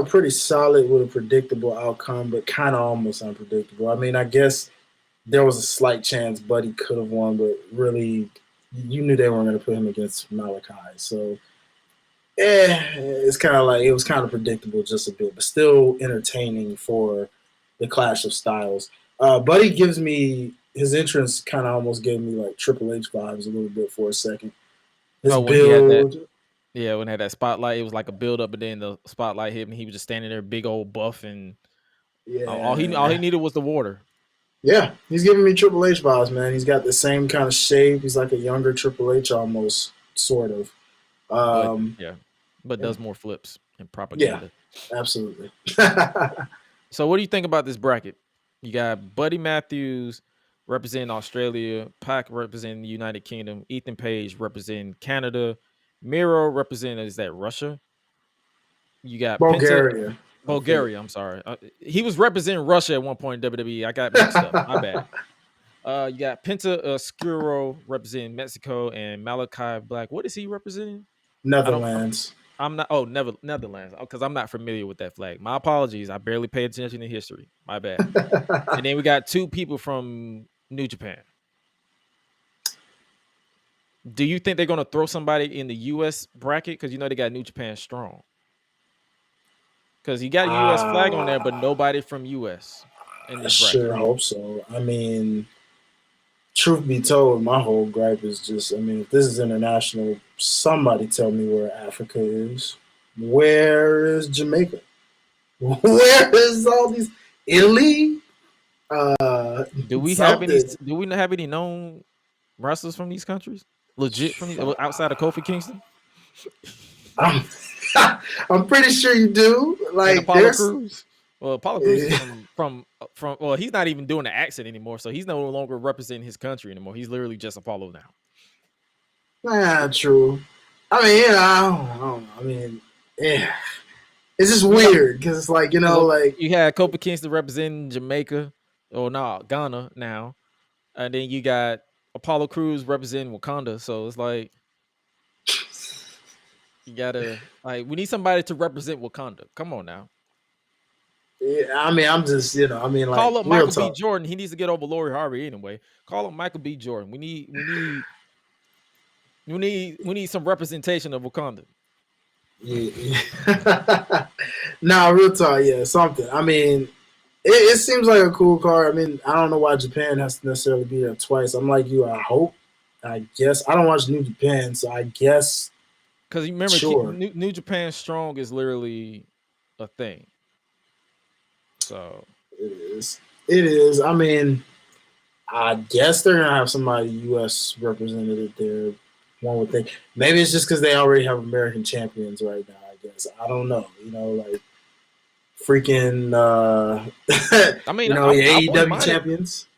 Pretty solid with a predictable outcome, but kind of almost unpredictable. I mean, I guess there was a slight chance Buddy could have won, but really, you knew they weren't going to put him against Malachi. So, it's kind of like it was kind of predictable just a bit, but still entertaining for the clash of styles. Buddy gives me his entrance kind of almost gave me like Triple H vibes a little bit for a second. His When he had that, build, when he had that spotlight, it was like a build up, and then the spotlight hit him. He was just standing there, big old buff, and all he yeah, needed was the water. yeah, he's giving me Triple H vibes, man. He's got the same kind of shape. He's like a younger Triple H almost, sort of. But Um, but yeah, does more flips and yeah, propaganda. absolutely. So what do you think about this bracket? You got Buddy Matthews representing Australia, Pac representing the United Kingdom, Ethan Page representing Canada, Miro representing, is that Russia? You got Bulgaria, I think. Bulgaria. I'm sorry, he was representing Russia at one point in WWE. I got mixed up. My bad. You got Penta Oscuro representing Mexico and Malachi Black. What is he representing? I don't. Netherlands. I'm not. Oh, Netherlands. Because I'm not familiar with that flag. My apologies. I barely pay attention to history. My bad. And then we got two people from New Japan. Do you think they're going to throw somebody in the U.S. bracket? Because you know they got New Japan Strong. Because you got a U.S. flag on there, but nobody from U.S. in I this bracket. sure hope so. I mean, truth be told, my whole gripe is just, I mean, if this is international, somebody tell me where Africa is. Where is Jamaica? Where is all these Italy? Do we Something. not have any known wrestlers from these countries? Legit from outside of Kofi Kingston? I'm, I'm pretty sure you do. And Like, Apollo Crews. Well, Apollo Crews is from well, he's not even doing the accent anymore, so he's no longer representing his country anymore. He's literally just Apollo now. true. I mean, yeah, I don't know. I mean, yeah. It's just weird because it's like, like you had Kofi Kingston representing Jamaica, or Ghana now, and then you got Apollo Crews representing Wakanda. So it's like you gotta we need somebody to represent Wakanda. Come on now. yeah, I mean, I'm just, I mean, like, Call up real Michael B. talk. Jordan. He needs to get over Lori Harvey anyway. Call up Michael B. Jordan. We need some representation of Wakanda. Yeah. Nah, real talk, yeah, something. I mean, it seems like a cool card. I mean, I don't know why Japan has to necessarily be there twice. I'm like you, I hope. I guess. I don't watch New Japan, so I guess. Because you remember, Sure. New Japan Strong is literally a thing. So It is. It is. I mean, I guess they're going to have somebody U.S. representative there. One would think. Maybe it's just because they already have American champions right now, I guess. I don't know. Like freaking, I mean, AEW champions.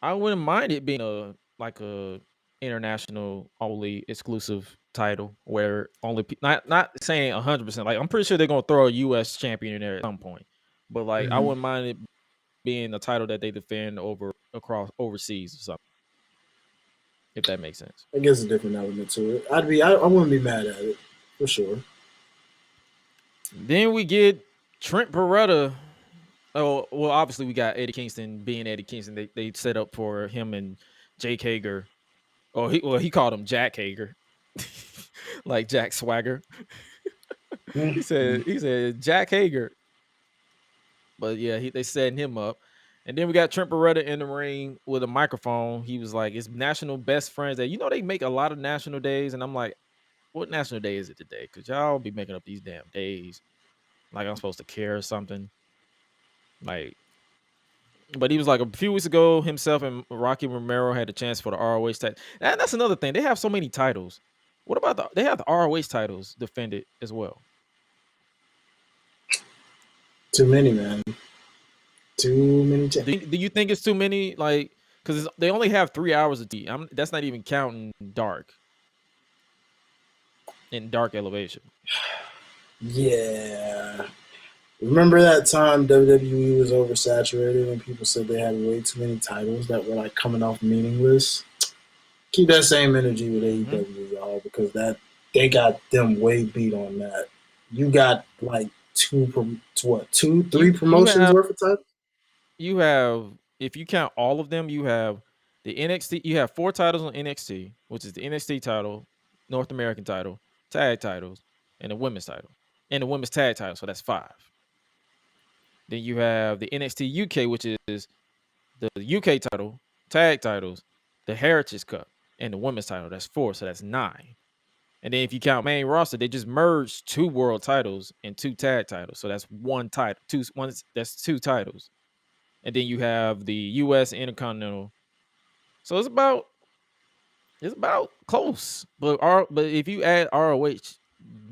I wouldn't mind it being a international only exclusive title where only not saying 100%. Like I'm pretty sure they're gonna throw a U.S. champion in there at some point, but like I wouldn't mind it being a title that they defend across overseas or something, if that makes sense. I guess a different element to it. I wouldn't be mad at it for sure. Then we get Trent Beretta. Oh well, obviously we got Eddie Kingston being Eddie Kingston. They set up for him and Jake Hager. Oh, he called him Jack Hager, like Jack Swagger. he said Jack Hager. But yeah, they setting him up. And then we got Trent Beretta in the ring with a microphone. He was like, it's National Best Friends Day. You know, they make a lot of national days. And I'm like, what national day is it today? Because y'all be making up these damn days. Like I'm supposed to care or something. Like, but he was like a few weeks ago, himself and Rocky Romero had a chance for the ROH title. And that's another thing. They have so many titles. What about they have the ROH titles defended as well? Too many, man. Too many. Do you think it's too many? Like, because they only have 3 hours of TV. That's not even counting Dark. In Dark Elevation. Yeah. Remember that time WWE was oversaturated and people said they had way too many titles that were like coming off meaningless? Keep that same energy with AEW, y'all, because they got them way beat on that. You got like three promotions worth of titles? You have, if you count all of them, you have the NXT. You have 4 titles on NXT, which is the NXT title, North American title, tag titles, and the women's title, and the women's tag title. So that's 5. Then you have the NXT UK, which is the UK title, tag titles, the Heritage Cup, and the women's title. That's 4. So that's 9. And then if you count main roster, they just merged 2 world titles and 2 tag titles. So that's 1 title. That's 2 titles. And then you have the US Intercontinental. So it's about close. But if you add ROH,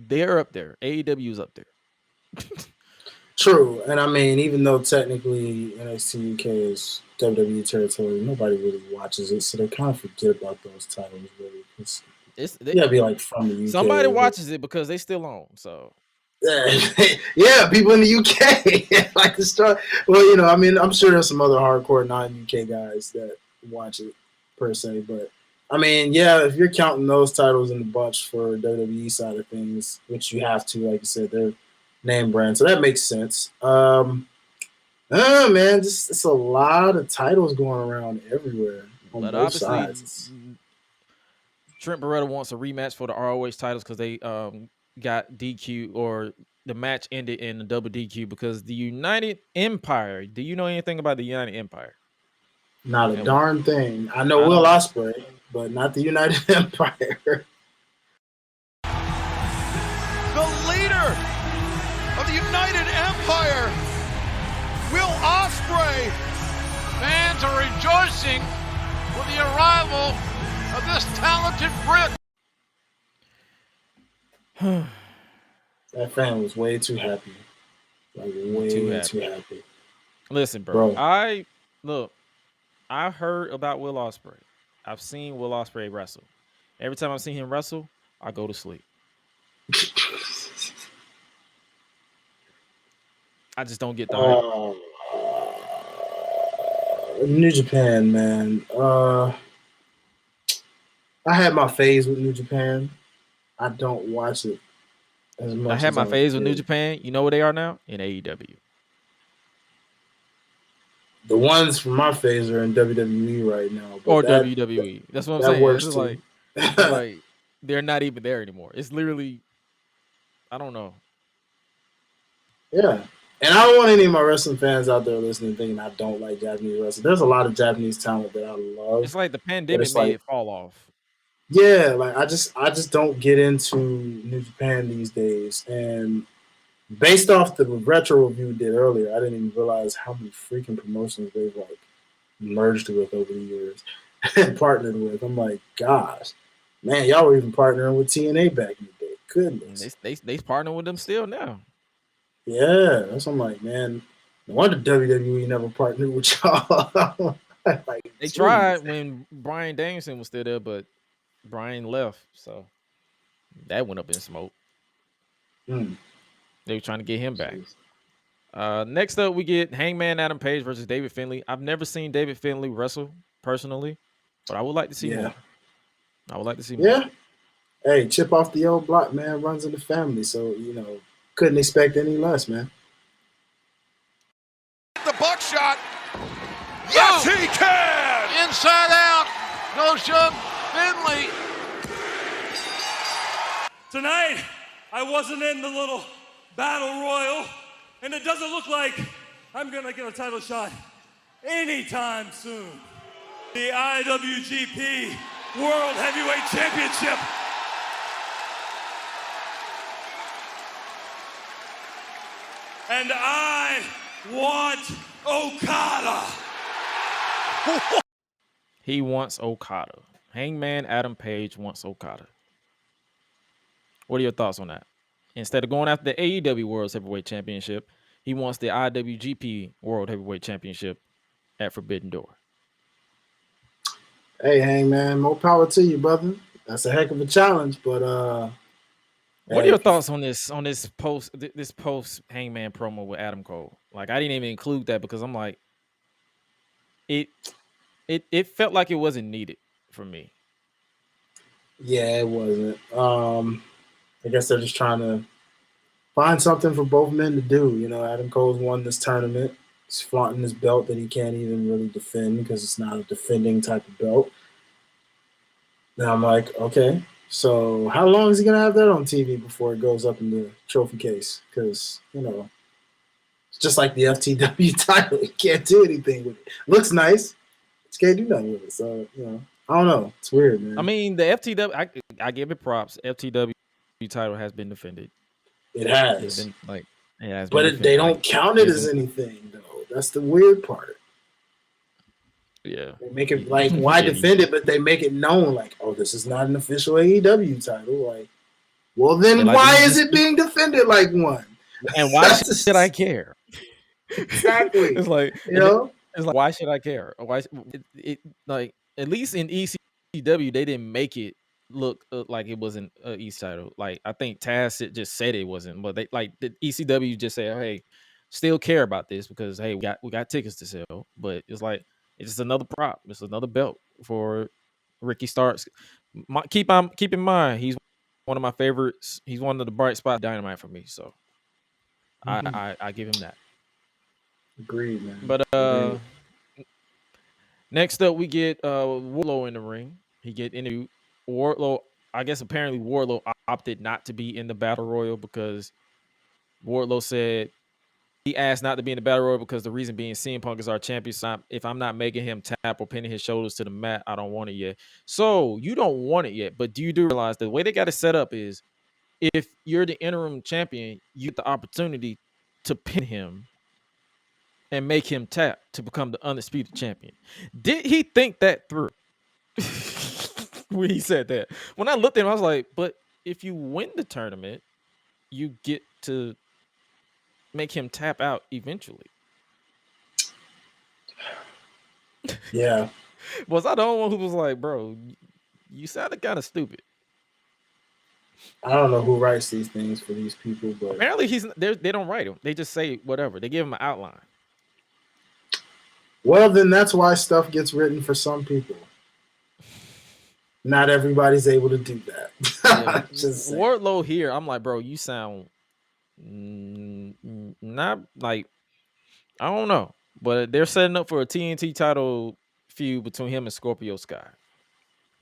they're up there. AEW's up there. True. And I mean, even though technically NXT UK is WWE territory, nobody really watches it. So they kind of forget about those titles, really. They gotta be like from the UK. Somebody watches it because they still on. So yeah, people in the UK like to start. Well, you know, I mean, I'm sure there's some other hardcore non-UK guys that watch it per se, but I mean, yeah, if you're counting those titles in the bunch for WWE side of things, which you have to, like you said, they're name brand, so that makes sense. Man, just it's a lot of titles going around everywhere on but both sides. Trent Beretta wants a rematch for the ROH titles because they got DQ, or the match ended in a double DQ because the United Empire. Do you know anything about the United Empire? Not a darn thing. I know Will Ospreay, but not the United Empire. The leader of the United Empire, Will Ospreay. Fans are rejoicing with the arrival of this talented Brit. That fan was way too happy. Like way too happy. Listen, bro. I heard about Will Ospreay. I've seen Will Ospreay wrestle. Every time I've seen him wrestle, I go to sleep. I just don't get the hype. New Japan, man. I had my phase with New Japan. I don't watch it as much. I had my phase with New Japan. You know where they are now? In AEW. The ones from my phase are in WWE right now. Or WWE. That's what I'm saying. Works it's like they're not even there anymore. It's literally, I don't know. Yeah. And I don't want any of my wrestling fans out there listening thinking I don't like Japanese wrestling. There's a lot of Japanese talent that I love. It's like the pandemic made it fall off. Yeah, like I just don't get into New Japan these days. And based off the retro review we did earlier, I didn't even realize how many freaking promotions they've like merged with over the years and partnered with. I'm like, gosh, man, y'all were even partnering with TNA back in the day. Goodness, they partner with them still now. Yeah, that's what I'm like, man. No wonder WWE never partnered with y'all. Like, they tried when Bryan Danielson was still there, but Brian left, so that went up in smoke. Mm. They were trying to get him back. Jeez. Next up, we get Hangman Adam Page versus David Finlay. I've never seen David Finlay wrestle personally, but I would like to see more. I would like to see more. Yeah. Hey, chip off the old block, man. Runs in the family, so couldn't expect any less, man. The buckshot. Yes, he can. Inside out goes young Finlay. Tonight, I wasn't in the little battle royal, and it doesn't look like I'm gonna get a title shot anytime soon. The IWGP World Heavyweight Championship. And I want Okada. He wants Okada. Hangman Adam Page wants Okada. What are your thoughts on that? Instead of going after the AEW World Heavyweight Championship, he wants the IWGP World Heavyweight Championship at Forbidden Door. Hey, Hangman, more power to you, brother. That's a heck of a challenge, but what are your thoughts on this post Hangman promo with Adam Cole? Like, I didn't even include that because I'm like, it felt like it wasn't needed for me. Yeah, it wasn't. I guess they're just trying to find something for both men to do. Adam Cole's won this tournament. He's flaunting his belt that he can't even really defend because it's not a defending type of belt. Now I'm like, okay, so how long is he gonna have that on TV before it goes up in the trophy case? Because it's just like the FTW title. You can't do anything with it. Looks nice, but you can't do nothing with it. So I don't know. It's weird, man. I mean, the FTW, I give it props. FTW title has been defended. It has. But they don't count it as anything, though. That's the weird part. Yeah. They make it like, why defend it? But they make it known, like, oh, this is not an official AEW title. Like, well, then why is it being defended like one? And why should I care? Exactly. It's like, it's like, why should I care? Why like, at least in ECW, they didn't make it look like it wasn't an East title. Like, I think Taz just said it wasn't, but they like the ECW just said, hey, still care about this because hey, we got tickets to sell. But it's like, it's just another prop. It's another belt for Ricky Starks. Keep in mind, he's one of my favorites. He's one of the bright spot Dynamite for me. So I give him that. Agreed, man. But next up we get Wardlow in the ring. He get interviewed. Wardlow, I guess apparently Wardlow opted not to be in the Battle Royal because Wardlow said he asked not to be in the Battle Royal because the reason being CM Punk is our champion. So if I'm not making him tap or pinning his shoulders to the mat, I don't want it yet. So you don't want it yet, but do realize the way they got it set up is if you're the interim champion, you get the opportunity to pin him and make him tap to become the undisputed champion. Did he think that through? When he said that. When I looked at him, I was like, but if you win the tournament, you get to make him tap out eventually. Yeah. Was I the only one who was like, bro, you sounded kind of stupid? I don't know who writes these things for these people, but apparently they don't write them. They just say whatever. They give him an outline. Well, then that's why stuff gets written for some people. Not everybody's able to do that. Yeah. Wardlow here, I'm like, bro, you sound not like, I don't know, but they're setting up for a TNT title feud between him and Scorpio Sky.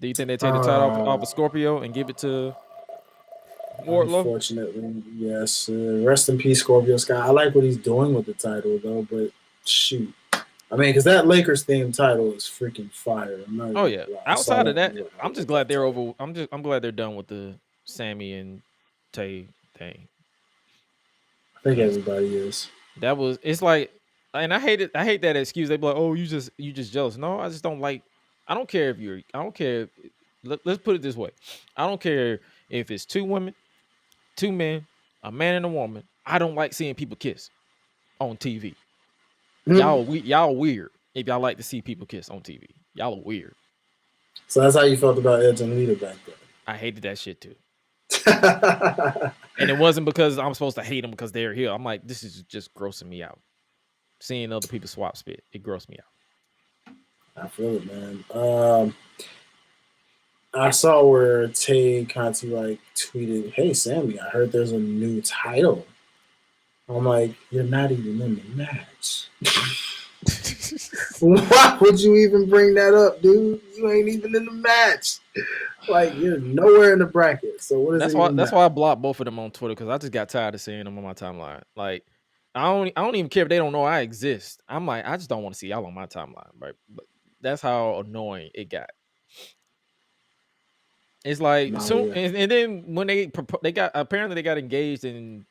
Do you think they take the title off of Scorpio and give it to Wardlow? Unfortunately, yes. Rest in peace, Scorpio Sky. I like what he's doing with the title, though, but shoot. I mean, because that Lakers theme title is freaking fire. Oh yeah. Outside of that, I'm just glad they're over. I'm glad they're done with the Sammy and Tay thing. I think everybody is. It's like, and I hate that excuse. They be like, oh, you just jealous. No, I just don't like. I don't care if let's put it this way. I don't care if it's two women, two men, a man and a woman. I don't like seeing people kiss on TV. Y'all weird if y'all like to see people kiss on TV. Y'all are weird. So that's how you felt about Edge and Lita back then. I hated that shit too. And it wasn't because I'm supposed to hate them because they're here. I'm like, this is just grossing me out. Seeing other people swap spit, it grossed me out. I feel it, man. I saw where Tay Conti like tweeted, "Hey Sammy, I heard there's a new title." I'm like, you're not even in the match. Why would you even bring that up, dude? You ain't even in the match. Like, you're nowhere in the bracket. So what is that's why I blocked both of them on Twitter, because I just got tired of seeing them on my timeline. Like, I don't even care if they don't know I exist. I'm like, I just don't want to see y'all on my timeline, right? But that's how annoying it got. It's like and then when they got engaged in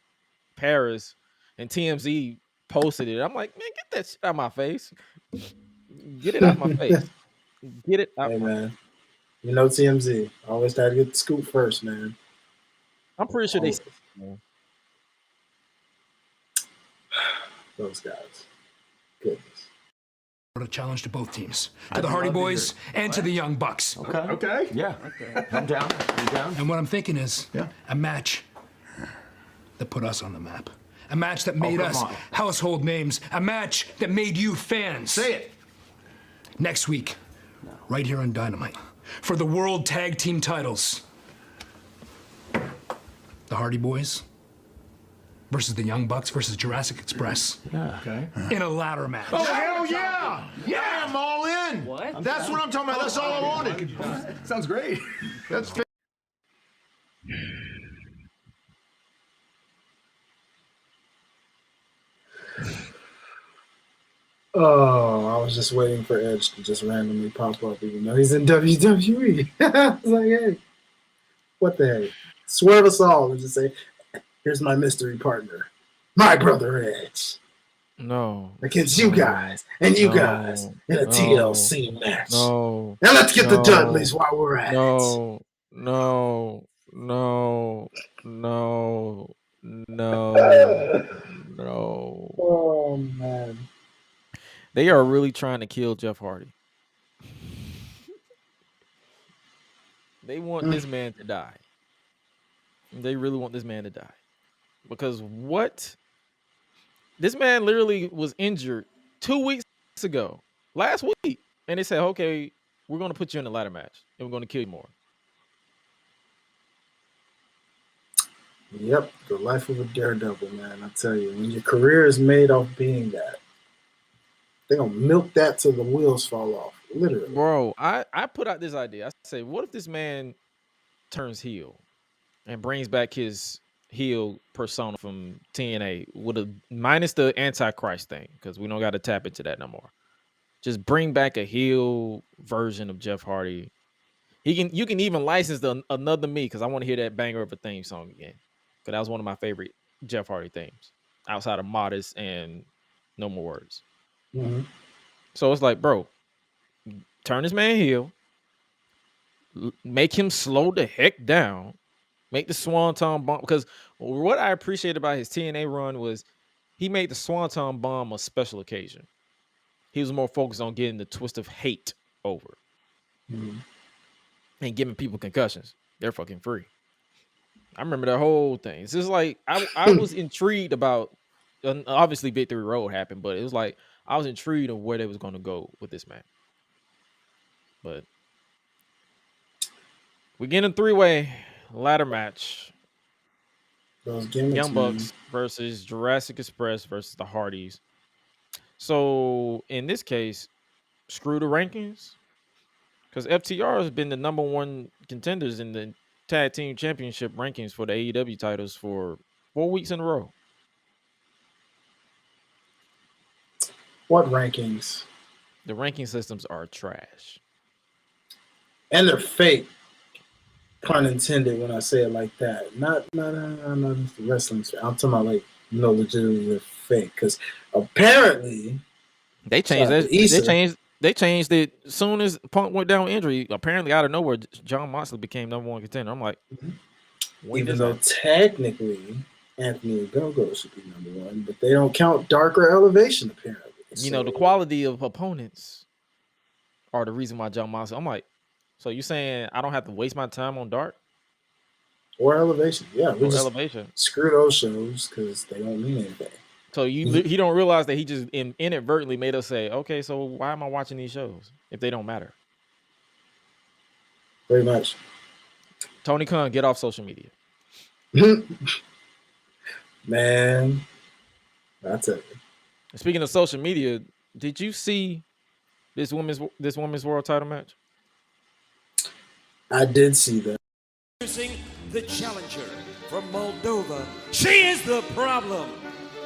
Paris, and TMZ posted it. I'm like, man, get that shit out of my face. Get it out of my face. Get it out. Hey, man. You know TMZ. Always got to get the scoop first, man. I'm pretty sure those guys. Goodness. A challenge to both teams, to the Hardy Boys and to the Young Bucks. Okay. Yeah. Okay. I'm down. I'm down. And what I'm thinking is a match that put us on the map. A match that made us household names. A match that made you fans. Say it. Next week, right here on Dynamite, for the World Tag Team titles. The Hardy Boys versus the Young Bucks versus Jurassic Express. Yeah. Okay. In a ladder match. Oh, hell yeah! Yeah, I'm all in. What? That's what I'm talking about. That's all I wanted. Sounds great. That's Oh, I was just waiting for Edge to just randomly pop up, even though he's in WWE. I was like, hey, what the heck? Swerve us all and just say, here's my mystery partner, my brother Edge. No. Against you guys and you guys in a TLC match. No. Now let's get the Dudleys while we're at it. No. Oh, man. They are really trying to kill Jeff Hardy. They want this man to die. They really want this man to die. Because what? This man literally was injured 2 weeks ago, last week. And they said, okay, we're going to put you in a ladder match and we're going to kill you more. Yep, the life of a daredevil, man. I tell you, when your career is made off being that, they're going to milk that till the wheels fall off, literally. Bro, I put out this idea. I say, what if this man turns heel and brings back his heel persona from TNA with a minus the Antichrist thing, because we don't got to tap into that no more. Just bring back a heel version of Jeff Hardy. You can even license another me, because I want to hear that banger of a theme song again, because that was one of my favorite Jeff Hardy themes outside of Modest and No More Words. Mm-hmm. So it's like, bro, turn this man heel, make him slow the heck down, make the Swanton Bomb, because what I appreciated about his TNA run was he made the Swanton Bomb a special occasion. He was more focused on getting the twist of hate over and giving people concussions. They're fucking free. I remember that whole thing. It's just like I was intrigued about. Obviously, Victory Road happened, but it was like I was intrigued of where they was going to go with this man. But we get a 3-way ladder match. Those gimmicks, Young Bucks versus Jurassic Express versus the Hardys. So in this case, screw the rankings, because FTR has been the number one contenders in the Tag Team Championship rankings for the AEW titles for 4 weeks in a row. What rankings? The ranking systems are trash. And they're fake. Pun intended when I say it like that. Not the wrestling. I'm talking about like, legitimately they're fake. Because apparently they changed that. They changed it as soon as Punk went down with injury. Apparently, out of nowhere, John Moxley became number one contender. I'm like, even though technically Anthony Ogogo should be number one, but they don't count Darker Elevation apparently. The quality of opponents are the reason why John Moxley. I'm like, So you saying I don't have to waste my time on Dark or Elevation. Yeah, we or just Elevation? screw those shows because they don't mean anything. So he don't realize that he just inadvertently made us say, okay, so why am I watching these shows if they don't matter? Very much. Tony Khan, get off social media. Man, that's it. Speaking of social media, did you see this women's world title match? I did see that. Introducing the challenger from Moldova. She is the problem.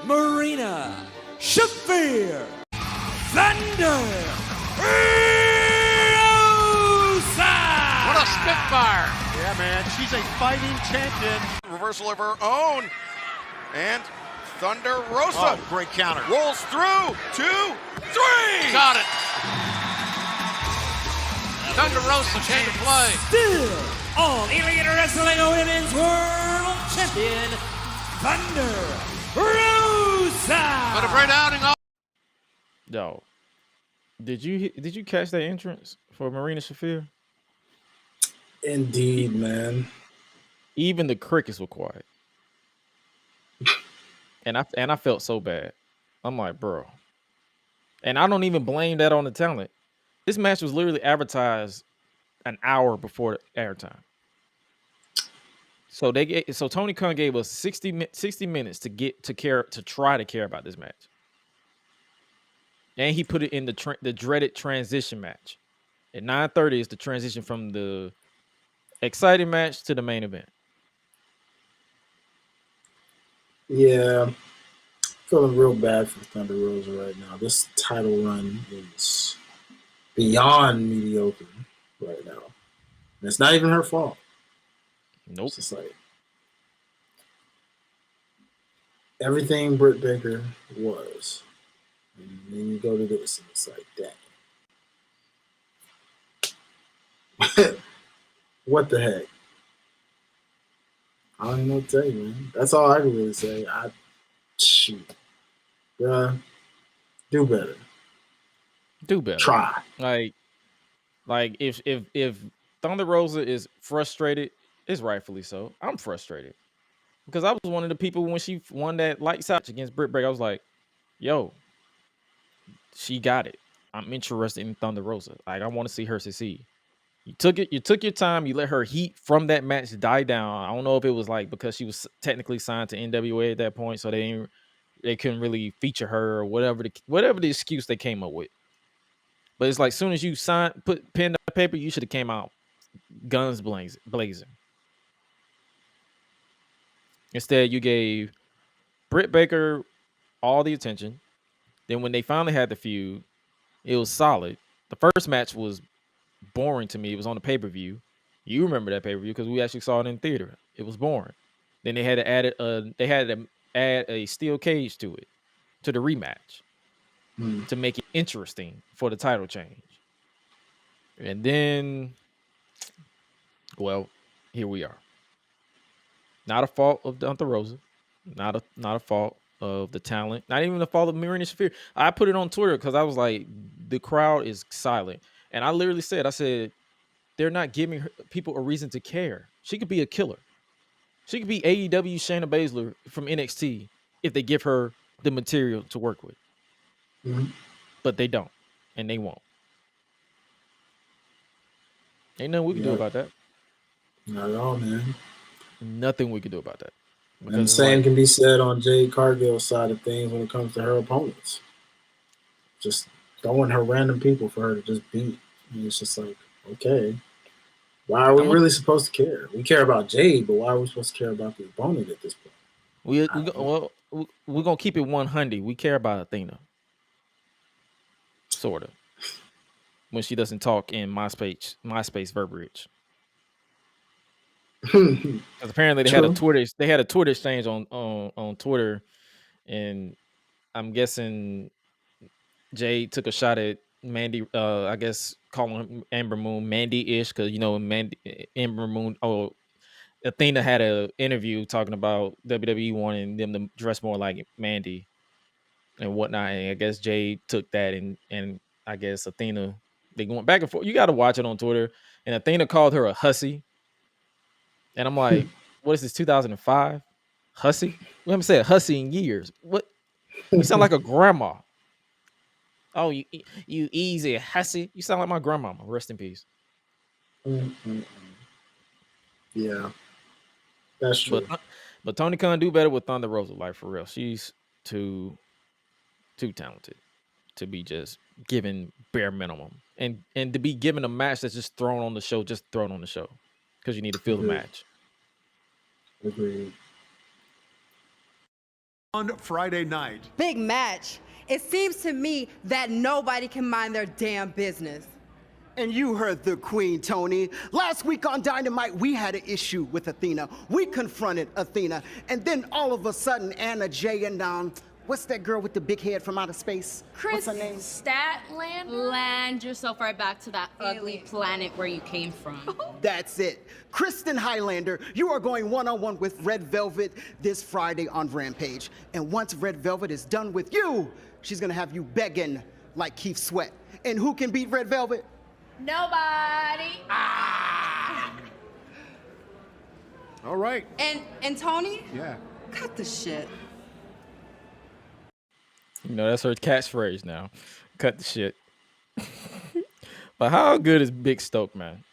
Marina Shafir Thunder Rosa. What a spitfire! Yeah, man, she's a fighting champion. Reversal of her own. And Thunder Rosa Oh, great counter. rolls through. 2, 3. Got it. Thunder Rosa came to play. Still All Elite Wrestling Women's World Champion Thunder Rosa. But a great outing. Yo, did you catch that entrance for Marina Shafir? Indeed, man. Even the crickets were quiet, and I felt so bad. I'm like, bro, and I don't even blame that on the talent. This match was literally advertised an hour before airtime. So Tony Khan gave us 60 minutes to try to care about this match. And he put it in the dreaded transition match. At 9:30 is the transition from the exciting match to the main event. Yeah, feeling real bad for Thunder Rosa right now. This title run is beyond mediocre right now. And it's not even her fault. Nope. It's just like everything Britt Baker was. And then you go to this and it's like, dang. What the heck? I don't even know what to tell you, man. That's all I can really say. Shoot. Yeah. Do better. Do better. Try. Like if Thunder Rosa is frustrated, it's rightfully so. I'm frustrated. Because I was one of the people when she won that lights out against Britt Baker, I was like, yo, she got it. I'm interested in Thunder Rosa. Like, I want to see her succeed. You took your time, you let her heat from that match die down. I don't know if it was like because she was technically signed to NWA at that point, so they couldn't really feature her or whatever the excuse they came up with. But it's like, soon as you put pen to paper, you should have came out guns blazing. Instead, you gave Britt Baker all the attention. Then when they finally had the feud, it was solid. The first match was boring to me. It was on the pay-per-view. You remember that pay-per-view because we actually saw it in theater. It was boring. Then they had to add a steel cage to it, to the rematch, to make it interesting for the title change. And then, well, here we are. Not a fault of Thunder Rosa. Not a fault of the talent. Not even the fault of Marina Shafir. I put it on Twitter because I was like, the crowd is silent. And I literally said, they're not giving people a reason to care. She could be a killer. She could be AEW Shayna Baszler from NXT if they give her the material to work with. Mm-hmm. But they don't. And they won't. Ain't nothing we can do about that. Not at all, man. Nothing we can do about that. And the same can be said on Jade Cargill's side of things when it comes to her opponents. Just throwing her random people for her to just beat. And it's just like, okay, why are we really supposed to care? We care about Jade, but why are we supposed to care about the opponent at this point? We're going to keep it 100. We care about Athena. Sort of. When she doesn't talk in MySpace verbiage. Because apparently they had a Twitter exchange on Twitter, and I'm guessing Jade took a shot at Mandy. I guess calling Amber Moon Mandy-ish because Amber Moon. Oh, Athena had an interview talking about WWE wanting them to dress more like Mandy and whatnot. And I guess Jade took that and I guess Athena. They went back and forth. You got to watch it on Twitter. and Athena called her a hussy. And I'm like, what is this, 2005? Hussy? We haven't said hussy in years. What? You sound like a grandma. Oh, you easy hussy. You sound like my grandmama. Rest in peace. Yeah, that's true. But Tony Khan do better with Thunder Rosa, like for real. She's too talented to be just given bare minimum, and to be given a match that's just thrown on the show, because you need to feel the match. Agreed. On Friday night. Big match. It seems to me that nobody can mind their damn business. And you heard the queen, Tony. Last week on Dynamite, we had an issue with Athena. We confronted Athena. And then all of a sudden, Anna Jay and, what's that girl with the big head from outer space? What's her name? Land yourself right back to that ugly planet where you came from. That's it. Kristen Highlander, you are going one-on-one with Red Velvet this Friday on Rampage. And once Red Velvet is done with you, she's gonna have you begging like Keith Sweat. And who can beat Red Velvet? Nobody. All right. And Tony? Yeah. Cut the shit. You know, that's her catchphrase now. Cut the shit. But how good is Big Stoke, man?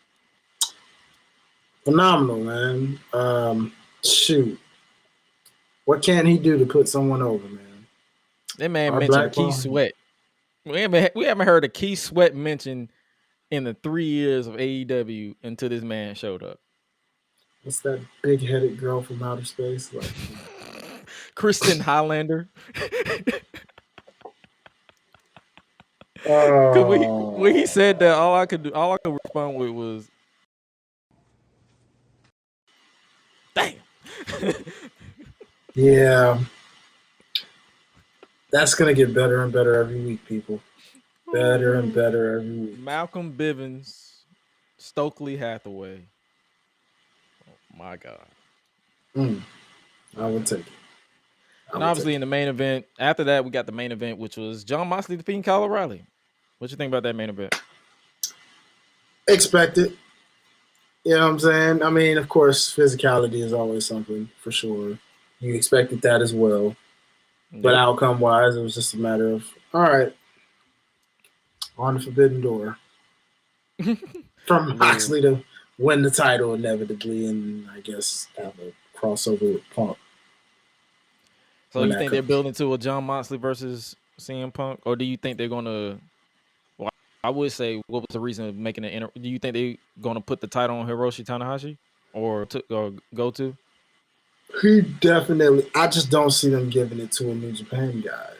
Phenomenal, man. Shoot. What can he do to put someone over, man? That man mentioned Keith Sweat. We haven't heard a Keith Sweat mention in the 3 years of AEW until this man showed up. What's that big-headed girl from outer space? Like Kristen Highlander. When he said that, all I could respond with was, "Damn." Yeah, that's gonna get better and better every week, people. Better and better every week. Malcolm Bivens, Stokely Hathaway. Oh my God. I would take it. And obviously in the main event, after that, we got the main event, which was Jon Moxley defeating Kyle O'Reilly. What you think about that main event? Expected. You know what I'm saying? I mean, of course, physicality is always something for sure. You expected that as well. Yeah. But outcome-wise, it was just a matter of, all right, on the forbidden door. From Moxley to win the title inevitably and I guess have a crossover with Punk. So you think they're building to a Jon Moxley versus CM Punk? Or do you think they're going to, well, I would say, what was the reason of making it? Do you think they're going to put the title on Hiroshi Tanahashi or go to? He definitely, I just don't see them giving it to a New Japan guy.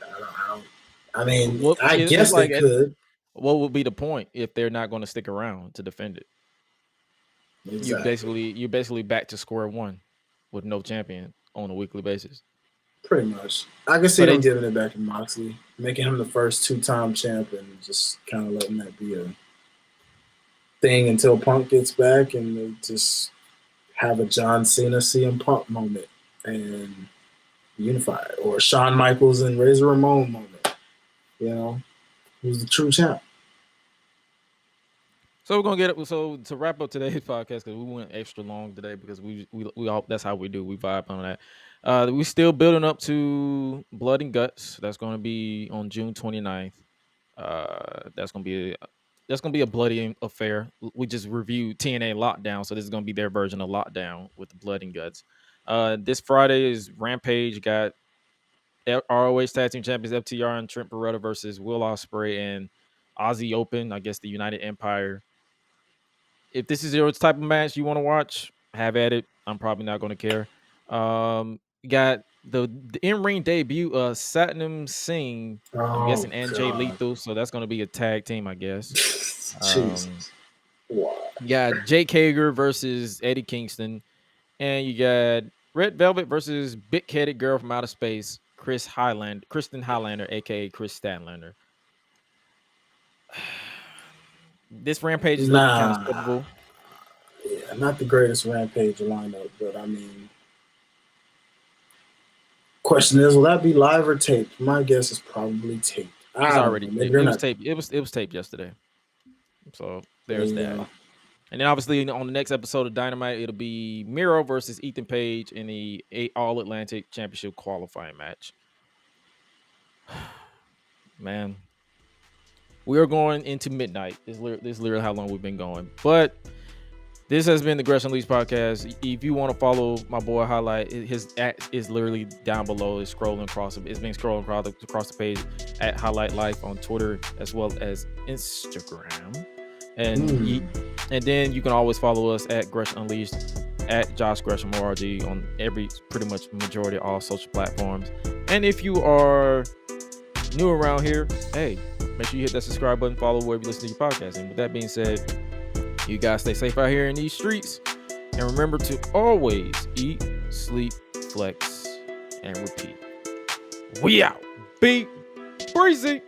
I mean, I guess they could. What would be the point if they're not going to stick around to defend it? Exactly. You're basically back to square one with no champion on a weekly basis. Pretty much. I can see them giving it back to Moxley, making him the first two-time champ and just kind of letting that be a thing until Punk gets back and they just have a John Cena CM Punk moment and unify it. Or Shawn Michaels and Razor Ramon moment. You know, who's the true champ. So we're gonna get it. So to wrap up today's podcast, because we went extra long today because we all, that's how we do. We vibe on that. We're still building up to Blood and Guts. That's gonna be on June 29th. That's gonna be a bloody affair. We just reviewed TNA Lockdown, so this is gonna be their version of Lockdown with the Blood and Guts. This Friday is Rampage. Got ROH Tag Team Champions FTR and Trent Beretta versus Will Ospreay and Aussie Open. I guess the United Empire. If this is your type of match you want to watch, have at it. I'm probably not going to care. Got the in-ring debut of Satnam Singh, I'm guessing, and Jay Lethal. So that's going to be a tag team, I guess. Jesus. Wow. You got Jake Hager versus Eddie Kingston. And you got Red Velvet versus big-headed girl from outer space, Kristen Highlander, a.k.a. Chris Statlander. This Rampage is looking kind of skippable. Yeah, not the greatest Rampage lineup, but I mean, question is, will that be live or taped? My guess is probably taped. It's already taped. It was taped. It was taped yesterday. So there's that. And then obviously on the next episode of Dynamite, it'll be Miro versus Ethan Page in the All Atlantic Championship qualifying match. Man, we are going into midnight. This is literally how long we've been going. But this has been the Gresh Unleashed podcast. If you want to follow my boy Hi-Lite, his at is literally down below. It's scrolling across. It's been scrolling across the page at Hi-Lite Life on Twitter as well as Instagram. And then you can always follow us at Gresh Unleashed, at Josh Gresham ORG on pretty much majority of all social platforms. And if you are new around here, hey, make sure you hit that subscribe button, follow wherever you listen to your podcast. And with that being said, you guys stay safe out here in these streets. And remember to always eat, sleep, flex, and repeat. We out. Be breezy.